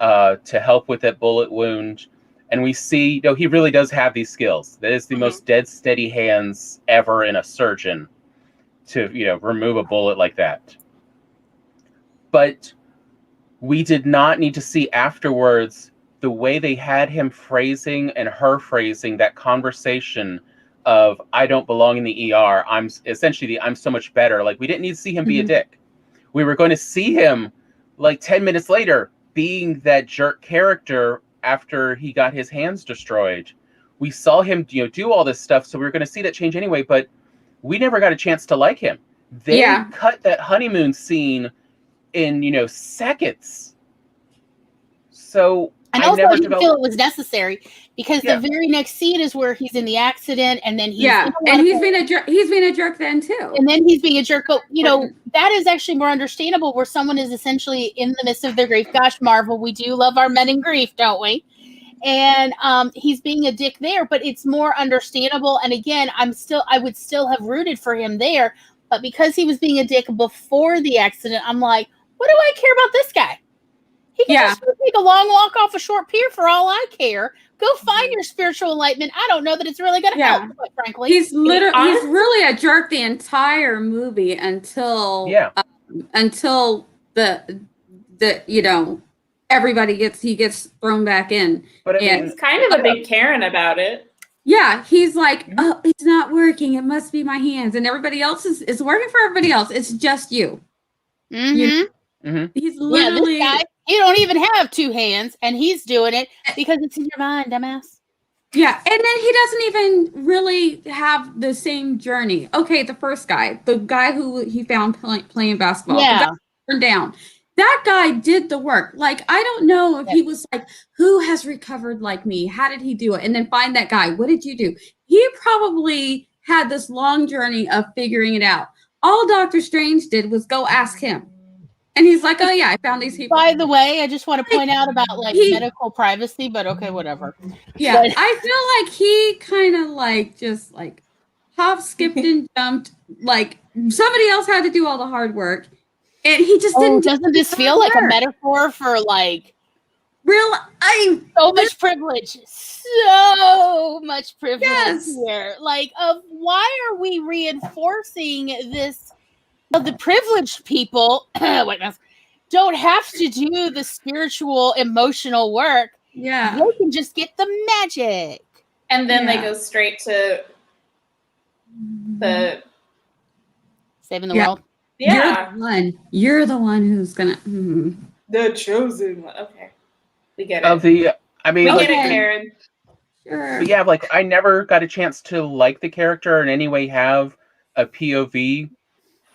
to help with that bullet wound. And we see, he really does have these skills. That is the most dead steady hands ever in a surgeon to, remove a bullet like that. But we did not need to see afterwards the way they had him phrasing and her phrasing that conversation of, I don't belong in the ER. I'm so much better. Like, we didn't need to see him be a dick. We were going to see him like 10 minutes later being that jerk character after he got his hands destroyed. We saw him, do all this stuff. So we were going to see that change anyway, but we never got a chance to like him. They cut that honeymoon scene in, seconds. So and also I didn't feel it was necessary because the very next scene is where he's in the accident, and then he's been a jerk. He's been a jerk then too, and then he's being a jerk. But that is actually more understandable, where someone is essentially in the midst of their grief. Gosh, Marvel, we do love our men in grief, don't we? And he's being a dick there, but it's more understandable. And again, I would still have rooted for him there, but because he was being a dick before the accident, I'm like, what do I care about this guy? He can just take a long walk off a short pier for all I care. Go find your spiritual enlightenment. I don't know that it's really going to help, quite frankly. He's really a jerk the entire movie until the everybody gets thrown back in. But he's kind of a big Karen about it. Yeah, he's like, oh, it's not working. It must be my hands, and everybody else is working for everybody else. It's just you. He's literally this guy, you don't even have two hands, and he's doing it because it's in your mind, dumbass. Yeah, and then he doesn't even really have the same journey. Okay, the first guy, the guy who he found playing basketball, the guy turned down. That guy did the work. Like, I don't know if he was like, who has recovered like me? How did he do it? And then find that guy. What did you do? He probably had this long journey of figuring it out. All Doctor Strange did was go ask him. And he's like, oh, yeah, I found these people. By the way, I just want to point out about medical privacy, but okay, whatever. Yeah, but I feel like he kind of just hop, skipped, and jumped. Like, somebody else had to do all the hard work. And he just didn't. Doesn't this feel like a metaphor for so much privilege? So much privilege here. Like, why are we reinforcing this? The privileged people don't have to do the spiritual, emotional work. Yeah. They can just get the magic. And then they go straight to the saving the world. Yeah. You're the one who's gonna the chosen one. Okay. We get it. We get it, Karen. Sure. But yeah, I never got a chance to like the character or in any way have a POV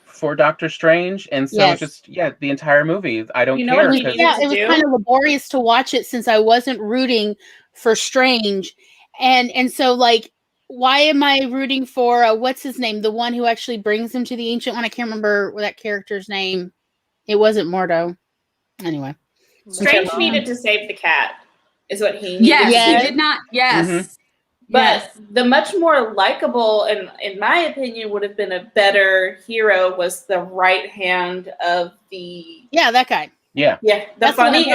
for Doctor Strange, and so just the entire movie I don't care. It was kind of laborious to watch it since I wasn't rooting for Strange, and so why am I rooting for what's his name, the one who actually brings him to the Ancient One? I can't remember that character's name. It wasn't Mordo. Anyway, Strange needed to save the cat, is what he needed. Yes, he did not. Yes. Mm-hmm. But the much more likable, and in my opinion, would have been a better hero was the right hand of the that guy. Yeah, the funny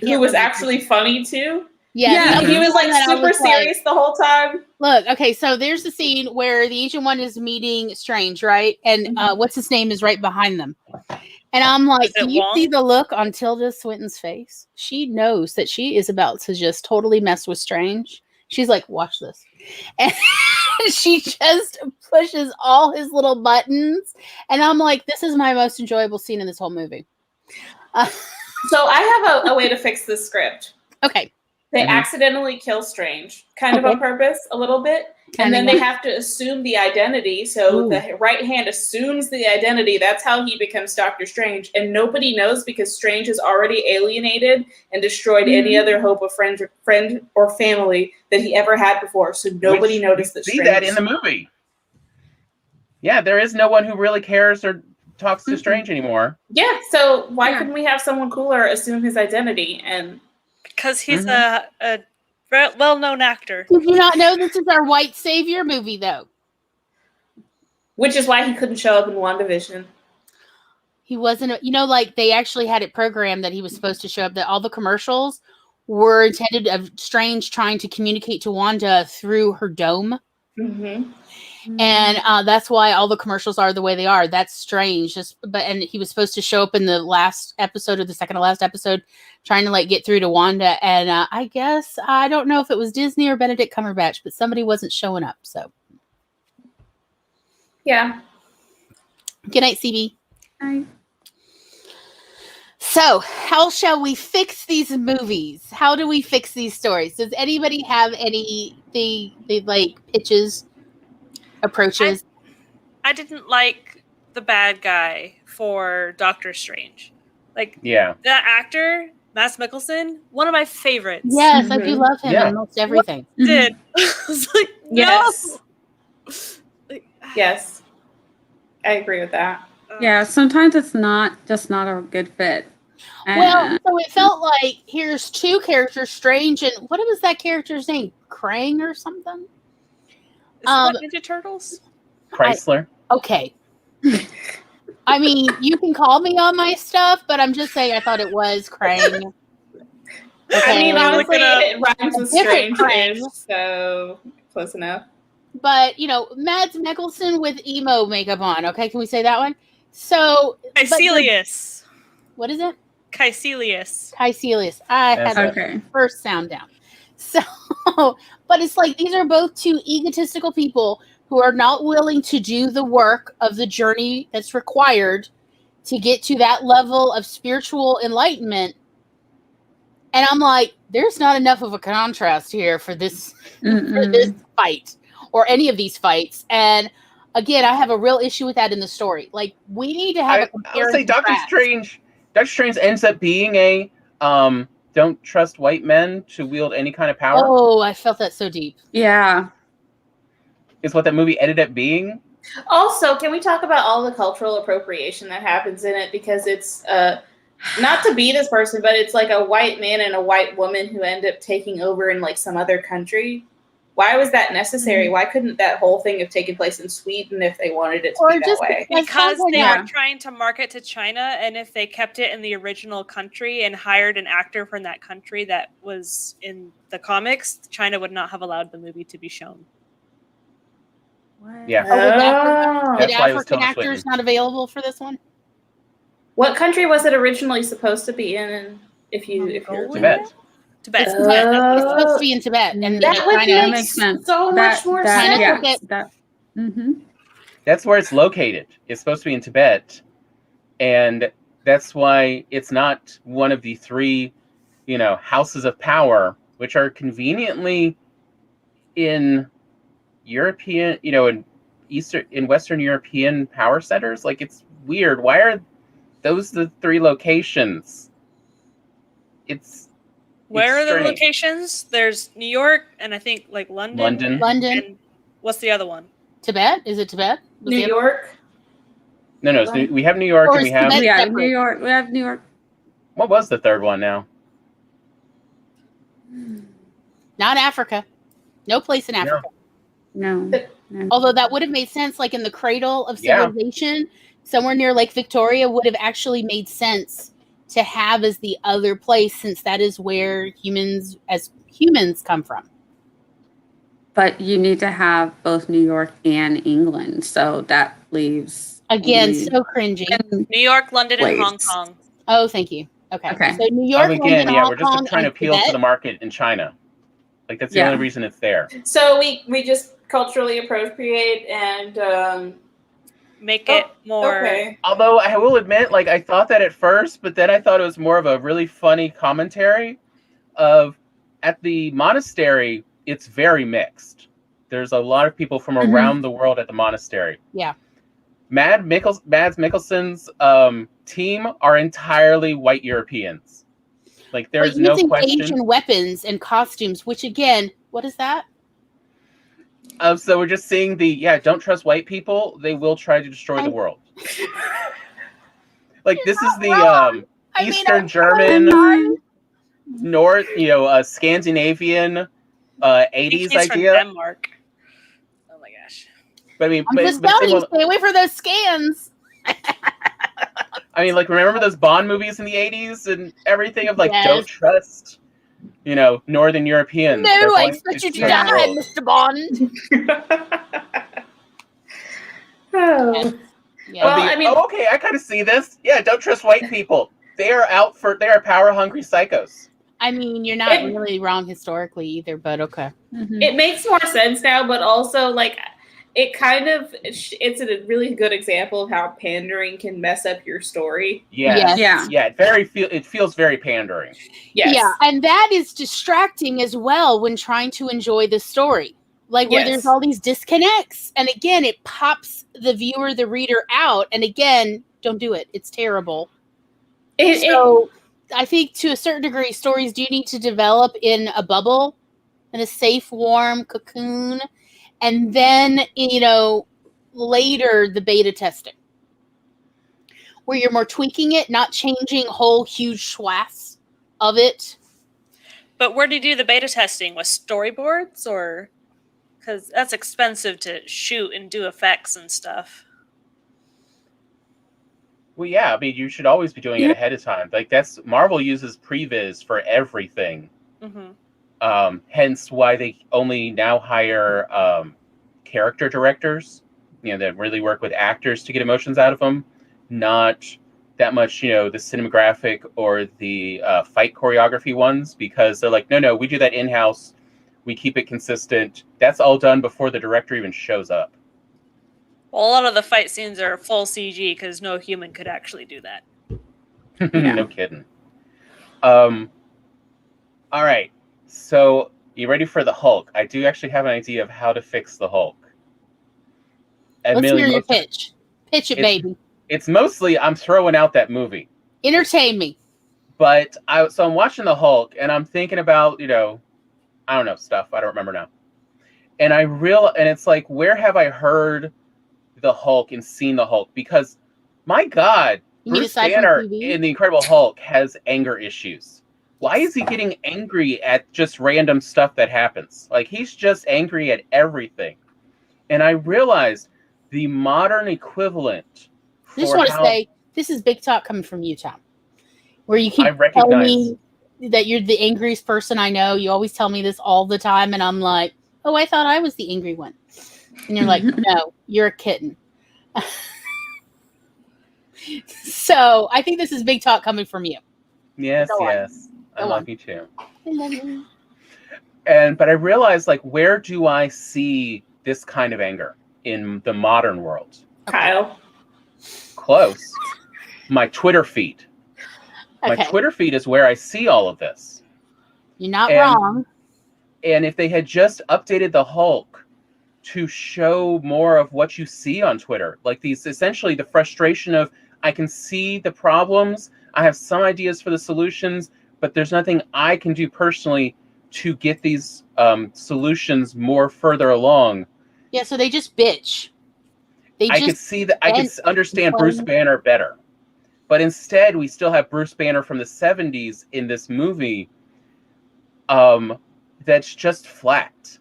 who was actually funny too. Yeah, he was super serious the whole time. Look, okay, so there's the scene where the Ancient One is meeting Strange, right? And what's his name is right behind them. And I'm like, do you see the look on Tilda Swinton's face? She knows that she is about to just totally mess with Strange. She's like, watch this. And she just pushes all his little buttons. And I'm like, this is my most enjoyable scene in this whole movie. So I have a way to fix this script. Okay. They accidentally kill Strange, kind of on purpose, a little bit. And then they have to assume the identity. So the right hand assumes the identity. That's how he becomes Doctor Strange. And nobody knows because Strange has already alienated and destroyed any other hope of friend or family that he ever had before. So nobody noticed that Strange. See that in the movie. Yeah, there is no one who really cares or talks to Strange anymore. Yeah, so why couldn't we have someone cooler assume his identity? And because he's a well-known actor. Did you not know this is our white savior movie, though? Which is why he couldn't show up in WandaVision. He wasn't, like they actually had it programmed that he was supposed to show up, that all the commercials were intended of Strange trying to communicate to Wanda through her dome. Mm-hmm. And that's why all the commercials are the way they are. That's Strange. And he was supposed to show up in the last episode or the second to last episode, trying to get through to Wanda. And I guess I don't know if it was Disney or Benedict Cumberbatch, but somebody wasn't showing up. So, yeah. Good night, CB. Bye. So, how shall we fix these movies? How do we fix these stories? Does anybody have anything they pitches? Approaches. I didn't like the bad guy for Doctor Strange. That actor, Mads Mikkelsen, one of my favorites. Yes, I do love him in most everything. Did I was like, yes, yes, I agree with that. Yeah, sometimes it's just not a good fit. Well, so it felt like here's two characters, Strange, and what was that character's name? Krang or something? Is that Ninja Turtles? Chrysler. Okay. I mean, you can call me on my stuff, but I'm just saying I thought it was Krang. Okay. I mean, honestly, it rhymes with Strange, so close enough. But, Mads Mikkelsen with emo makeup on, okay? Can we say that one? So... Caecilius. What is it? Caecilius. Caecilius. I had the first sound down. So, but it's these are both two egotistical people who are not willing to do the work of the journey that's required to get to that level of spiritual enlightenment. And I'm like, there's not enough of a contrast here for this fight or any of these fights. And again, I have a real issue with that in the story. We need to have a comparison. I would say Doctor Strange ends up being a don't trust white men to wield any kind of power. Oh, I felt that so deep. Yeah. Is what that movie ended up being. Also, can we talk about all the cultural appropriation that happens in it? Because it's not to be this person, but it's a white man and a white woman who end up taking over in some other country. Why was that necessary? Mm-hmm. Why couldn't that whole thing have taken place in Sweden if they wanted it to be that way? Because they were trying to market to China, and if they kept it in the original country and hired an actor from that country that was in the comics, China would not have allowed the movie to be shown. Yeah. Did African actors not available for this one? What country was it originally supposed to be in? If you're Tibet. It's supposed to be in Tibet, and that would make sense. So much more sense. That's where it's located. It's supposed to be in Tibet, and that's why it's not one of the three, houses of power, which are conveniently in European, in Western European power centers. It's weird. Why are those the three locations? Where are the locations? There's New York and I think London. And what's the other one? Tibet? Is it Tibet? New York? No. We have New York and we have New York. We have New York. What was the third one now? Not Africa. No place in Africa. No. Although that would have made sense, in the cradle of civilization, somewhere near Lake Victoria would have actually made sense to have as the other place, since that is where humans come from. But you need to have both New York and England, so that leaves so cringy. New York, London, and Hong Kong. Oh, thank you. Okay. So New York, again, London, Hong we're just Kong, trying to appeal to the market in China. That's the only reason it's there. So we just culturally appropriate and make it more. Okay. Although I will admit, I thought that at first, but then I thought it was more of a really funny commentary of at the monastery, it's very mixed. There's a lot of people from around the world at the monastery. Yeah. Mads Mikkelsen's team are entirely white Europeans. Like, there's But no using question. Asian weapons and costumes, which again, what is that? So we're just seeing don't trust white people. They will try to destroy the world. Like, this is the Eastern German, North, Scandinavian 80s He's idea. From Denmark. Oh my gosh. But I mean, I'm just telling you, stay away from those scans. I mean, like, remember those Bond movies in the 80s and everything of, like, Yes. don't trust, Northern Europeans. No, I expect you to die, Mr. Bond. Oh. Yeah. Well, I mean- okay, I kind of see this. Yeah, don't trust white people. They are power-hungry psychos. I mean, you're not really wrong historically either, but okay. It makes more sense now, but also, like, it's a really good example of how pandering can mess up your story. Yes. Yeah. It feels very pandering. Yes. Yeah, and that is distracting as well when trying to enjoy the story. Like, where there's all these disconnects. And again, it pops the viewer, the reader out. And again, don't do it. It's terrible. I think to a certain degree, stories do need to develop in a bubble, in a safe, warm cocoon. And then, later the beta testing. Where you're more tweaking it, not changing whole huge swaths of it. But where do you do the beta testing? With storyboards, or because that's expensive to shoot and do effects and stuff? Well, yeah, I mean, you should always be doing it ahead of time. Like, Marvel uses previs for everything. Mm-hmm. Hence why they only now hire character directors, that really work with actors to get emotions out of them. Not that much, the cinematographic or the fight choreography ones, because they're like, no, we do that in-house. We keep it consistent. That's all done before the director even shows up. Well, a lot of the fight scenes are full CG because no human could actually do that. No kidding. All right. So, you ready for the Hulk? I do actually have an idea of how to fix the Hulk. Let's hear your pitch. Pitch it, baby. It's mostly I'm throwing out that movie. Entertain me. But I'm watching the Hulk and I'm thinking about, I don't know, stuff. I don't remember now. And it's like, where have I heard the Hulk and seen the Hulk? Because, my God, Bruce Banner in The Incredible Hulk has anger issues. Why is he getting angry at just random stuff that happens? Like, he's just angry at everything. And I realized the modern equivalent. I just want to say, this is big talk coming from you, Tom. Where you keep telling me that you're the angriest person I know. You always tell me this all the time. And I'm like, oh, I thought I was the angry one. And you're like, no, you're a kitten. So I think this is big talk coming from you. Yes. I love you too. I love you. But I realized, like, where do I see this kind of anger in the modern world? Kyle. Close. My Twitter feed. Okay. My Twitter feed is where I see all of this. You're not wrong. And if they had just updated the Hulk to show more of what you see on Twitter, like essentially the frustration of, I can see the problems, I have some ideas for the solutions, but there's nothing I can do personally to get these solutions more further along. Yeah, so they just bitch. I could see that. I could understand Bruce Banner better, but instead we still have Bruce Banner from the 70s in this movie. That's just flat,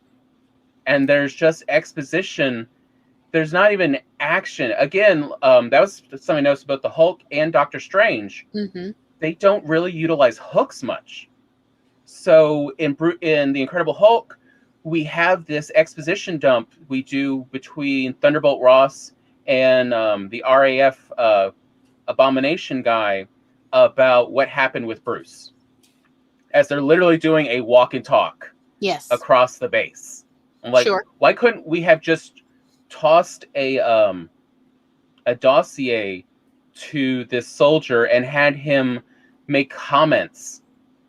and there's just exposition. There's not even action. Again, that was something I noticed about the Hulk and Doctor Strange. Mm-hmm. They don't really utilize hooks much. So in The Incredible Hulk, we have this exposition dump we do between Thunderbolt Ross and the RAF Abomination guy about what happened with Bruce, as they're literally doing a walk and talk across the base. I'm like, why couldn't we have just tossed a dossier to this soldier and had him make comments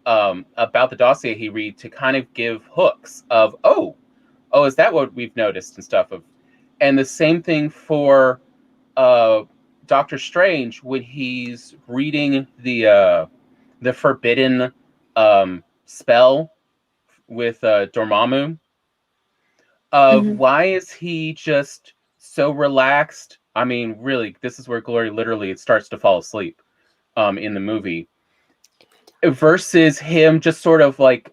about the dossier he read to kind of give hooks of, oh, oh, is that what we've noticed and stuff of, and the same thing for Doctor Strange when he's reading the forbidden spell with Dormammu. Why is he just so relaxed? I mean, really, this is where Glory literally starts to fall asleep in the movie. Versus him just sort of like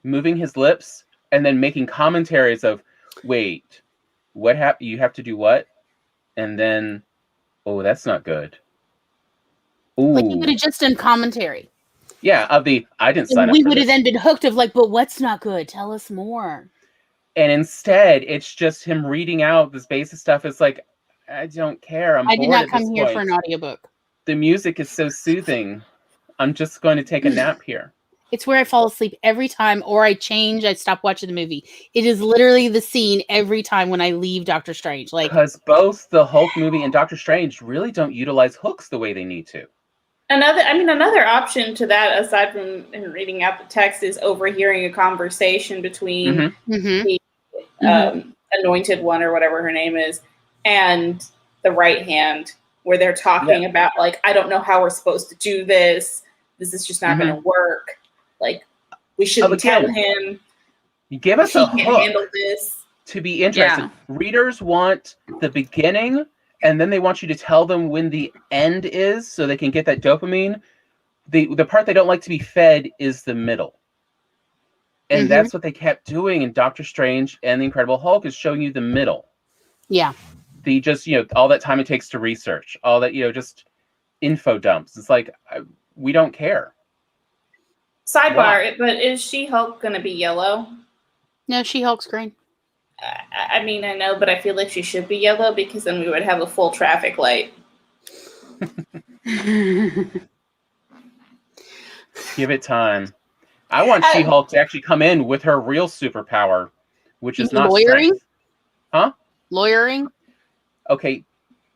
moving his lips and then making commentaries of, wait, what happened? You have to do what? And then, oh, that's not good. Ooh. Like, you could have just done commentary. Yeah, I didn't sign And up we for would have this. then been hooked of like, but what's not good? Tell us more. And instead, it's just him reading out this basic stuff. It's like, I don't care. I'm I bored did not at come this here point. for an audiobook. The music is so soothing. I'm just going to take a nap here. It's where I fall asleep every time, or I stop watching the movie. It is literally the scene every time when I leave Doctor Strange. Like, because both the Hulk movie and Doctor Strange really don't utilize hooks the way they need to. Another option to that, aside from reading out the text, is overhearing a conversation between the anointed one, or whatever her name is, and the right hand, where they're talking about, like, I don't know how we're supposed to do this. This is just not going to work. Like, we shouldn't tell him. Give us a hook handle this. To be interested. Yeah. Readers want the beginning, and then they want you to tell them when the end is so they can get that dopamine. The part they don't like to be fed is the middle. And that's what they kept doing in Doctor Strange and the Incredible Hulk, is showing you the middle. Yeah. The just, all that time it takes to research, all that, just info dumps. It's like, we don't care. Sidebar, but is She-Hulk going to be yellow? No, She-Hulk's green. I mean, I know, but I feel like she should be yellow, because then we would have a full traffic light. Give it time. I want She-Hulk to actually come in with her real superpower, which is not lawyering. Strength. Huh? Lawyering. Okay,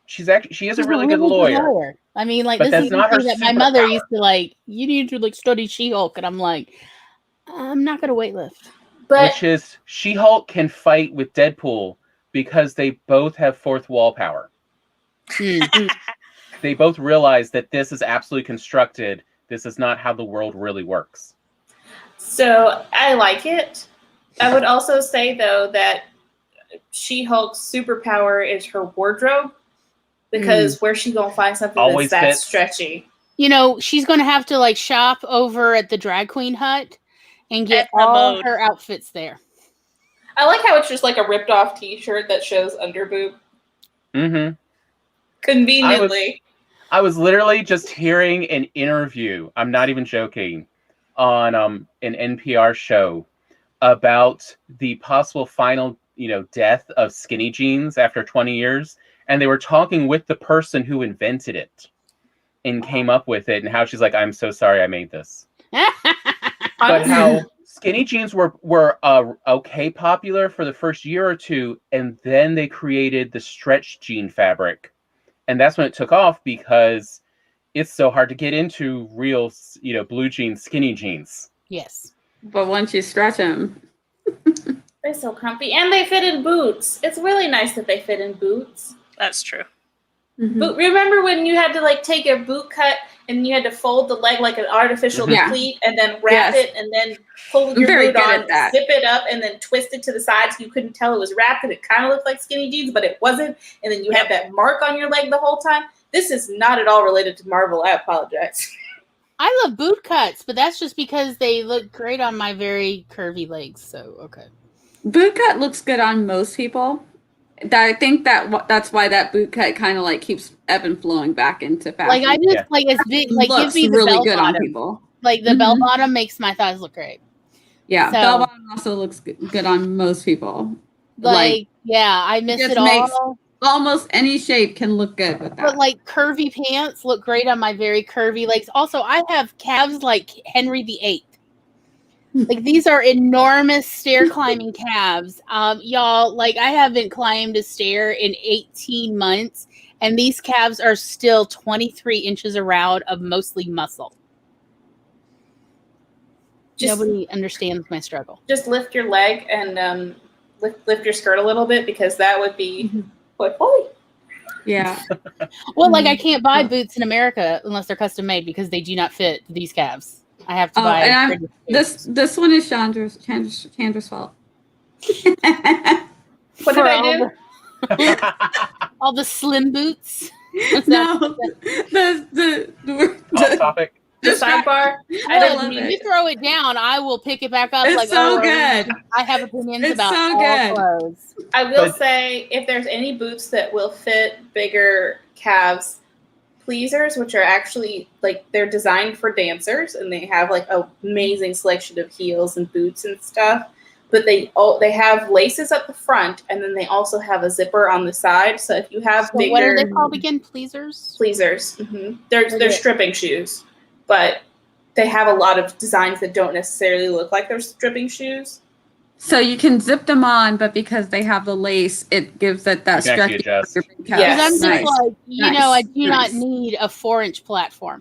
she is a really good lawyer. I mean, like, but this is not her that my mother used to, like, you need to, like, study She-Hulk, and I'm like, I'm not gonna weightlift. Which is, She-Hulk can fight with Deadpool because they both have fourth wall power. They both realize that this is absolutely constructed. This is not how the world really works. So I like it. I would also say, though, that She-Hulk's superpower is her wardrobe, because where's she gonna find something always that's that fits. stretchy? She's gonna have to, like, shop over at the drag queen hut and get all her outfits there. I like how it's just like a ripped off t-shirt that shows underboob. Conveniently. I was literally just hearing an interview, I'm not even joking, on an NPR show about the possible final, death of skinny jeans after 20 years. And they were talking with the person who invented it and came up with it, and how she's like, I'm so sorry I made this. But how skinny jeans were okay popular for the first year or two, and then they created the stretch jean fabric. And that's when it took off, because it's so hard to get into real, blue jeans, skinny jeans. Yes. But once you stretch them, they're so comfy, and they fit in boots. It's really nice that they fit in boots. That's true. But remember when you had to, like, take a boot cut and you had to fold the leg like an artificial pleat, and then wrap it, and then pull your boot on, zip it up, and then twist it to the sides. You couldn't tell it was wrapped, and it kind of looked like skinny jeans, but it wasn't. And then you had that mark on your leg the whole time. This is not at all related to Marvel. I apologize. I love boot cuts, but that's just because they look great on my very curvy legs. So, okay. Boot cut looks good on most people. I think that's why that boot cut kind of, like, keeps ebb and flowing back into fashion. Like, I just like it's big. Like, looks give me the really bell good bottom. on people. Like, the bell bottom makes my thighs look great. Yeah, bell bottom also looks good on most people. Like yeah, I miss it all. Almost any shape can look good with that. But, like, curvy pants look great on my very curvy legs. Also, I have calves like Henry VIII. Like, these are enormous stair climbing calves. Y'all, like, I haven't climbed a stair in 18 months, and these calves are still 23 inches around of mostly muscle. Nobody understands my struggle. Just lift your leg and lift your skirt a little bit, because that would be quite funny. Yeah. Well, like I can't buy boots in America unless they're custom made because they do not fit these calves. I have to buy. And this one is Chandra's fault. What did I do? All the slim boots. No, Off topic. The sidebar. Well, if you throw it down, I will pick it back up. It's like, so oh, good. I have opinions It's about so all good. clothes. I will say, if there's any boots that will fit bigger calves, pleasers, which are actually like they're designed for dancers, and they have like an amazing selection of heels and boots and stuff. But they have laces up the front, and then they also have a zipper on the side. So if you have bigger, what are they called again? Pleasers. Pleasers. Mm-hmm. They're stripping shoes, but they have a lot of designs that don't necessarily look like they're stripping shoes. So you can zip them on, but because they have the lace, it gives it that stretch. Yes. I'm just like, I do not Nice. need a 4-inch platform.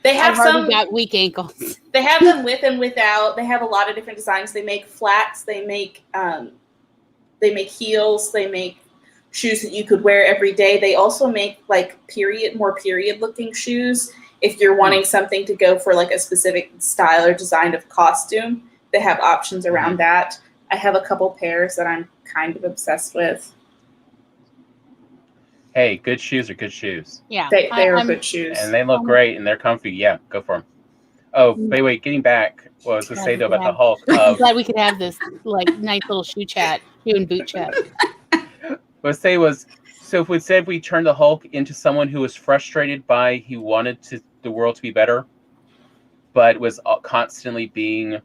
They have I've got weak ankles. They have them with and without. They have a lot of different designs. They make flats. They make heels. They make shoes that you could wear every day. They also make like more period looking shoes. If you're wanting something to go for like a specific style or design of costume, they have options around that. I have a couple pairs that I'm kind of obsessed with. Hey, good shoes are good shoes. Yeah, they are good shoes, and they look great and they're comfy. Yeah, go for them. Oh, wait, getting back. What I was going to say though about the Hulk. I'm glad we could have this like nice little shoe and boot chat. What I say was, so if we said we turned the Hulk into someone who was frustrated by he wanted the world to be better, but was constantly being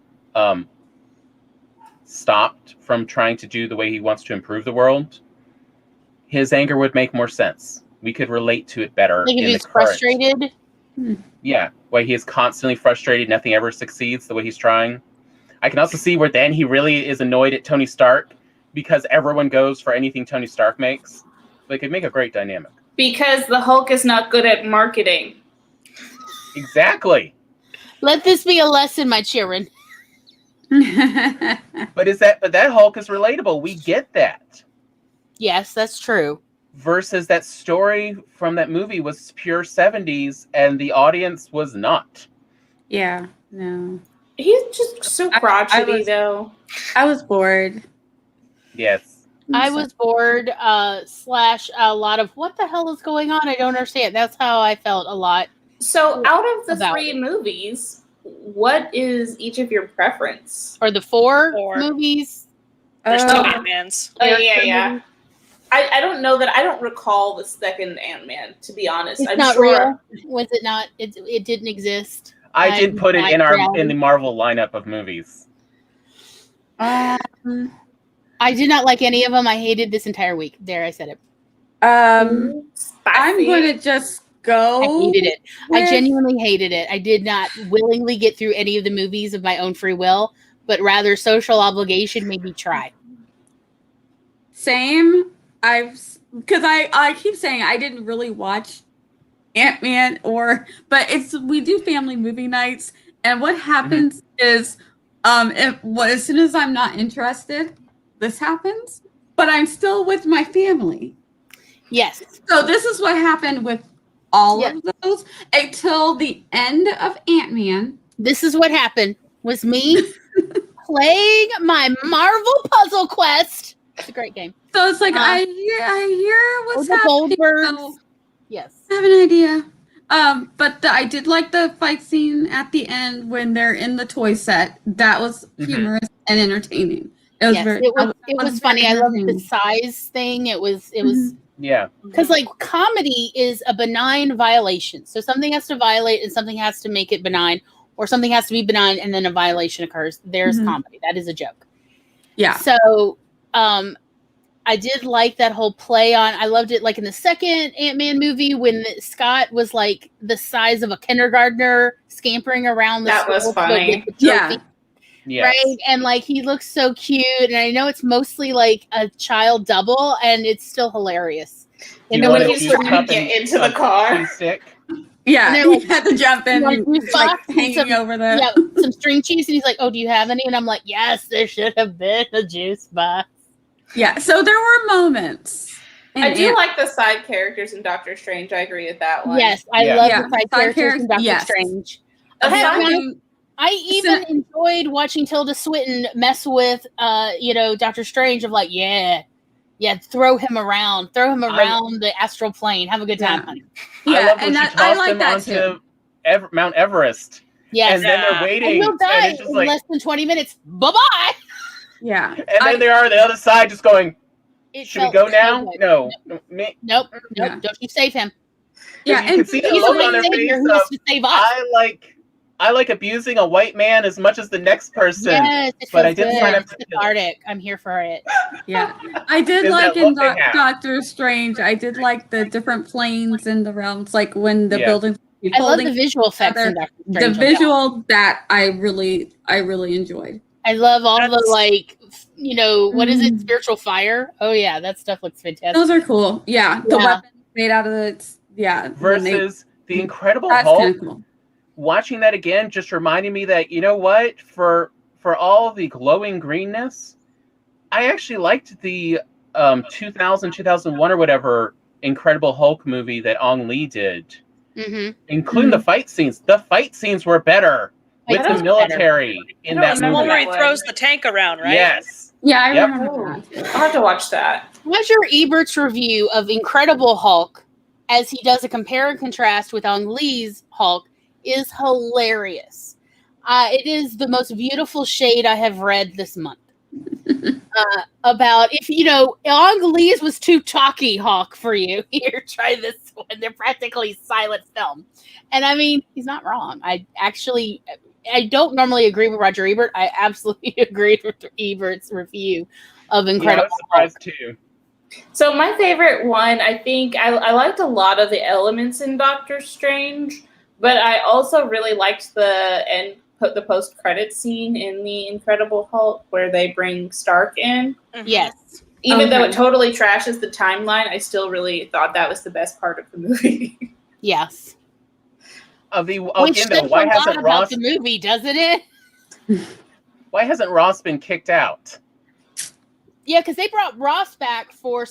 stopped from trying to do the way he wants to improve the world, his anger would make more sense. We could relate to it better. Like if he's frustrated. Yeah, why he is constantly frustrated, nothing ever succeeds the way he's trying. I can also see where then he really is annoyed at Tony Stark because everyone goes for anything Tony Stark makes. They could make a great dynamic. Because the Hulk is not good at marketing. Exactly. Let this be a lesson, my children. But that Hulk is relatable. We get that. Yes, that's true. Versus that story from that movie was pure 70s and the audience was not. Yeah, no. He's just so crotchety, though. I was bored. Yes. I was bored, / a lot of what the hell is going on? I don't understand. That's how I felt a lot. So out of the 3 movies, what is each of your preference? Or the 4 movies? There's 2 Ant-Mans. Oh, yeah. I don't know that. I don't recall the second Ant-Man, to be honest. It's not real. Was it not? It didn't exist. I did put it in the Marvel lineup of movies. I did not like any of them. I hated this entire week. There, I said it. I'm going to just go. I hated it. I genuinely hated it. I did not willingly get through any of the movies of my own free will, but rather social obligation made me try. Same. Because I keep saying I didn't really watch Ant-Man but we do family movie nights, and what happens is as soon as I'm not interested, this happens, but I'm still with my family. Yes. So this is what happened with all of those until the end of Ant-Man. This is what happened was me playing my Marvel Puzzle Quest. It's a great game. So it's like I hear what's happening. So yes, I have an idea. But I did like the fight scene at the end when they're in the toy set. That was humorous and entertaining. It was funny. I loved the size thing. It was yeah. Because like comedy is a benign violation. So something has to violate and something has to make it benign, or something has to be benign and then a violation occurs. There's comedy. That is a joke. Yeah. So I did like that whole play on. I loved it, like in the second Ant-Man movie when Scott was like the size of a kindergartner scampering around the that was funny. Yeah. Right, and like he looks so cute, and I know it's mostly like a child double, and it's still hilarious. And then when he's trying to get into the car, Yeah, they're he like, had to jump in, "You want juice like box?" And hanging over the. Yeah, some string cheese, and he's like, "Oh, do you have any?" And I'm like, "Yes, there should have been a juice box." Yeah, so there were moments. I do like the side characters in Doctor Strange. I agree with that one. Yes, I Yeah. love Yeah, the side side characters in Doctor yes. Strange. Aside I even enjoyed watching Tilda Swinton mess with, Doctor Strange. Of like, yeah, throw him around the astral plane. Have a good time, honey. Yeah, I love when and she I tossed like him that onto too. Mount Everest. Yes, And then they're Yeah. waiting. and you'll die it's just in like, less than 20 minutes. Bye-bye. Yeah. and then they are on the other side just going, should we go now? good. No. Nope. Yeah. Don't you save him. Yeah, You can see the He's a look on white their savior face who has of, to save us. I like abusing a white man as much as the next person. Yes, it but I feels didn't good. sign up It's to kill. cathartic. I'm here for it. Yeah, I did Is like that in look they have. Doctor Strange. I did like the different planes and the realms, like when the Yeah. buildings. I love the visual effects in Doctor The Strange. visual that I really enjoyed. I love all the That's- what is it? Spiritual fire. Oh yeah, that stuff looks fantastic. Those are cool. Yeah, the Yeah. weapons made out of it. Yeah, Versus the Incredible that's Hulk. kinda cool. Watching that again just reminded me that, you know what? For all the glowing greenness, I actually liked the 2001 or whatever Incredible Hulk movie that Ong Lee did, including the fight scenes. The fight scenes were better with the military in that The one where movie. he throws the tank around, right? Yes. Yeah, I Yep. remember that. I'll have to watch that. Roger Ebert's review of Incredible Hulk, as he does a compare and contrast with Ong Lee's Hulk, is hilarious. It is the most beautiful shade I have read this month. About if Ong Lee's was too talky Hulk for you. Here, try this one. They're practically silent film, and I mean he's not wrong. I don't normally agree with Roger Ebert. I absolutely agree with Ebert's review of Incredible I was surprised too. So my favorite one, I think I liked a lot of the elements in Doctor Strange, but I also really liked the post-credit scene in the Incredible Hulk where they bring Stark in. Mhm. Yes. Even though it totally trashes the timeline, I still really thought that was the best part of the movie. Yes. Which says why a lot hasn't about Ross? the movie, doesn't it? Why hasn't Ross been kicked out? Yeah, because they brought Ross back for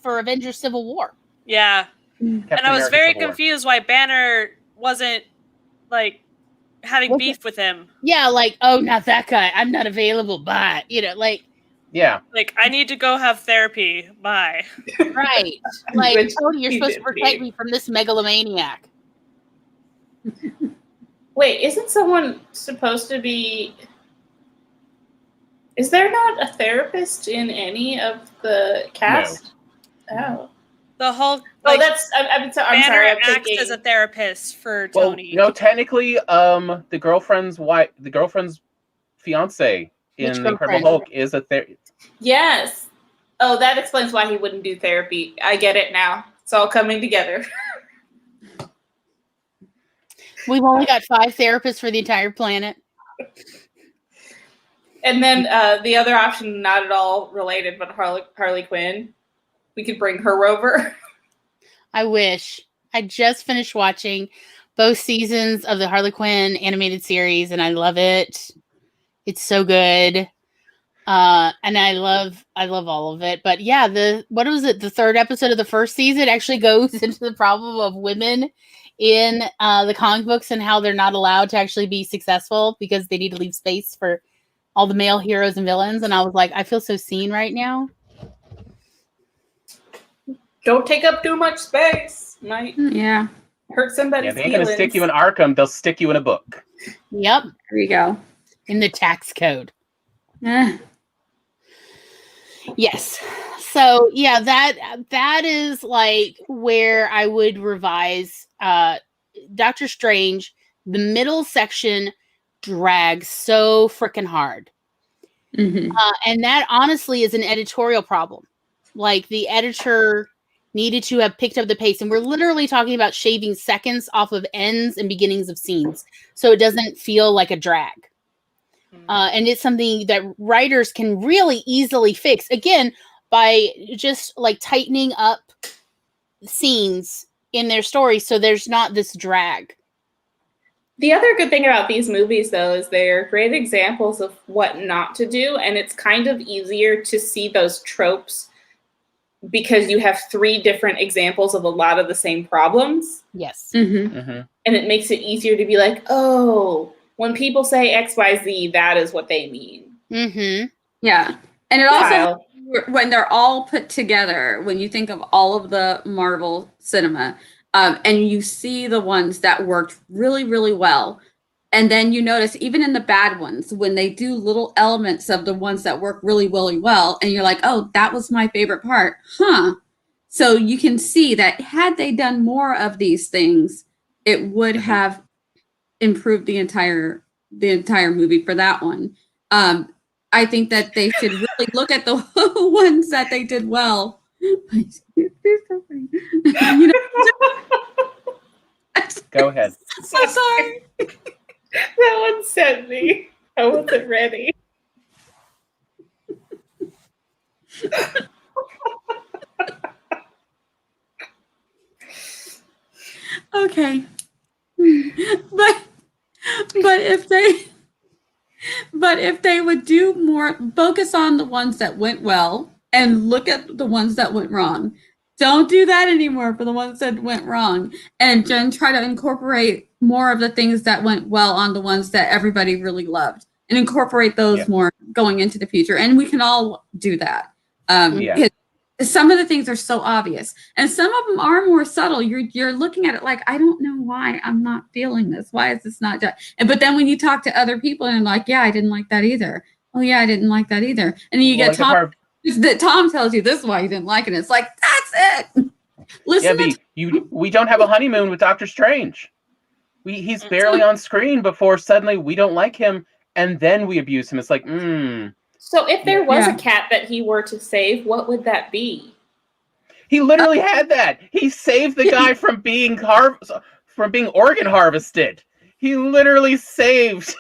Avengers Civil War. Yeah. Captain And I was America very Civil War. confused why Banner wasn't having beef with him. Yeah, like, oh, not that guy. I'm not available. Bye. Yeah. I need to go have therapy. Bye. Right. Like, Which Tony, you're he supposed to did protect be. me from this megalomaniac. Wait, isn't someone supposed to be... Is there not a therapist in any of the cast? No. The Hulk. I'm sorry. Banner I'm acts thinking. as a therapist for Well, Tony. no, technically, the girlfriend's fiance in Which The Incredible girlfriend? Hulk is a Yes. Oh, that explains why he wouldn't do therapy. I get it now. It's all coming together. We've only got 5 therapists for the entire planet. And then the other option, not at all related, but Harley Quinn. We could bring her over. I wish. I just finished watching both seasons of the Harley Quinn animated series, and I love it. It's so good. And I love all of it. But yeah, the 3rd episode of the first season actually goes into the problem of women in the comic books and how they're not allowed to actually be successful because they need to leave space for all the male heroes and villains. And I was like, I feel so seen right now. Don't take up too much space. Might hurt somebody's they ain't gonna feelings. stick you in Arkham. They'll stick you in a book. Yep. There you go. In the tax code. Yes. So yeah, that is like where I would revise Doctor Strange. The middle section drags so freaking hard. Mm-hmm. And that honestly is an editorial problem. Like the editor needed to have picked up the pace, and we're literally talking about shaving seconds off of ends and beginnings of scenes so it doesn't feel like a drag. And it's something that writers can really easily fix, again, by just like tightening up scenes in their story, so there's not this drag. The other good thing about these movies, though, is they're great examples of what not to do, and it's kind of easier to see those tropes because you have 3 different examples of a lot of the same problems. Yes. And it makes it easier to be like, oh, when people say XYZ, that is what they mean. Yeah. And it also, when they're all put together, when you think of all of the Marvel cinema, and you see the ones that worked really, really well, and then you notice even in the bad ones, when they do little elements of the ones that work really, really well, and you're like, oh, that was my favorite part. So you can see that had they done more of these things, it would have improved the entire movie for that one. I think that they should really look at the ones that they did well. Go ahead. So sorry. That one sent me. I wasn't ready. Okay. But if they would do more, focus on the ones that went well and look at the ones that went wrong. Don't do that anymore for the ones that went wrong, and then try to incorporate more of the things that went well on the ones that everybody really loved, and incorporate those more going into the future. And we can all do that. Some of the things are so obvious, and some of them are more subtle. You're looking at it like, I don't know why I'm not feeling this. Why is this not done? But then when you talk to other people and like, yeah, I didn't like that either. Oh yeah, I didn't like that either. And then you get Tom. Tom tells you this is why you didn't like it. It's like, that's it. Listen. We don't have a honeymoon with Doctor Strange. He's barely on screen before suddenly we don't like him, and then we abuse him. It's like, So if there was a cat that he were to save, what would that be? He literally had that. He saved the guy from being organ harvested. He literally saved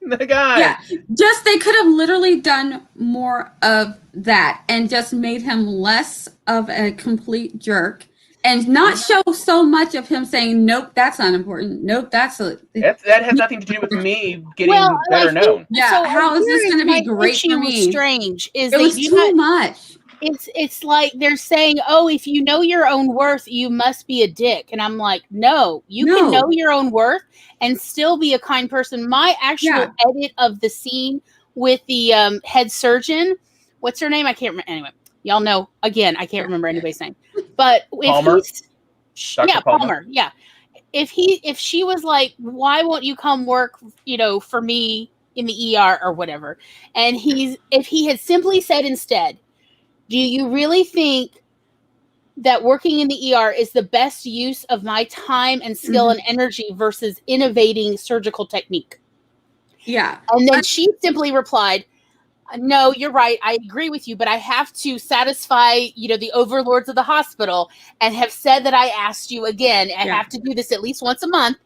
the guy. Yeah, just they could have literally done more of that and just made him less of a complete jerk and not show so much of him saying, nope, that's not important. Nope, that has nothing to do with me getting better known. Yeah, so how is this going to be great for me? Strange is it was too much. It's like they're saying, oh, if you know your own worth, you must be a dick. And I'm like, no, you can know your own worth and still be a kind person. My actual edit of the scene with the head surgeon, what's her name? I can't remember. Anyway, y'all know, again, I can't remember anybody's name. But Palmer? Palmer. Yeah. If she was like, why won't you come work, for me in the ER or whatever? And if he had simply said instead, do you really think that working in the ER is the best use of my time and skill and energy versus innovating surgical technique? Yeah. And then she simply replied, no, you're right. I agree with you, but I have to satisfy, the overlords of the hospital and have said that I asked you again. I have to do this at least once a month.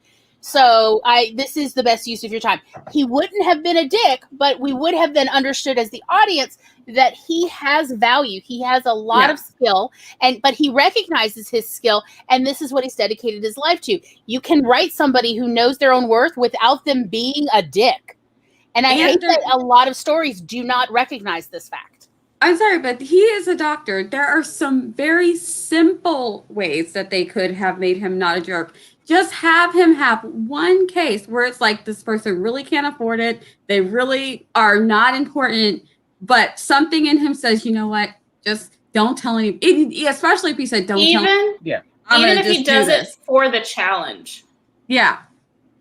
So this is the best use of your time. He wouldn't have been a dick, but we would have then understood as the audience that he has value. He has a lot of skill, but he recognizes his skill, and this is what he's dedicated his life to. You can write somebody who knows their own worth without them being a dick. And I hate that a lot of stories do not recognize this fact. I'm sorry, but he is a doctor. There are some very simple ways that they could have made him not a jerk. Just have him have one case where it's like this person really can't afford it. They really are not important, but something in him says, you know what? Just don't tell anybody. Especially if he said, don't tell anybody. Yeah. Even if he does it for the challenge. Yeah.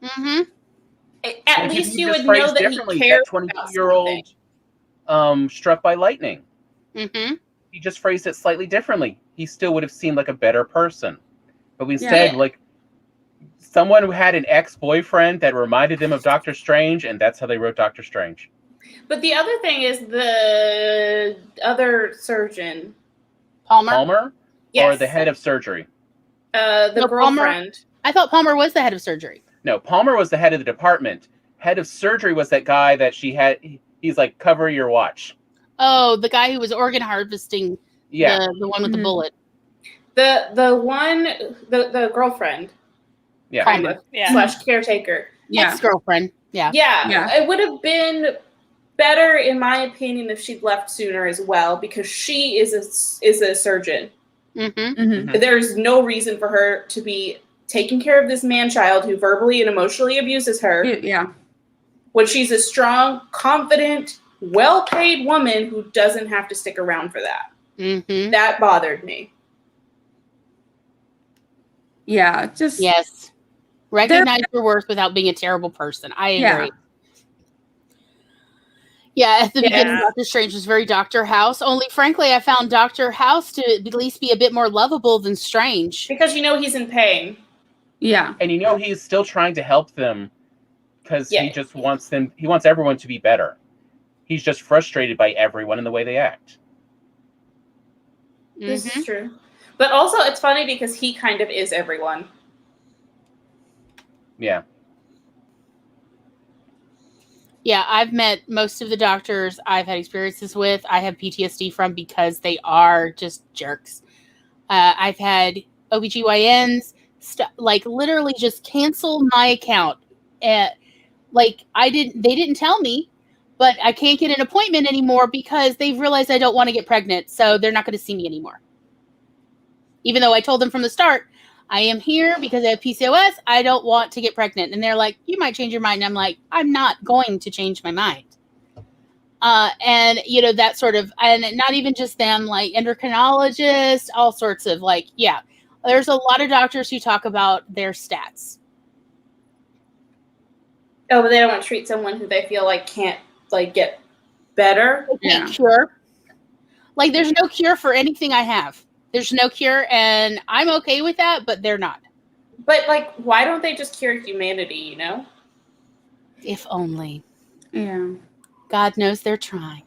Mm-hmm. At least you would know that he cares about 22-year-old struck by lightning. Mm-hmm. He just phrased it slightly differently. He still would have seemed like a better person. But instead, like, someone who had an ex-boyfriend that reminded them of Doctor Strange, and that's how they wrote Doctor Strange. But the other thing is the other surgeon. Palmer? Yes. Or the head of surgery? The girlfriend. Palmer, I thought Palmer was the head of surgery. No, Palmer was the head of the department. Head of surgery was that guy that she had. He's like, cover your watch. Oh, the guy who was organ harvesting. Yeah. The one with the bullet. The girlfriend, Yeah. kind of Yeah. / caretaker. Yeah. Ex-girlfriend. Yeah. Yeah, it would have been better, in my opinion, if she'd left sooner as well, because she is a surgeon. Mm-hmm. Mhm. There's no reason for her to be taking care of this man-child who verbally and emotionally abuses her Yeah. when she's a strong, confident, well-paid woman who doesn't have to stick around for that. Mm-hmm. That bothered me. Yeah. Just Yes. Recognize your worth without being a terrible person. I agree. Yeah, at the beginning, Doctor Strange was very Dr. House. Only, frankly, I found Dr. House to at least be a bit more lovable than Strange. Because he's in pain. Yeah. And he's still trying to help them because Yeah. he just wants them. He wants everyone to be better. He's just frustrated by everyone and the way they act. This Mm-hmm. is true. But also, it's funny because he kind of is everyone. Yeah. Yeah, I've met most of the doctors I've had experiences with. I have PTSD from because they are just jerks. I've had OBGYNs literally just cancel my account. They didn't tell me, but I can't get an appointment anymore because they've realized I don't want to get pregnant, so they're not going to see me anymore. Even though I told them from the start, I am here because I have PCOS. I don't want to get pregnant. And they're like, you might change your mind. And I'm like, I'm not going to change my mind. And, that sort of, and not even just them, like endocrinologists, all sorts of there's a lot of doctors who talk about their stats. Oh, but they don't want to treat someone who they feel like can't get better. They can't cure. There's no cure for anything I have. There's no cure, and I'm okay with that, but they're not. But, why don't they just cure humanity, If only. Yeah. God knows they're trying.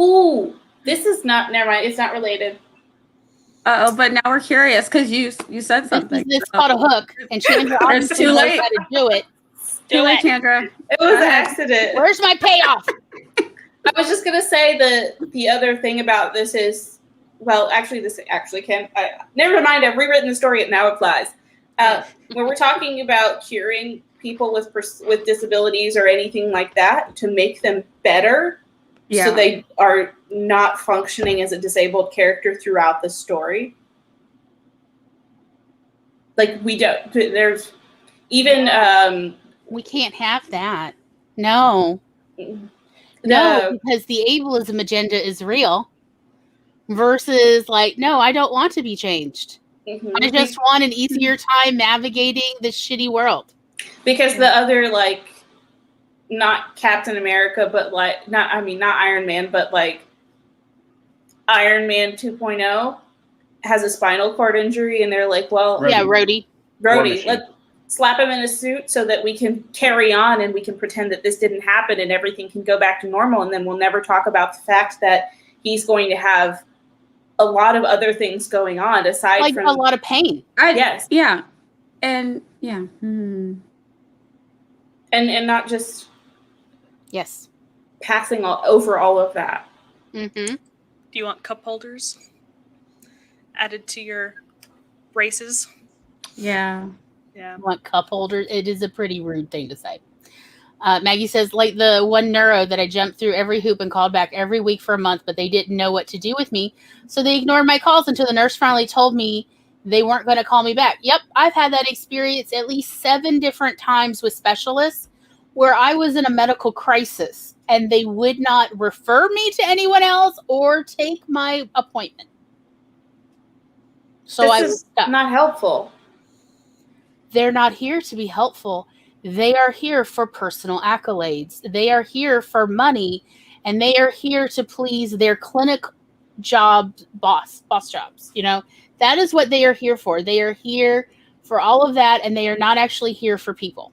Ooh, this is not, never mind, it's not related. But now we're curious because you said something. It's called a hook, and Chandra obviously too knows late. how to do it. Too late, Chandra. It was an accident. Where's my payoff? I was just going to say the other thing about this is, well, actually, this actually can. Never mind, I've rewritten the story. It now applies. When we're talking about curing people with disabilities or anything like that to make them better, so they are not functioning as a disabled character throughout the story. We don't. There's even. We can't have that. No, because the ableism agenda is real. Versus no, I don't want to be changed. Mm-hmm. I just want an easier time navigating this shitty world. Because the other not Captain America, but not Iron Man, but Iron Man 2.0 has a spinal cord injury, and they're like, well, Rhodey, let's slap him in a suit so that we can carry on and we can pretend that this didn't happen and everything can go back to normal, and then we'll never talk about the fact that he's going to have a lot of other things going on aside from a lot of pain. Yes. Yeah. And yeah. Mm-hmm. And not just passing over all of that. Mm-hmm. Do you want cup holders added to your braces? Yeah. Yeah. Want cup holders? It is a pretty rude thing to say. Maggie says, the one neuro that I jumped through every hoop and called back every week for a month, but they didn't know what to do with me. So they ignored my calls until the nurse finally told me they weren't going to call me back. Yep, I've had that experience at least 7 different times with specialists where I was in a medical crisis and they would not refer me to anyone else or take my appointment. So I was stuck. Not helpful. They're not here to be helpful. They are here for personal accolades. They are here for money, and they are here to please their clinic boss jobs. That is what they are here for. They are here for all of that, and they are not actually here for people.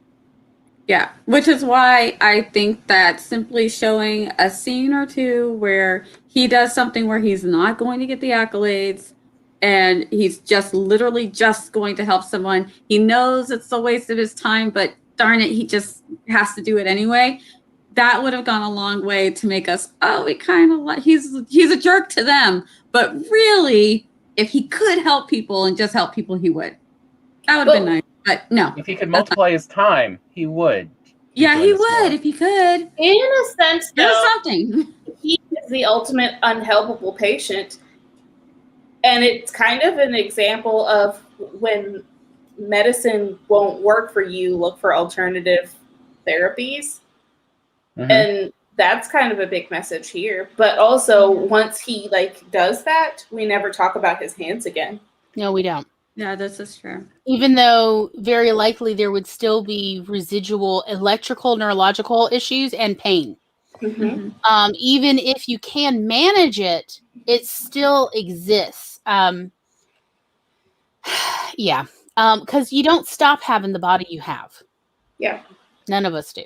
Yeah, which is why I think that simply showing a scene or two where he does something where he's not going to get the accolades and he's just literally just going to help someone. He knows it's a waste of his time, but darn it, he just has to do it anyway. That would have gone a long way to make us, we kind of like, he's a jerk to them, but really if he could help people and just help people, he would. That would have been nice. But no. If he could multiply his time, he would. Yeah, he would if he could. In a sense, There's though, something. he is the ultimate unhelpable patient. And it's kind of an example of when medicine won't work for you, look for alternative therapies. Mm-hmm. And that's kind of a big message here. But also, once he does that, we never talk about his hands again. No, we don't. Yeah, this is true. Even though very likely there would still be residual electrical, neurological issues and pain. Mm-hmm. Even if you can manage it, it still exists. Yeah. Because you don't stop having the body you have. Yeah. None of us do.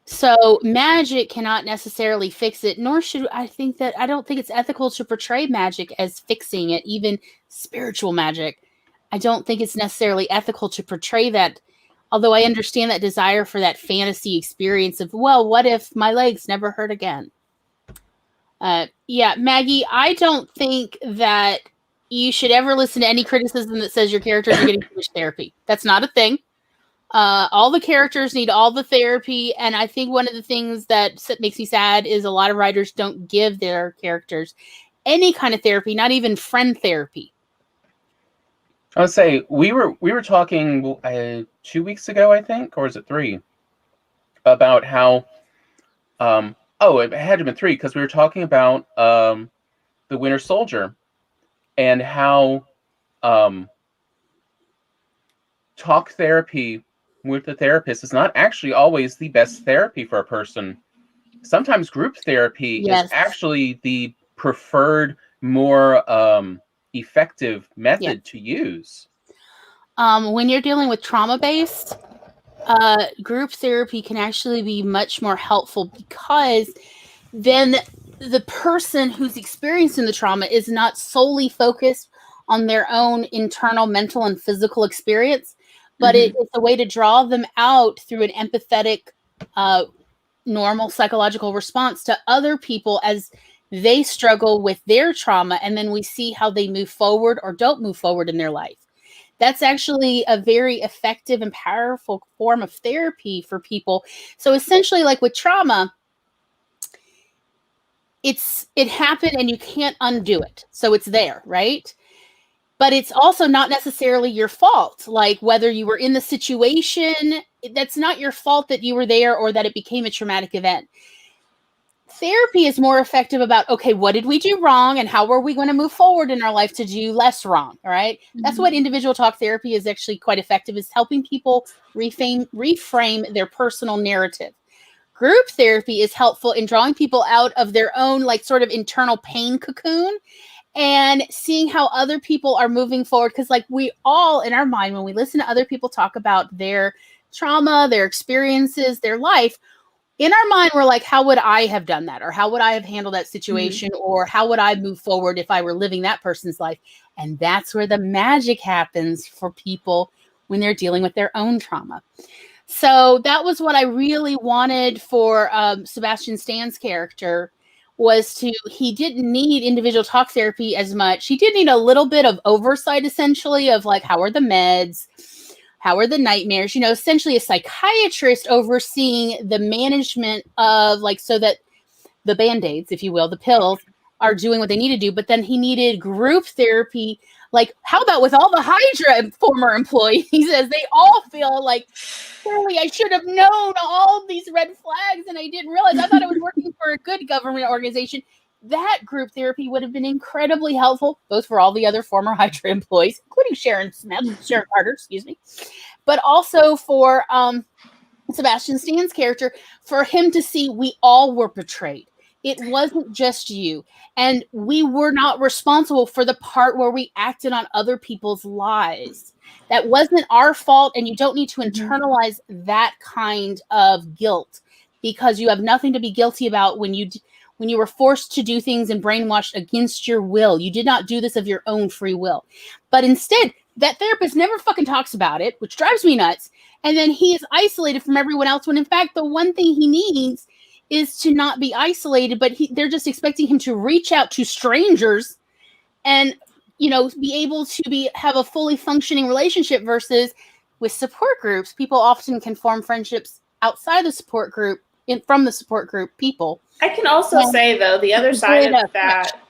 So magic cannot necessarily fix it, nor should I don't think it's ethical to portray magic as fixing it, even spiritual magic. I don't think it's necessarily ethical to portray that, although I understand that desire for that fantasy experience of, well, what if my legs never hurt again? Yeah, Maggie, I don't think that you should ever listen to any criticism that says your characters are getting too much therapy. That's not a thing. All the characters need all the therapy, and I think one of the things that makes me sad is a lot of writers don't give their characters any kind of therapy, not even friend therapy. I would say we were talking 2 weeks ago, I think, or is it 3, about how it had to have been 3 because we were talking about the Winter Soldier and how talk therapy with the therapist is not actually always the best therapy for a person. Sometimes group therapy is actually the preferred, more effective method to use. When you're dealing with trauma-based, group therapy can actually be much more helpful because then the person who's experiencing the trauma is not solely focused on their own internal mental and physical experience, but it's a way to draw them out through an empathetic, normal psychological response to other people as they struggle with their trauma. And then we see how they move forward or don't move forward in their life. That's actually a very effective and powerful form of therapy for people. So essentially, like with trauma, it happened and you can't undo it. So it's there, right? But it's also not necessarily your fault. Like whether you were in the situation, that's not your fault that you were there or that it became a traumatic event. Therapy is more effective about, okay, what did we do wrong and how are we going to move forward in our life to do less wrong? All right. That's what individual talk therapy is actually quite effective, is helping people reframe their personal narrative. Group therapy is helpful in drawing people out of their own sort of internal pain cocoon and seeing how other people are moving forward. Because we all in our mind, when we listen to other people talk about their trauma, their experiences, their life, in our mind, we're like, how would I have done that? Or how would I have handled that situation? Or how would I move forward if I were living that person's life? And that's where the magic happens for people when they're dealing with their own trauma. So that was what I really wanted for Sebastian Stan's character, he didn't need individual talk therapy as much. He did need a little bit of oversight, essentially, of how are the meds? How are the nightmares? Essentially a psychiatrist overseeing the management of so that the Band-Aids, if you will, the pills are doing what they need to do. But then he needed group therapy. How about with all the Hydra former employees, as they all feel surely I should have known all these red flags and I didn't realize. I thought I was working for a good government organization. That group therapy would have been incredibly helpful, both for all the other former Hydra employees, including Sharon Carter, but also for Sebastian Stan's character, for him to see we all were betrayed. It wasn't just you. And we were not responsible for the part where we acted on other people's lies. That wasn't our fault, and you don't need to internalize that kind of guilt, because you have nothing to be guilty about when you were forced to do things and brainwashed against your will. You did not do this of your own free will. But instead, that therapist never fucking talks about it, which drives me nuts. And then he is isolated from everyone else, when in fact the one thing he needs is to not be isolated, but they're just expecting him to reach out to strangers and be able to have a fully functioning relationship, versus with support groups, people often can form friendships outside the support group, from the support group people. I can also say, though, the other side of that French.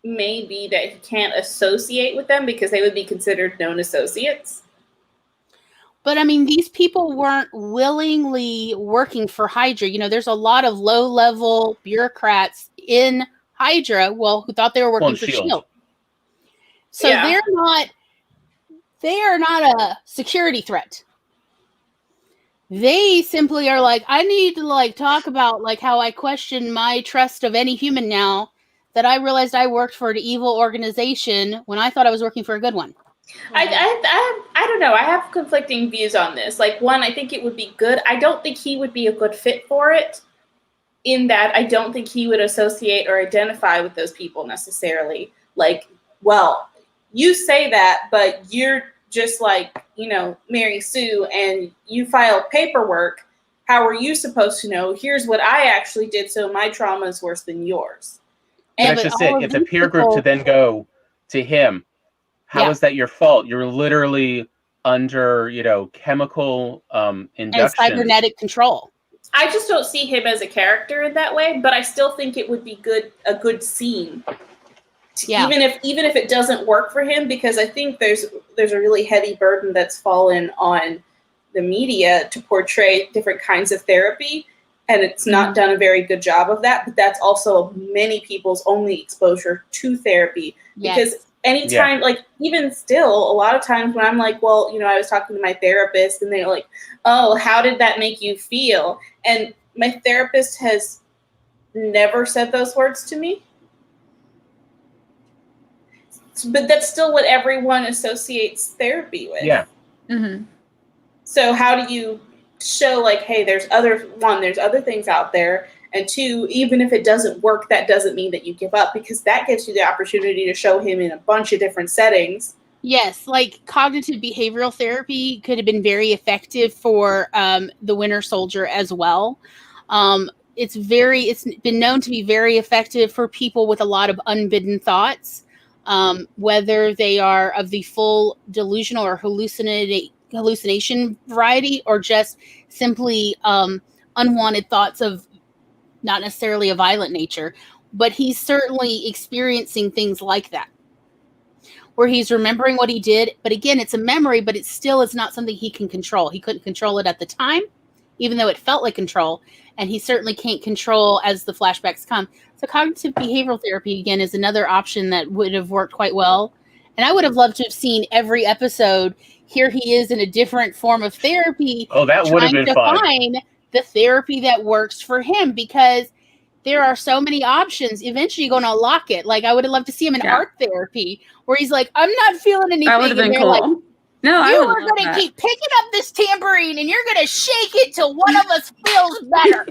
may be that he can't associate with them because they would be considered known associates. But I mean, these people weren't willingly working for Hydra. There's a lot of low-level bureaucrats in Hydra, who thought they were working for S.H.I.E.L.D. So Yeah. they are not a security threat. They simply are like, I need to talk about how I question my trust of any human now that I realized I worked for an evil organization when I thought I was working for a good one. I don't know. I have conflicting views on this. One, I think it would be good. I don't think he would be a good fit for it, in that I don't think he would associate or identify with those people necessarily. Well, you say that, but you're just Mary Sue, and you filed paperwork. How are you supposed to know? Here's what I actually did, so my trauma is worse than yours. And that's just it. If the peer group to then go to him, how is that your fault? You're literally under, chemical induction. And cybernetic control. I just don't see him as a character in that way, but I still think it would be a good scene. Yeah. Even if it doesn't work for him, because I think there's a really heavy burden that's fallen on the media to portray different kinds of therapy, and it's not done a very good job of that. But that's also many people's only exposure to therapy. Yes. Because anytime, even still, a lot of times when I'm like, well, I was talking to my therapist, and they're like, oh, how did that make you feel? And my therapist has never said those words to me. But that's still what everyone associates therapy with. Yeah. Mm-hmm. So how do you show hey, there's other things out there, and two, even if it doesn't work, that doesn't mean that you give up, because that gives you the opportunity to show him in a bunch of different settings. Yes, cognitive behavioral therapy could have been very effective for the Winter Soldier as well. It's been known to be very effective for people with a lot of unbidden thoughts. Whether they are of the full delusional or hallucination variety, or just simply unwanted thoughts of not necessarily a violent nature, but he's certainly experiencing things like that, where he's remembering what he did. But again, it's a memory, but it still is not something he can control. He couldn't control it at the time, even though it felt like control, and he certainly can't control as the flashbacks come. So cognitive behavioral therapy, again, is another option that would have worked quite well. And I would have loved to have seen every episode, here he is in a different form of therapy. Oh, that would have been fun. Find the therapy that works for him, because there are so many options. Eventually you're going to lock it. I would have loved to see him in art therapy, where he's like, I'm not feeling anything. That would have been cool. No, you are going to keep picking up this tambourine, and you're going to shake it till one of us feels better.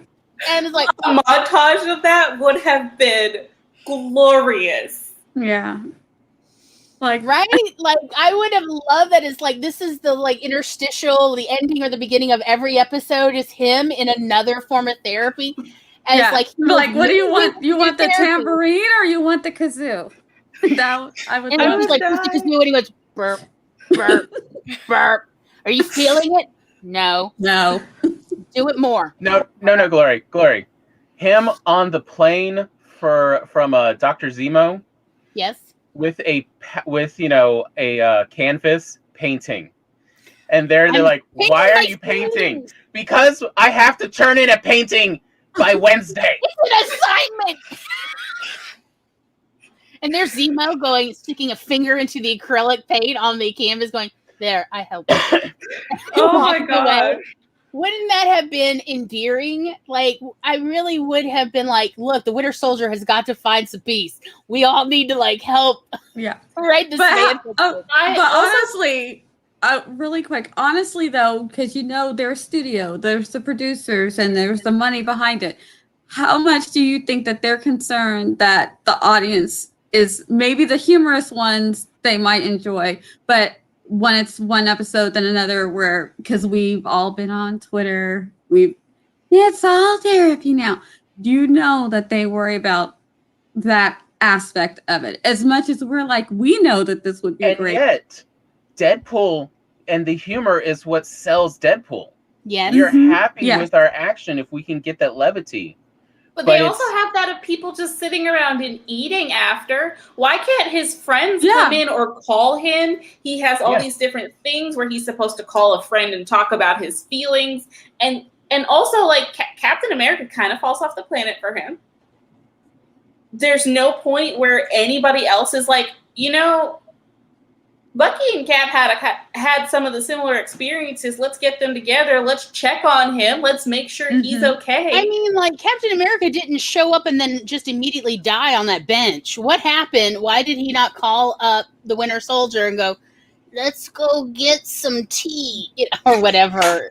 And it's like, a montage of that would have been glorious. Yeah. Right? I would have loved that. It's this is the interstitial, the ending or the beginning of every episode is him in another form of therapy. And it's what do you want? You want the tambourine or you want the kazoo? I would. And I was like, who's the kazoo? And he goes, burp, burp, burp. Are you feeling it? No. Do it more. No, Glory. Him on the plane from Dr. Zemo. Yes. With a canvas painting, and they're like, why are you painting? Because I have to turn in a painting by Wednesday. It's an assignment. And there's Zemo sticking a finger into the acrylic paint on the canvas, going, there, I helped you. Oh my god. Wouldn't that have been endearing? I really would have been like, look, the Winter Soldier has got to find some peace. We all need to man. But honestly, really quick, honestly though, because there's studio, there's the producers, and there's the money behind it. How much do you think that they're concerned that the audience is, maybe the humorous ones they might enjoy, but when it's one episode then another, because we've all been on Twitter, it's all therapy now. Do you know that they worry about that aspect of it. As much as we're like, we know that this would be And great. yet, Deadpool and the humor is what sells Deadpool. Yes. We're happy Yes. with our action if we can get that levity. But they But also it's- have that of people just sitting around and eating after. Why can't his friends Yeah. come in or call him? He has all Yes. these different things where he's supposed to call a friend and talk about his feelings. And also, like, Captain America kind of falls off the planet for him. There's no point where anybody else is like, you know, Bucky and Cap had some of the similar experiences. Let's get them together. Let's check on him. Let's make sure he's okay. I mean, like, Captain America didn't show up and then just immediately die on that bench. What happened? Why did he not call up the Winter Soldier and go, let's go get some tea, or whatever?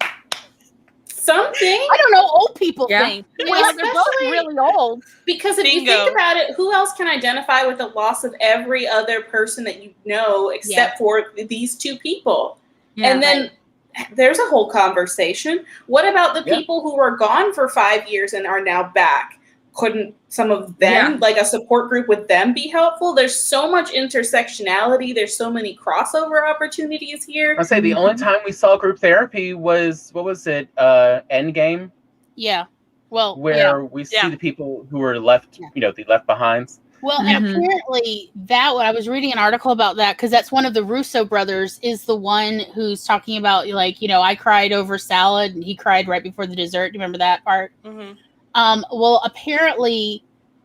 Something. I don't know, old people Yeah. think. Well, Well, they're both especially- really old. Because if you Bingo. think about it, who else can identify with the loss of every other person that you know except for these two people? Yeah. And then there's a whole conversation. What about the Yeah. people who were gone for 5 years and are now back? Couldn't some of them, like a support group with them, be helpful? There's so much intersectionality. There's so many crossover opportunities here. I'll say the only time we saw group therapy was, what was it, Endgame, Yeah. Well, where we see Yeah. the people who were left, Yeah. you know, the left behinds. Well, and Mhm. apparently that one, I was reading an article about that because that's one of the Russo brothers is the one who's talking about, like, you know, I cried over salad and he cried right before the dessert. Do you remember that part? Mm-hmm. Well, apparently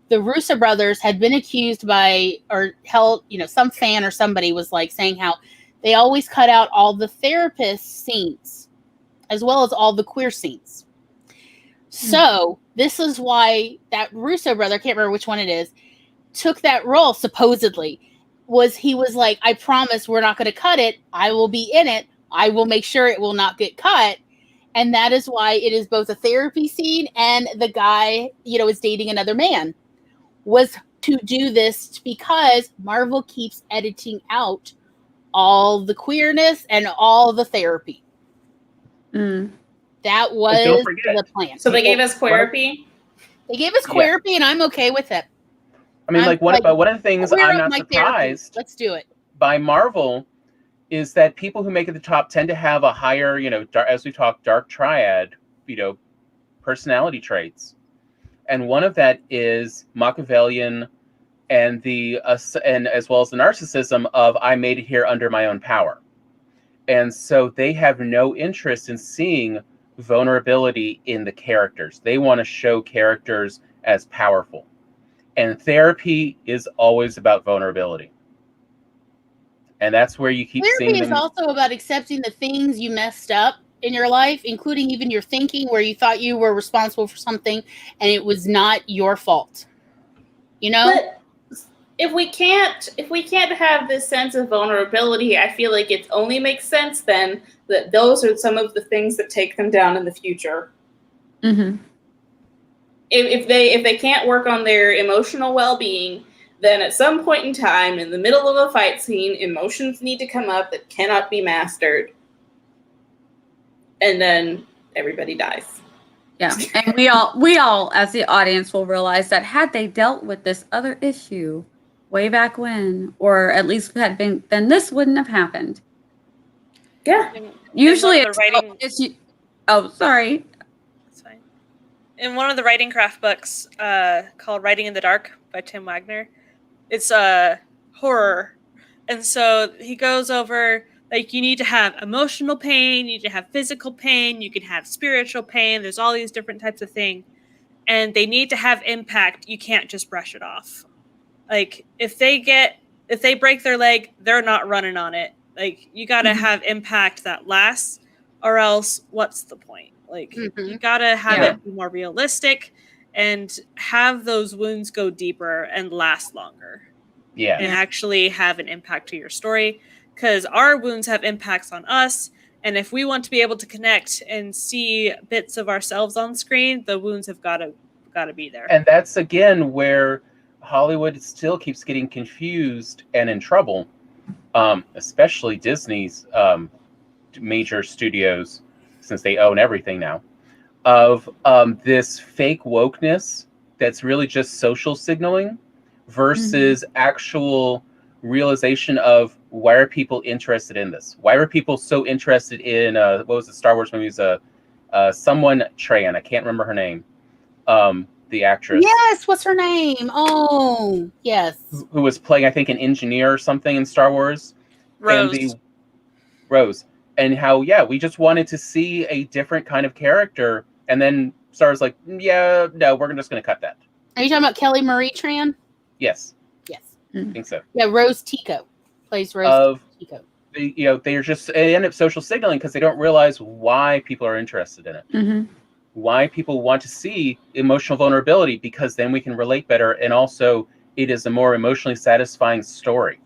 the Russo brothers had been accused by, or held, you know, some fan or somebody was like saying how they always cut out all the therapist scenes as well as all the queer scenes. So this is why that Russo brother, I can't remember which one it is, took that role supposedly. He was like, I promise we're not going to cut it. I will be in it. I will make sure it will not get cut. And that is why it is both a therapy scene and the guy, you know, is dating another man. Was to do this because Marvel keeps editing out all the queerness and all the therapy. Mm. That was don't forget- the plan. So they gave us therapy. They gave us Yeah. therapy, and I'm okay with it. I mean, I'm like, one of the things Queer I'm up not my therapy. surprised Let's do it. by Marvel is that people who make it the top tend to have a higher, you know, as we talked, dark triad, you know, personality traits. And one of that is Machiavellian and and as well as the narcissism of I made it here under my own power. And so they have no interest in seeing vulnerability in the characters. They want to show characters as powerful. And therapy is always about vulnerability. And that's where you keep Therapy seeing is them. also about accepting the things you messed up in your life, including even your thinking, where you thought you were responsible for something and it was not your fault. You know? But if we can't have this sense of vulnerability, I feel like it only makes sense then that those are some of the things that take them down in the future. Mm-hmm. If they can't work on their emotional well-being, then at some point in time, in the middle of a fight scene, emotions need to come up that cannot be mastered. And then everybody dies. Yeah, and we all as the audience will realize that had they dealt with this other issue way back when, or at least had been, then this wouldn't have happened. Yeah. Usually one of the it's oh, sorry. That's fine. In one of the writing craft books called Writing in the Dark by Tim Wagner, it's a horror. And so he goes over, like, you need to have emotional pain, you need to have physical pain, you can have spiritual pain, there's all these different types of things. And they need to have impact. You can't just brush it off. Like, if they break their leg, they're not running on it. Like, you gotta have impact that lasts, or else what's the point? Like, you gotta have it be more realistic and have those wounds go deeper and last longer. Yeah. And actually have an impact to your story. Because our wounds have impacts on us. And if we want to be able to connect and see bits of ourselves on screen, the wounds have got to be there. And that's, again, where Hollywood still keeps getting confused and in trouble, especially Disney's major studios, since they own everything now, of this fake wokeness that's really just social signaling, versus actual realization of why are people interested in this? Why were people so interested in what was the Star Wars movies? Someone Tran, I can't remember her name. The actress. Yes, what's her name? Oh, yes. Who was playing, I think, an engineer or something in Star Wars. Rose. Rose. And how, we just wanted to see a different kind of character. And then Star Wars like, no, we're just going to cut that. Are you talking about Kelly Marie Tran? Yes. Yes. I think so. Yeah, Rose Tico plays Rose Tico. They're just, they end up social signaling because they don't realize why people are interested in it. Mm-hmm. Why people want to see emotional vulnerability, because then we can relate better. And also it is a more emotionally satisfying story.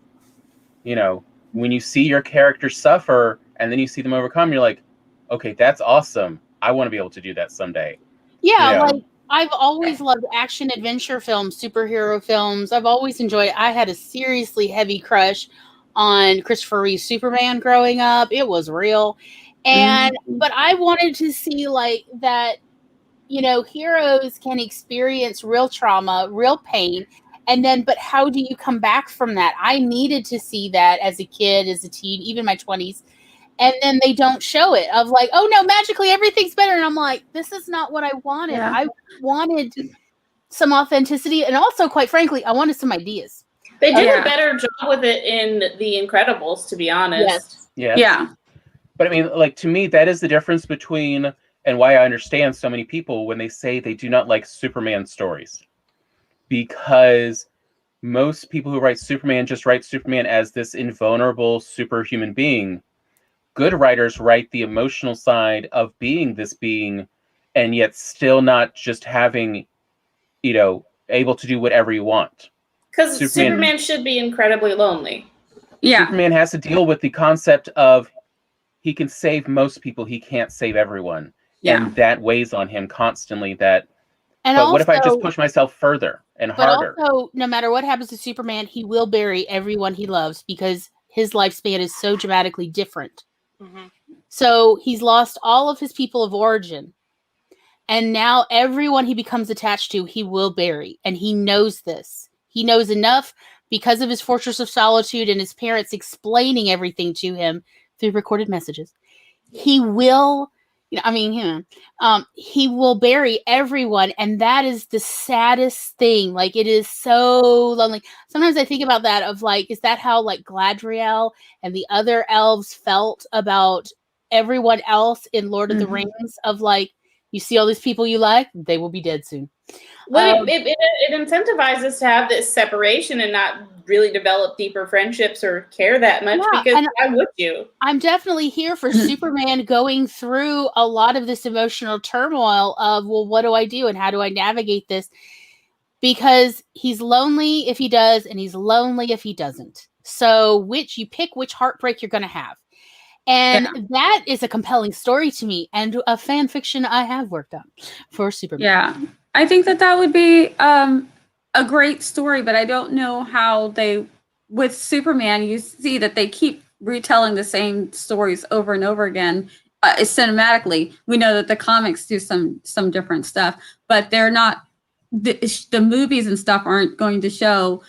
When you see your character suffer and then you see them overcome, you're like, okay, that's awesome. I want to be able to do that someday. Yeah, like I've always loved action adventure films, superhero films. I've always enjoyed it. I had a seriously heavy crush on Christopher Reeve's Superman growing up. It was real. And but I wanted to see like that, heroes can experience real trauma, real pain. And then, but how do you come back from that? I needed to see that as a kid, as a teen, even my 20s. And then they don't show it of like, oh no, magically everything's better. And I'm like, this is not what I wanted. Yeah. I wanted some authenticity. And also, quite frankly, I wanted some ideas. They did a better job with it in The Incredibles, to be honest. Yes. Yeah. But I mean, like, to me, that is the difference between, and why I understand so many people when they say they do not like Superman stories. Because most people who write Superman just write Superman as this invulnerable superhuman being. Good writers write the emotional side of being this being, and yet still not just having, able to do whatever you want. Because Superman should be incredibly lonely. Yeah. Superman has to deal with the concept of he can save most people, he can't save everyone. Yeah. And that weighs on him constantly. But also, what if I just push myself further and harder? But also, no matter what happens to Superman, he will bury everyone he loves because his lifespan is so dramatically different. Mm-hmm. So he's lost all of his people of origin. And now everyone he becomes attached to, he will bury. And he knows this. He knows enough because of his Fortress of Solitude and his parents explaining everything to him through recorded messages. He will, he will bury everyone. And that is the saddest thing. Like, it is so lonely. Sometimes I think about that of like, is that how like Gladriel and the other elves felt about everyone else in Lord of the Rings of like, you see all these people you like, they will be dead soon. Well, it incentivizes to have this separation and not really develop deeper friendships or care that much, because why would you? I'm definitely here for Superman going through a lot of this emotional turmoil of, well, what do I do and how do I navigate this? Because he's lonely if he does, and he's lonely if he doesn't. So you pick which heartbreak you're going to have. And that is a compelling story to me, and a fan fiction I have worked on for Superman. Yeah, I think that would be a great story, but I don't know how with Superman, you see that they keep retelling the same stories over and over again. Cinematically, we know that the comics do some different stuff, but they're not. The movies and stuff aren't going to show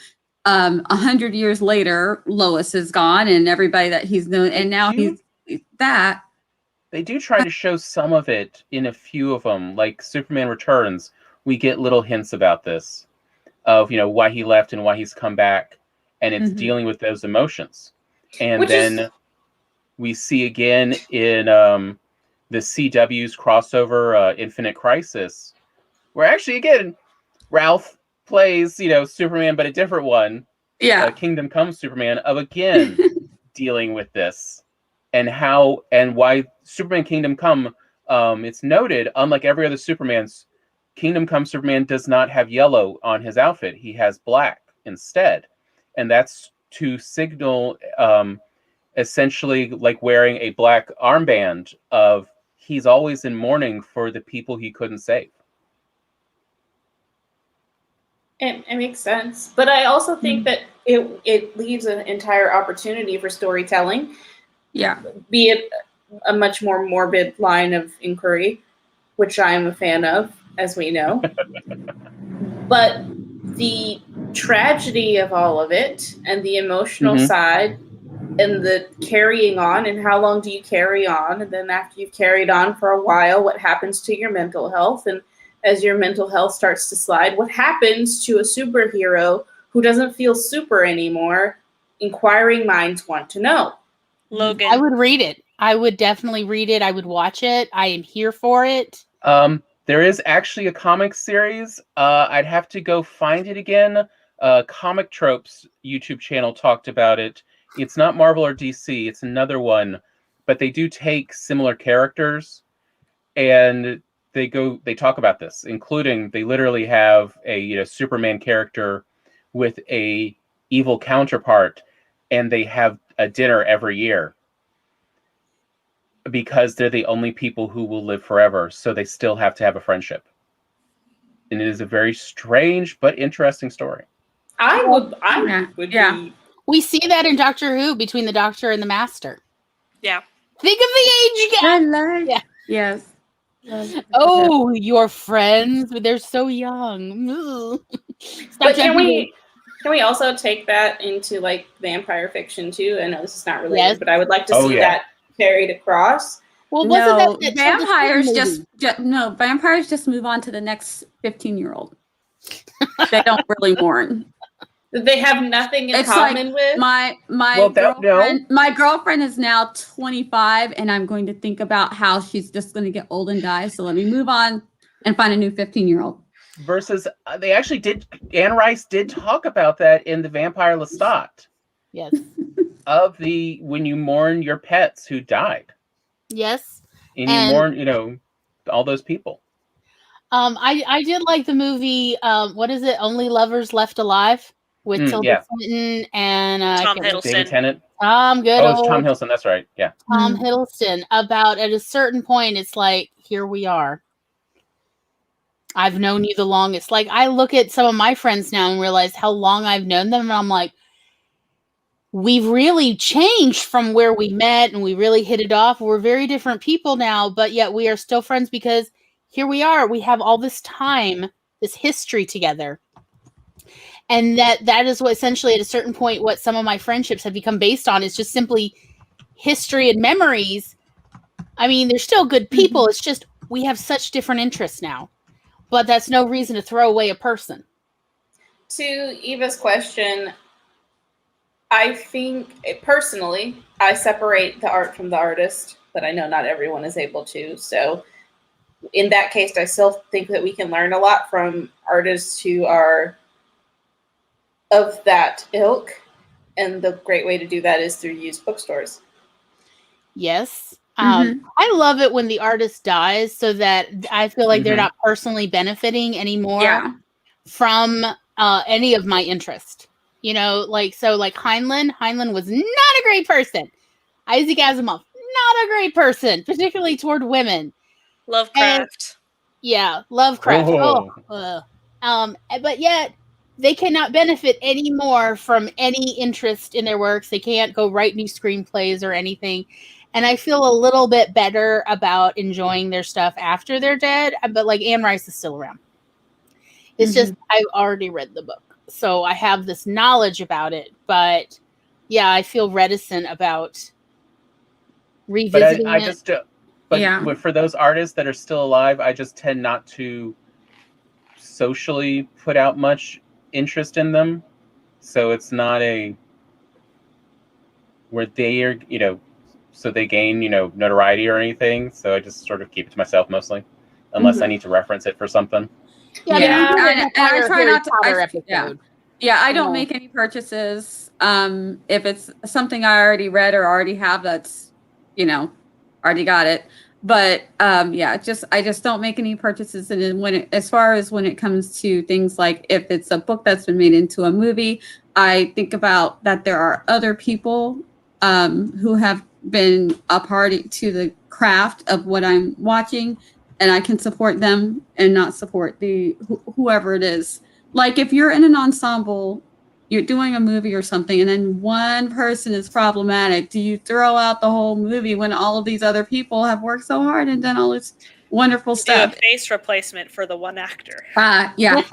100 years later, Lois is gone and everybody that he's known, and now he's that. They do try to show some of it in a few of them, like Superman Returns. We get little hints about this, of why he left and why he's come back, and it's dealing with those emotions. And we see again in the CW's crossover Infinite Crisis, where actually again Ralph plays Superman, but a different one. Kingdom Come Superman, of again dealing with this. And how and why Superman Kingdom Come, it's noted, unlike every other Superman's, Kingdom Come Superman does not have yellow on his outfit. He has black instead. And that's to signal essentially like wearing a black armband of he's always in mourning for the people he couldn't save. It makes sense. But I also think that it leaves an entire opportunity for storytelling. Yeah. Be it a much more morbid line of inquiry, which I am a fan of, as we know. But the tragedy of all of it and the emotional Mhm. side and the carrying on, and how long do you carry on, and then after you've carried on for a while, what happens to your mental health, and as your mental health starts to slide, what happens to a superhero who doesn't feel super anymore? Inquiring minds want to know. Logan. I would read it. I would definitely read it. I would watch it. I am here for it. There is actually a comic series. I'd have to go find it again. Comic Tropes YouTube channel talked about it. It's not Marvel or DC. It's another one, but they do take similar characters, and they talk about this, including they literally have a Superman character with a evil counterpart, and they have a dinner every year because they're the only people who will live forever, so they still have to have a friendship. And it is a very strange but interesting story. I would Yeah. be. We see that in Doctor Who between the Doctor and the Master. Yeah. Think of the age gap. Yeah. Yes. Oh, your friends, they're so young. Ugh. Stop But can judging me. we also take that into like vampire fiction too? I know this is not related, Yes. but I would like to Oh, see yeah. that carried across. Well, wasn't No, that vampires Children's movie? vampires just move on to the next 15-year-old. They don't really mourn. They have nothing in It's common with. My Well, my girlfriend is now 25, and I'm going to think about how she's just going to get old and die. So let me move on and find a new 15-year-old. Versus, they actually did. Anne Rice did talk about that in the Vampire Lestat Yes. of the when you mourn your pets who died, Yes. and And- you mourn, all those people. I did like the movie. What is it? Only Lovers Left Alive with Tilda Yeah. Swinton and Tom David Hiddleston. Tennant. Tom good Oh, it's Tom old Hiddleston. That's right. Yeah. Tom Hiddleston. About at a certain point, it's like, here we are. I've known you the longest. Like, I look at some of my friends now and realize how long I've known them, and I'm like, we've really changed from where we met, and we really hit it off. We're very different people now, but yet we are still friends because here we are. We have all this time, this history together. And that is what essentially at a certain point, what some of my friendships have become based on is just simply history and memories. I mean, they're still good people. It's just we have such different interests now. But that's no reason to throw away a person. To Eva's question, I think personally, I separate the art from the artist, but I know not everyone is able to. So in that case, I still think that we can learn a lot from artists who are of that ilk. And the great way to do that is through used bookstores. Yes. I love it when the artist dies so that I feel like they're not personally benefiting anymore from any of my interest. You know, like Heinlein. Heinlein was not a great person. Isaac Asimov, not a great person, particularly toward women. Lovecraft. Lovecraft. Oh. But yet they cannot benefit anymore from any interest in their works. They can't go write new screenplays or anything. And I feel a little bit better about enjoying their stuff after they're dead. But like Anne Rice is still around. It's just I've already read the book, so I have this knowledge about it. But yeah, I feel reticent about revisiting it. But for those artists that are still alive, I just tend not to socially put out much interest in them. So it's not where they are, so they gain, notoriety or anything. So I just sort of keep it to myself mostly, unless I need to reference it for something. And I try not to. I don't know. make any purchases. If it's something I already read or already have, that's, already got it. But I just don't make any purchases. And then as far as when it comes to things like if it's a book that's been made into a movie, I think about that there are other people who have been a party to the craft of what I'm watching, and I can support them and not support whoever it is. Like if you're in an ensemble, you're doing a movie or something, and then one person is problematic, do you throw out the whole movie when all of these other people have worked so hard and done all this wonderful stuff? Do a face replacement for the one actor. Yep.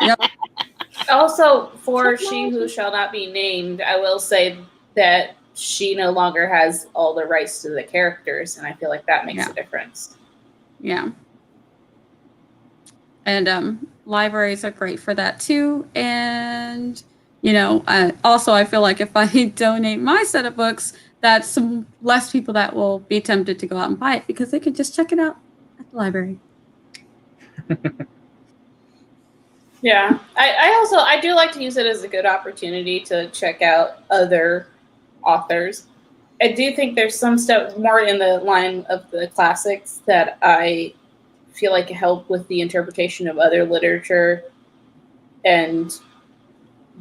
Also, for She Who Shall Not Be Named, I will say that she no longer has all the rights to the characters, and I feel like that makes a difference. Yeah. And libraries are great for that too. And, you know, also I feel like if I donate my set of books, that's some less people that will be tempted to go out and buy it because they can just check it out at the library. Yeah, I do like to use it as a good opportunity to check out other authors. I do think there's some stuff more in the line of the classics that I feel like help with the interpretation of other literature and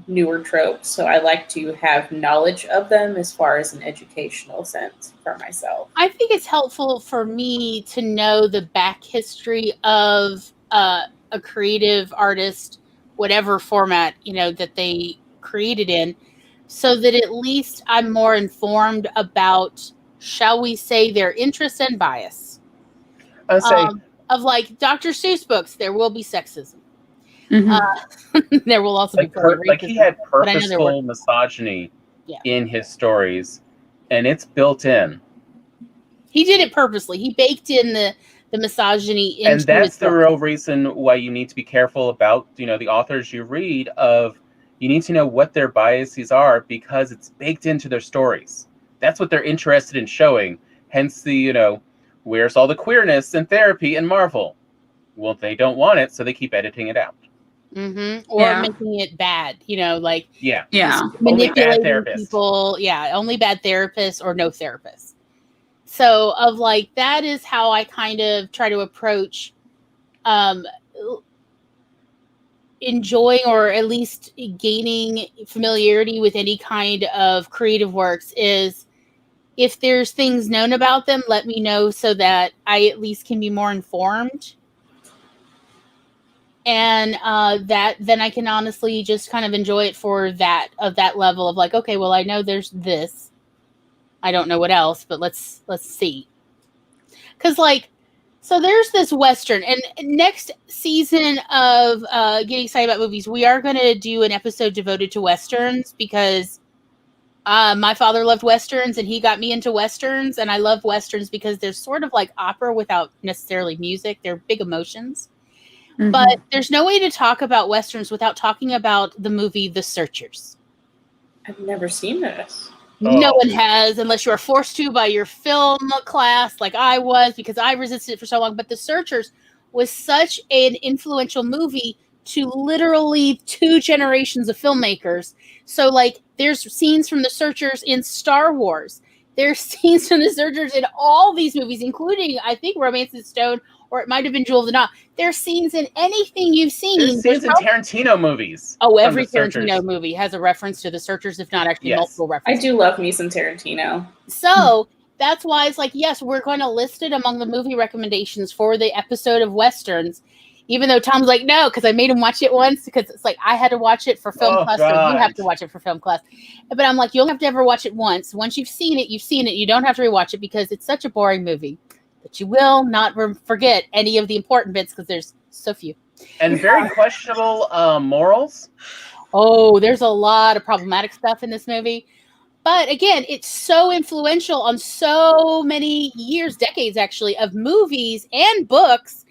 newer tropes. So I like to have knowledge of them as far as an educational sense for myself. I think it's helpful for me to know the back history of a creative artist, whatever format, you know, that they created in, so that at least I'm more informed about, shall we say, their interest and bias. I would say Of like Dr. Seuss books, there will be sexism. Mm-hmm. There will also be like he had but I know there purposeful were. misogyny Yeah. in his stories, and it's built in. He did it purposely. He baked in the misogyny into And that's his the book. real reason why you need to be careful about, you know, the authors you read. Of you need to know what their biases are because it's baked into their stories. That's what they're interested in showing. Hence the, you know, where's all the queerness and therapy in Marvel? Well, they don't want it, so they keep editing it out. Mm-hmm. Or making it bad, you know, like only bad manipulating therapists. people. Yeah, only bad therapists or no therapists. So of like that is how I kind of try to approach enjoying or at least gaining familiarity with any kind of creative works. Is if there's things known about them, let me know so that I at least can be more informed. And that then I can honestly just kind of enjoy it for that level of like, okay, well, I know there's this. I don't know what else, but let's see. Because like, so there's this Western, and next season of Getting Excited About Movies, we are going to do an episode devoted to Westerns because my father loved Westerns and he got me into Westerns, and I love Westerns because they're sort of like opera without necessarily music. They're big emotions. Mm-hmm. But there's no way to talk about Westerns without talking about the movie The Searchers. I've never seen this. No one has, unless you are forced to by your film class, like I was, because I resisted it for so long. But The Searchers was such an influential movie to literally 2 generations of filmmakers. So, like, there's scenes from The Searchers in Star Wars. There's scenes from The Searchers in all these movies, including, I think, Romance and Stone, or it might have been Jewel of the Nile. There's scenes in anything you've seen. There's scenes in Tarantino movies. Oh, every Tarantino movie has a reference to The Searchers, if not actually multiple references. I do love me some Tarantino. So that's why it's like, yes, we're going to list it among the movie recommendations for the episode of Westerns, even though Tom's like, no, because I made him watch it once because it's like I had to watch it for film class, so you have to watch it for film class. But I'm like, you don't have to ever watch it once. Once you've seen it, you've seen it. You don't have to rewatch it because it's such a boring movie. But you will not forget any of the important bits because there's so few. And very questionable morals. Oh, there's a lot of problematic stuff in this movie. But again, it's so influential on so many years, decades actually, of movies and books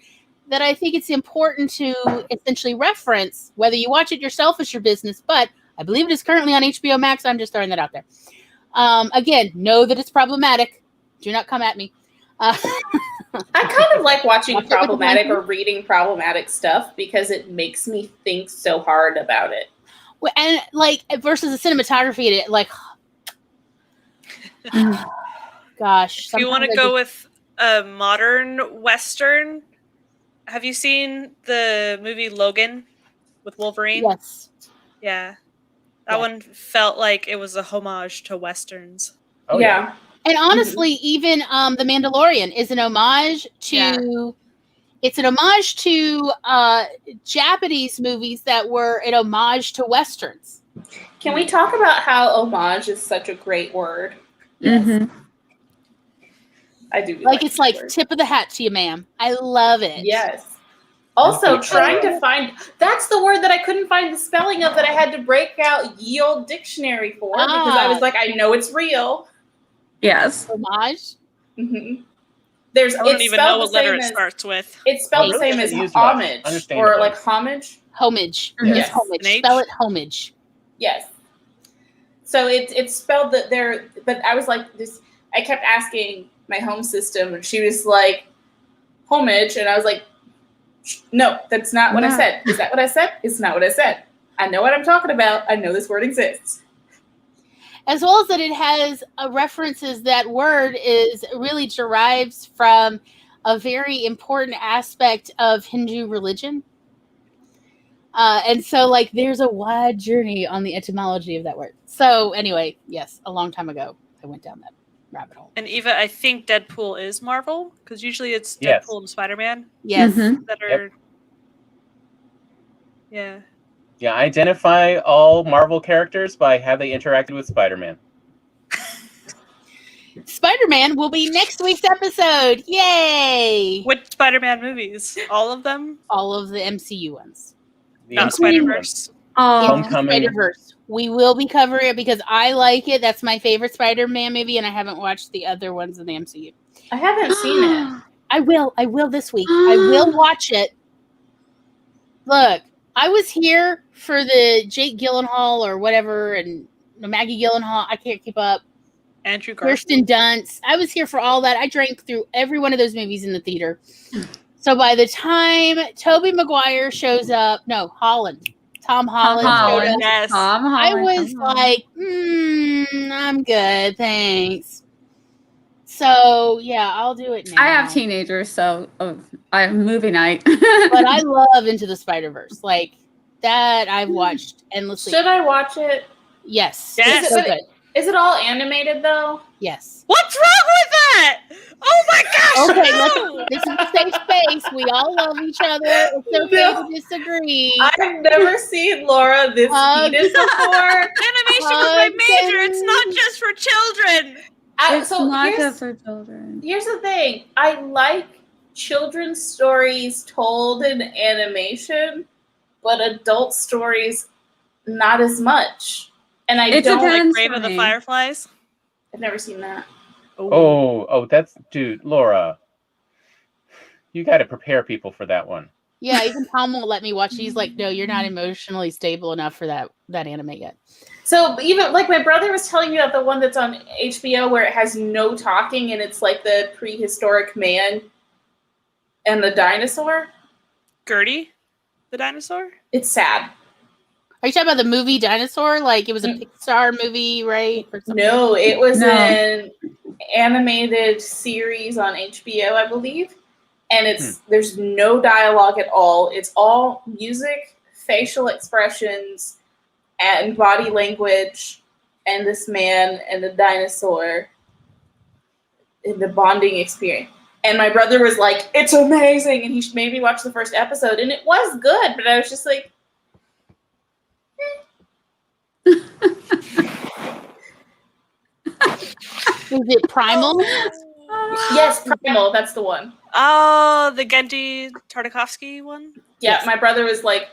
that I think it's important to essentially reference. Whether you watch it yourself is your business, but I believe it is currently on HBO Max. I'm just throwing that out there. Again, know that it's problematic. Do not come at me. I kind of like watching problematic or reading problematic stuff because it makes me think so hard about it. Well, and like versus the cinematography, it like, gosh. If you want to go with a modern Western, have you seen the movie Logan with Wolverine? Yes. Yeah. That one felt like it was a homage to Westerns. Oh, yeah. And honestly, even The Mandalorian is an homage to it's an homage to Japanese movies that were an homage to Westerns. Can we talk about how homage is such a great word? Yes. I do. Like it's like word. Tip of the hat to you, ma'am. I love it. Yes. Also, trying to find, that's the word that I couldn't find the spelling of that I had to break out ye old dictionary for because I was like, I know it's real. Yes. Homage. Mm-hmm. I don't even know what letter it starts with. It's spelled the same as homage or like homage. Homage. Yes. Yes. Homage. Spell it homage. Yes. So it's spelled that there, but I was like this. I kept asking my home system, and she was like, homage, and I was like, no, that's not what I said. Is that what I said? It's not what I said. I know what I'm talking about. I know this word exists. As well as that it has references, that word really derives from a very important aspect of Hindu religion. And so, like, there's a wide journey on the etymology of that word. So, anyway, yes, a long time ago, I went down that rabbit hole. And Eva, I think Deadpool is Marvel, because usually it's Deadpool and Spider-Man. Yes. That are... Yeah. Yeah, identify all Marvel characters by how they interacted with Spider-Man. Spider-Man will be next week's episode. Yay! Which Spider-Man movies? All of them? All of the MCU ones. Not Spider-Verse. Homecoming. Spider-Verse. We will be covering it because I like it. That's my favorite Spider-Man movie, and I haven't watched the other ones in the MCU. I haven't seen it. I will this week. I will watch it. Look, I was here for the Jake Gyllenhaal or whatever, and Maggie Gyllenhaal. I can't keep up. Andrew Garfield. Kirsten Dunst. I was here for all that. I drank through every one of those movies in the theater. So by the time Tobey Maguire shows up, no, Holland. Tom Holland. Yes. Tom Holland. I was like, I'm good, thanks. So yeah, I'll do it now. I have teenagers, so I have movie night. But I love Into the Spider-Verse. Like that, I've watched endlessly. Should I watch it? Yes. Yes. It's so good. Is it all animated though? Yes. What's wrong with that? Oh my gosh! Okay, no! this is a safe space. We all love each other. It's okay to disagree. I've never seen Laura this heated before. Animation is my major. It's not just for children. It's not just for children. Here's the thing. I like children's stories told in animation, but adult stories not as much. And I don't like Grave of the Fireflies. I've never seen that. Oh, that's Laura. You got to prepare people for that one. Yeah, even Tom won't let me watch. He's like, no, you're not emotionally stable enough for that anime yet. So even like my brother was telling me about the one that's on HBO where it has no talking and it's like the prehistoric man and the dinosaur. Gertie, the dinosaur? It's sad. Are you talking about the movie Dinosaur? Like it was a Pixar movie, right? Or something? No, it was an animated series on HBO, I believe. And there's no dialogue at all. It's all music, facial expressions, and body language, and this man and the dinosaur, and the bonding experience. And my brother was like, "It's amazing," and he made me watch the first episode, and it was good. But I was just like, Is it Primal? Yes, Primal. That's the one. Oh, the Genndy Tartakovsky one? Yeah, Yes. my brother was like,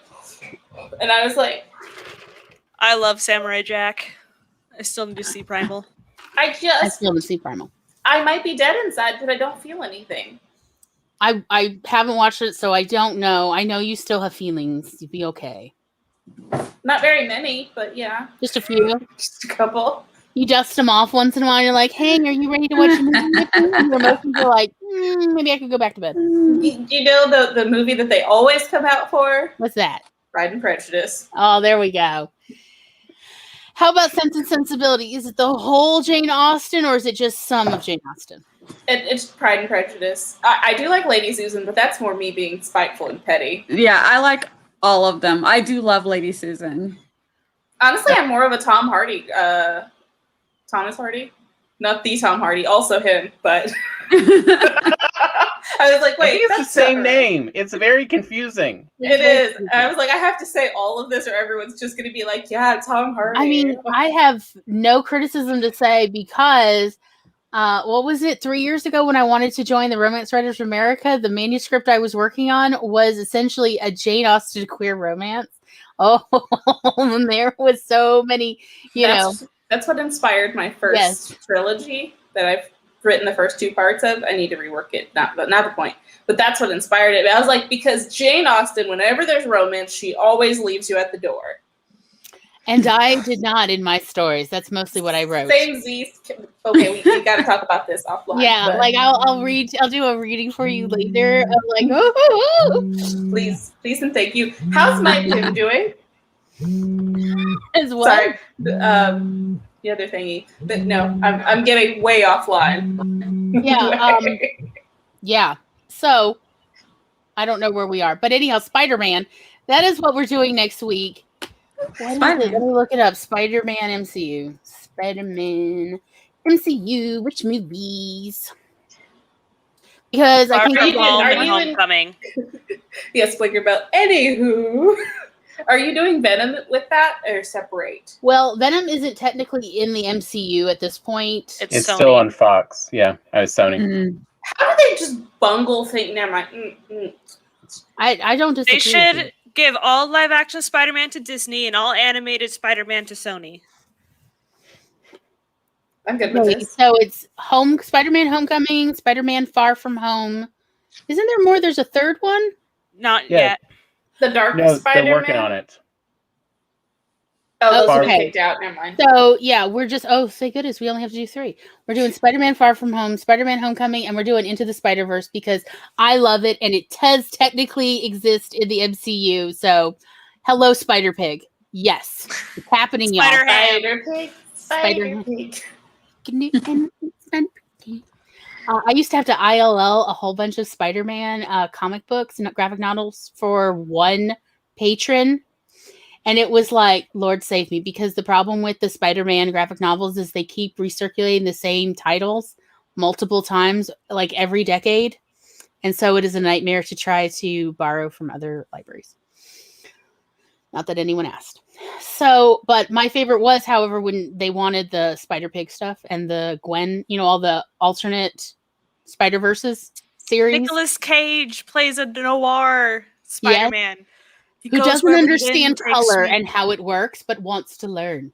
and I was like, I love Samurai Jack. I still need to see Primal. I still haven't seen Primal. I might be dead inside, but I don't feel anything. I haven't watched it, so I don't know. I know you still have feelings. You'd be okay. Not very many, but yeah. Just a few. Just a couple. You dust them off once in a while. You're like, hey, are you ready to watch a movie with me? And your emotions are like, maybe I could go back to bed. You know the movie that they always come out for? What's that? Pride and Prejudice. Oh, there we go. How about Sense and Sensibility? Is it the whole Jane Austen, or is it just some of Jane Austen? It's Pride and Prejudice. I do like Lady Susan, but that's more me being spiteful and petty. Yeah, I like all of them. I do love Lady Susan. Honestly, I'm more of a Tom Hardy. Thomas Hardy? Not the Tom Hardy, also him, but I was like, wait, it's the same name. It's very confusing. It is. I was like, I have to say all of this or everyone's just going to be like, yeah, Tom Hardy. I mean, I have no criticism to say because What was it? 3 years ago when I wanted to join the Romance Writers of America, the manuscript I was working on was essentially a Jane Austen queer romance. Oh, and there was so many, That's what inspired my first trilogy that I've written the first 2 parts of. I need to rework it. Not the point. But that's what inspired it. I was like, because Jane Austen, whenever there's romance, she always leaves you at the door. And I did not in my stories. That's mostly what I wrote. Same Z. Okay, we got to talk about this offline. Yeah, but like I'll do a reading for you later. Of like, oh, please and thank you. How's my Pim doing? As well. Sorry, the other thingy. But no, I'm getting way offline. Yeah, yeah. So I don't know where we are, but anyhow, Spider-Man. That is what we're doing next week. Let me look it up. Spider-Man MCU. Spider-Man MCU. Which movies? Because I think Homecoming. Yes, Blinker Bell. Anywho, are you doing Venom with that or separate? Well, Venom isn't technically in the MCU at this point. It's still on Fox. Yeah, I was Sony. Mm-hmm. How do they just bungle things? Never mind. I don't disagree. They should give all live-action Spider-Man to Disney and all animated Spider-Man to Sony. I'm good with this. So it's Spider-Man Homecoming, Spider-Man Far From Home. Isn't there more? There's a third one? Not yet. The Dark No, Spider-Man? they're working on it. Oh, those are kicked out. Never mind. So, yeah, we're just, thank goodness, we only have to do 3. We're doing Spider-Man Far From Home, Spider-Man Homecoming, and we're doing Into the Spider-Verse because I love it, and it does technically exist in the MCU. So, hello, Spider-Pig. Yes, it's happening, y'all. Spider-Pig. Spider-Pig. I used to have to ILL a whole bunch of Spider-Man comic books and graphic novels for one patron. And it was like, Lord save me, because the problem with the Spider-Man graphic novels is they keep recirculating the same titles multiple times, like every decade. And so it is a nightmare to try to borrow from other libraries. Not that anyone asked. So, but my favorite was, however, when they wanted the Spider-Pig stuff and the Gwen, all the alternate Spider-Verses series. Nicolas Cage plays a noir Spider-Man. Yes. Who doesn't understand color and how it works, but wants to learn.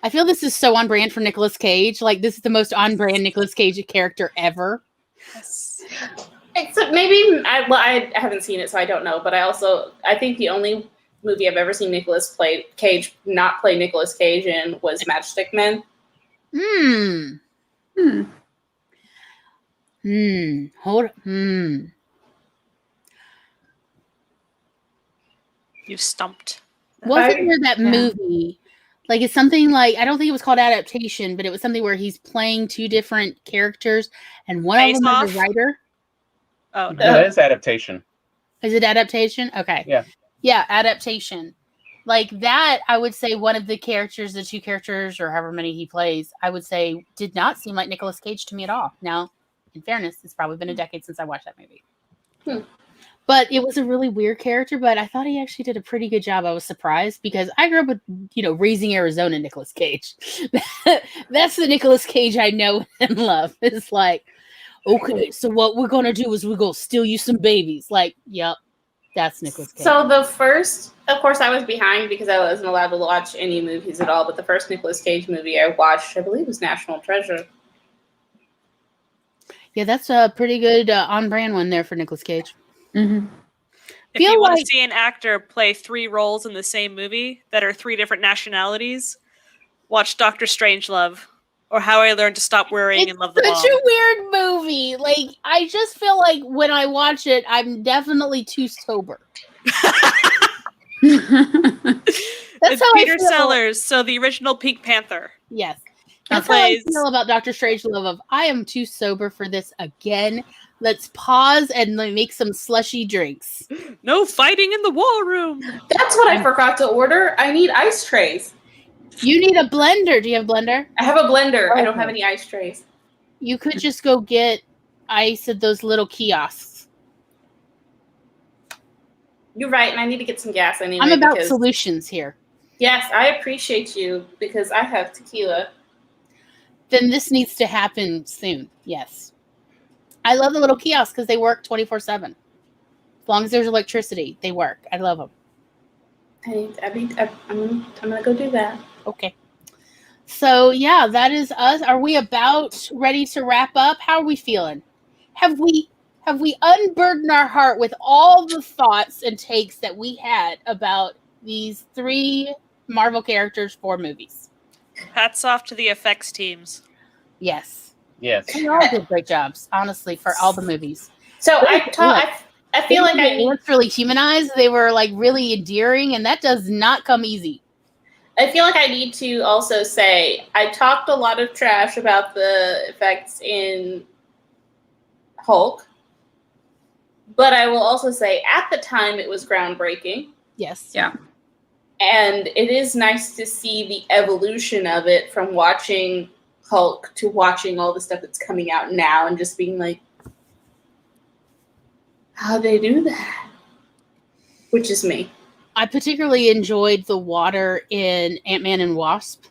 I feel this is so on brand for Nicolas Cage. Like, this is the most on brand Nicolas Cage character ever. Yes. Except maybe, I haven't seen it, so I don't know. But I think the only movie I've ever seen Nicolas Cage not play Nicolas Cage in was Matchstick Men. Hold on. You stumped. Wasn't there that movie? Like, it's something like, I don't think it was called Adaptation, but it was something where he's playing 2 different characters, and one of them is a writer. Oh, no. That is Adaptation. Is it Adaptation? Okay. Yeah. Yeah, Adaptation. Like that, I would say one of the 2 characters, or however many he plays, I would say did not seem like Nicolas Cage to me at all. Now, in fairness, it's probably been a decade since I watched that movie. But it was a really weird character, but I thought he actually did a pretty good job. I was surprised because I grew up with, Raising Arizona Nicolas Cage. That's the Nicolas Cage I know and love. It's like, okay, so what we're going to do is we're going to steal you some babies. Like, yep, that's Nicolas Cage. So the first, of course, I was behind because I wasn't allowed to watch any movies at all, but the first Nicolas Cage movie I watched, I believe, was National Treasure. Yeah, that's a pretty good on-brand one there for Nicolas Cage. Mm-hmm. If you want to see an actor play 3 roles in the same movie that are 3 different nationalities, watch Dr. Strangelove or How I Learned to Stop Worrying and Love the Bomb. It's such a weird movie. Like, I just feel like when I watch it, I'm definitely too sober. That's how Peter Sellers, so the original Pink Panther. Yes. That's how I feel about Dr. Strangelove. Of I am too sober for this again. Let's pause and make some slushy drinks. No fighting in the war room. That's what I forgot to order. I need ice trays. You need a blender. Do you have a blender? I have a blender. I don't have any ice trays. You could just go get ice at those little kiosks. You're right, and I need to get some gas anyway. I'm about solutions here. Yes, I appreciate you because I have tequila. then this needs to happen soon. Yes. I love the little kiosks because they work 24/7. As long as there's electricity, they work. I love them. I'm gonna go do that. Okay. So yeah, that is us. Are we about ready to wrap up? How are we feeling? Have we unburdened our heart with all the thoughts and takes that we had about these 3 Marvel characters, 4 movies? Hats off to the effects teams. Yes. Yes. They all did great jobs, honestly, for all the movies. So I feel like I need. It's really humanized. They were like really endearing, and that does not come easy. I feel like I need to also say I talked a lot of trash about the effects in Hulk, but I will also say at the time it was groundbreaking. Yes. Yeah. And it is nice to see the evolution of it from watching Hulk to watching all the stuff that's coming out now and just being like, how'd they do that? Which is me. I particularly enjoyed the water in Ant-Man and Wasp.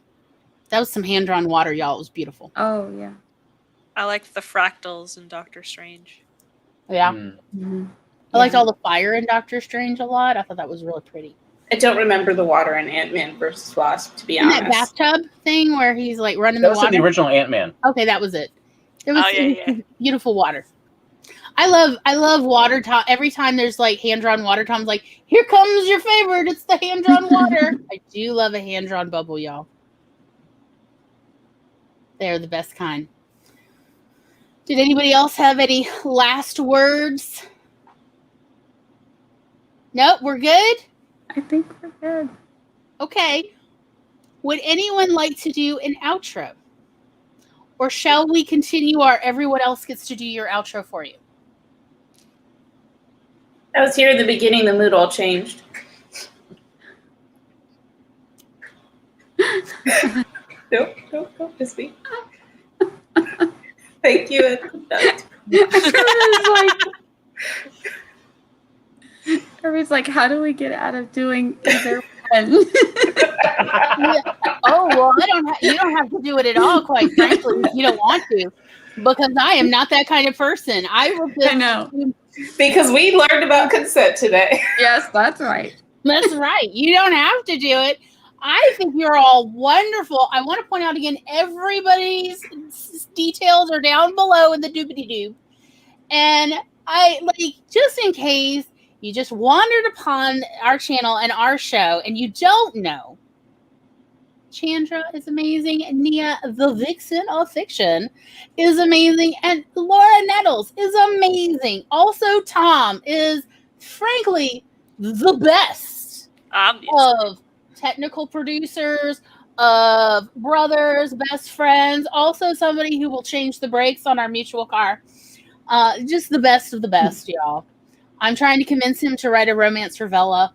That was some hand-drawn water, y'all. It was beautiful. Oh, yeah. I liked the fractals in Doctor Strange. Yeah. Mm-hmm. I liked all the fire in Doctor Strange a lot. I thought that was really pretty. I don't remember the water in Ant-Man versus Wasp, to be And honest. that bathtub thing where he's like running That the was water. in the original Ant-Man. Okay, that was it. It was, Oh, yeah, it was yeah. beautiful water. I love water. Every time there's like hand-drawn water, Tom's like, here comes your favorite. It's the hand-drawn water. I do love a hand-drawn bubble, y'all. They're the best kind. Did anybody else have any last words? Nope, we're good? I think we're good. Okay. Would anyone like to do an outro? Or shall we continue everyone else gets to do your outro for you? I was here at the beginning, the mood all changed. Nope, just me. Thank you. Everybody's like, how do we get out of doing their friend? Oh, well, you don't have to do it at all, quite frankly, if you don't want to. Because I am not that kind of person. I know. Because we learned about consent today. Yes, that's right. That's right. You don't have to do it. I think you're all wonderful. I want to point out again, everybody's details are down below in the doobity-doo. And just in case you just wandered upon our channel and our show and you don't know, Chandra is amazing. Nia, the vixen of fiction, is amazing. And Laura Nettles is amazing. Also, Tom is, frankly, the best of technical producers, of brothers, best friends. Also, somebody who will change the brakes on our mutual car. Just the best of the best, y'all. I'm trying to convince him to write a romance novella.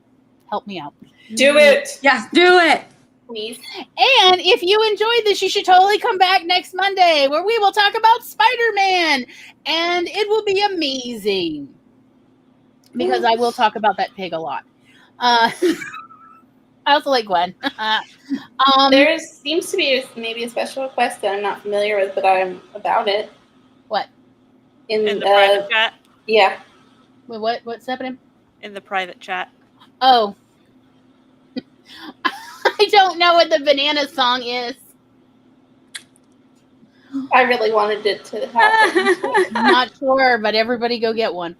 Help me out. Do it. Yes, do it. Please. And if you enjoyed this, you should totally come back next Monday where we will talk about Spider-Man. And it will be amazing. Because I will talk about that pig a lot. I also like Gwen. There seems to be maybe a special request that I'm not familiar with, but I'm about it. What? In the private chat? Yeah. Wait, what's happening? In the private chat. Oh. I don't know what the banana song is. I really wanted it to happen. I'm not sure, but everybody go get one.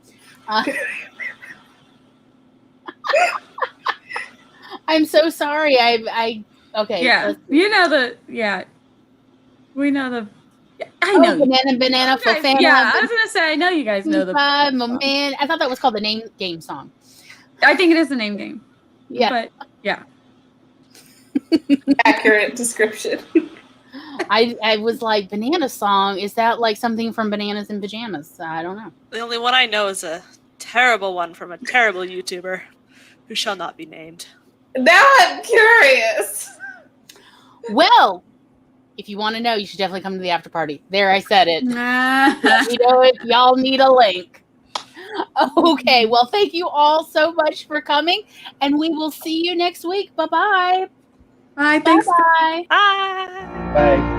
I'm so sorry. Okay. Yeah. You know we know the. I know. Banana for fans. Yeah, I was gonna say I know you guys know the. Man, I thought that was called the name game song. I think it is the name game. Yeah. But yeah. Accurate description. I was like, banana song, is that like something from Bananas in Pajamas? I don't know. The only one I know is a terrible one from a terrible YouTuber who shall not be named. Now I'm curious. Well, if you want to know, you should definitely come to the after party. There, I said it. You know it. Y'all need a link. Okay, well, thank you all so much for coming, and we will see you next week. Bye-bye. Bye. Thanks. Bye-bye. Bye. Bye.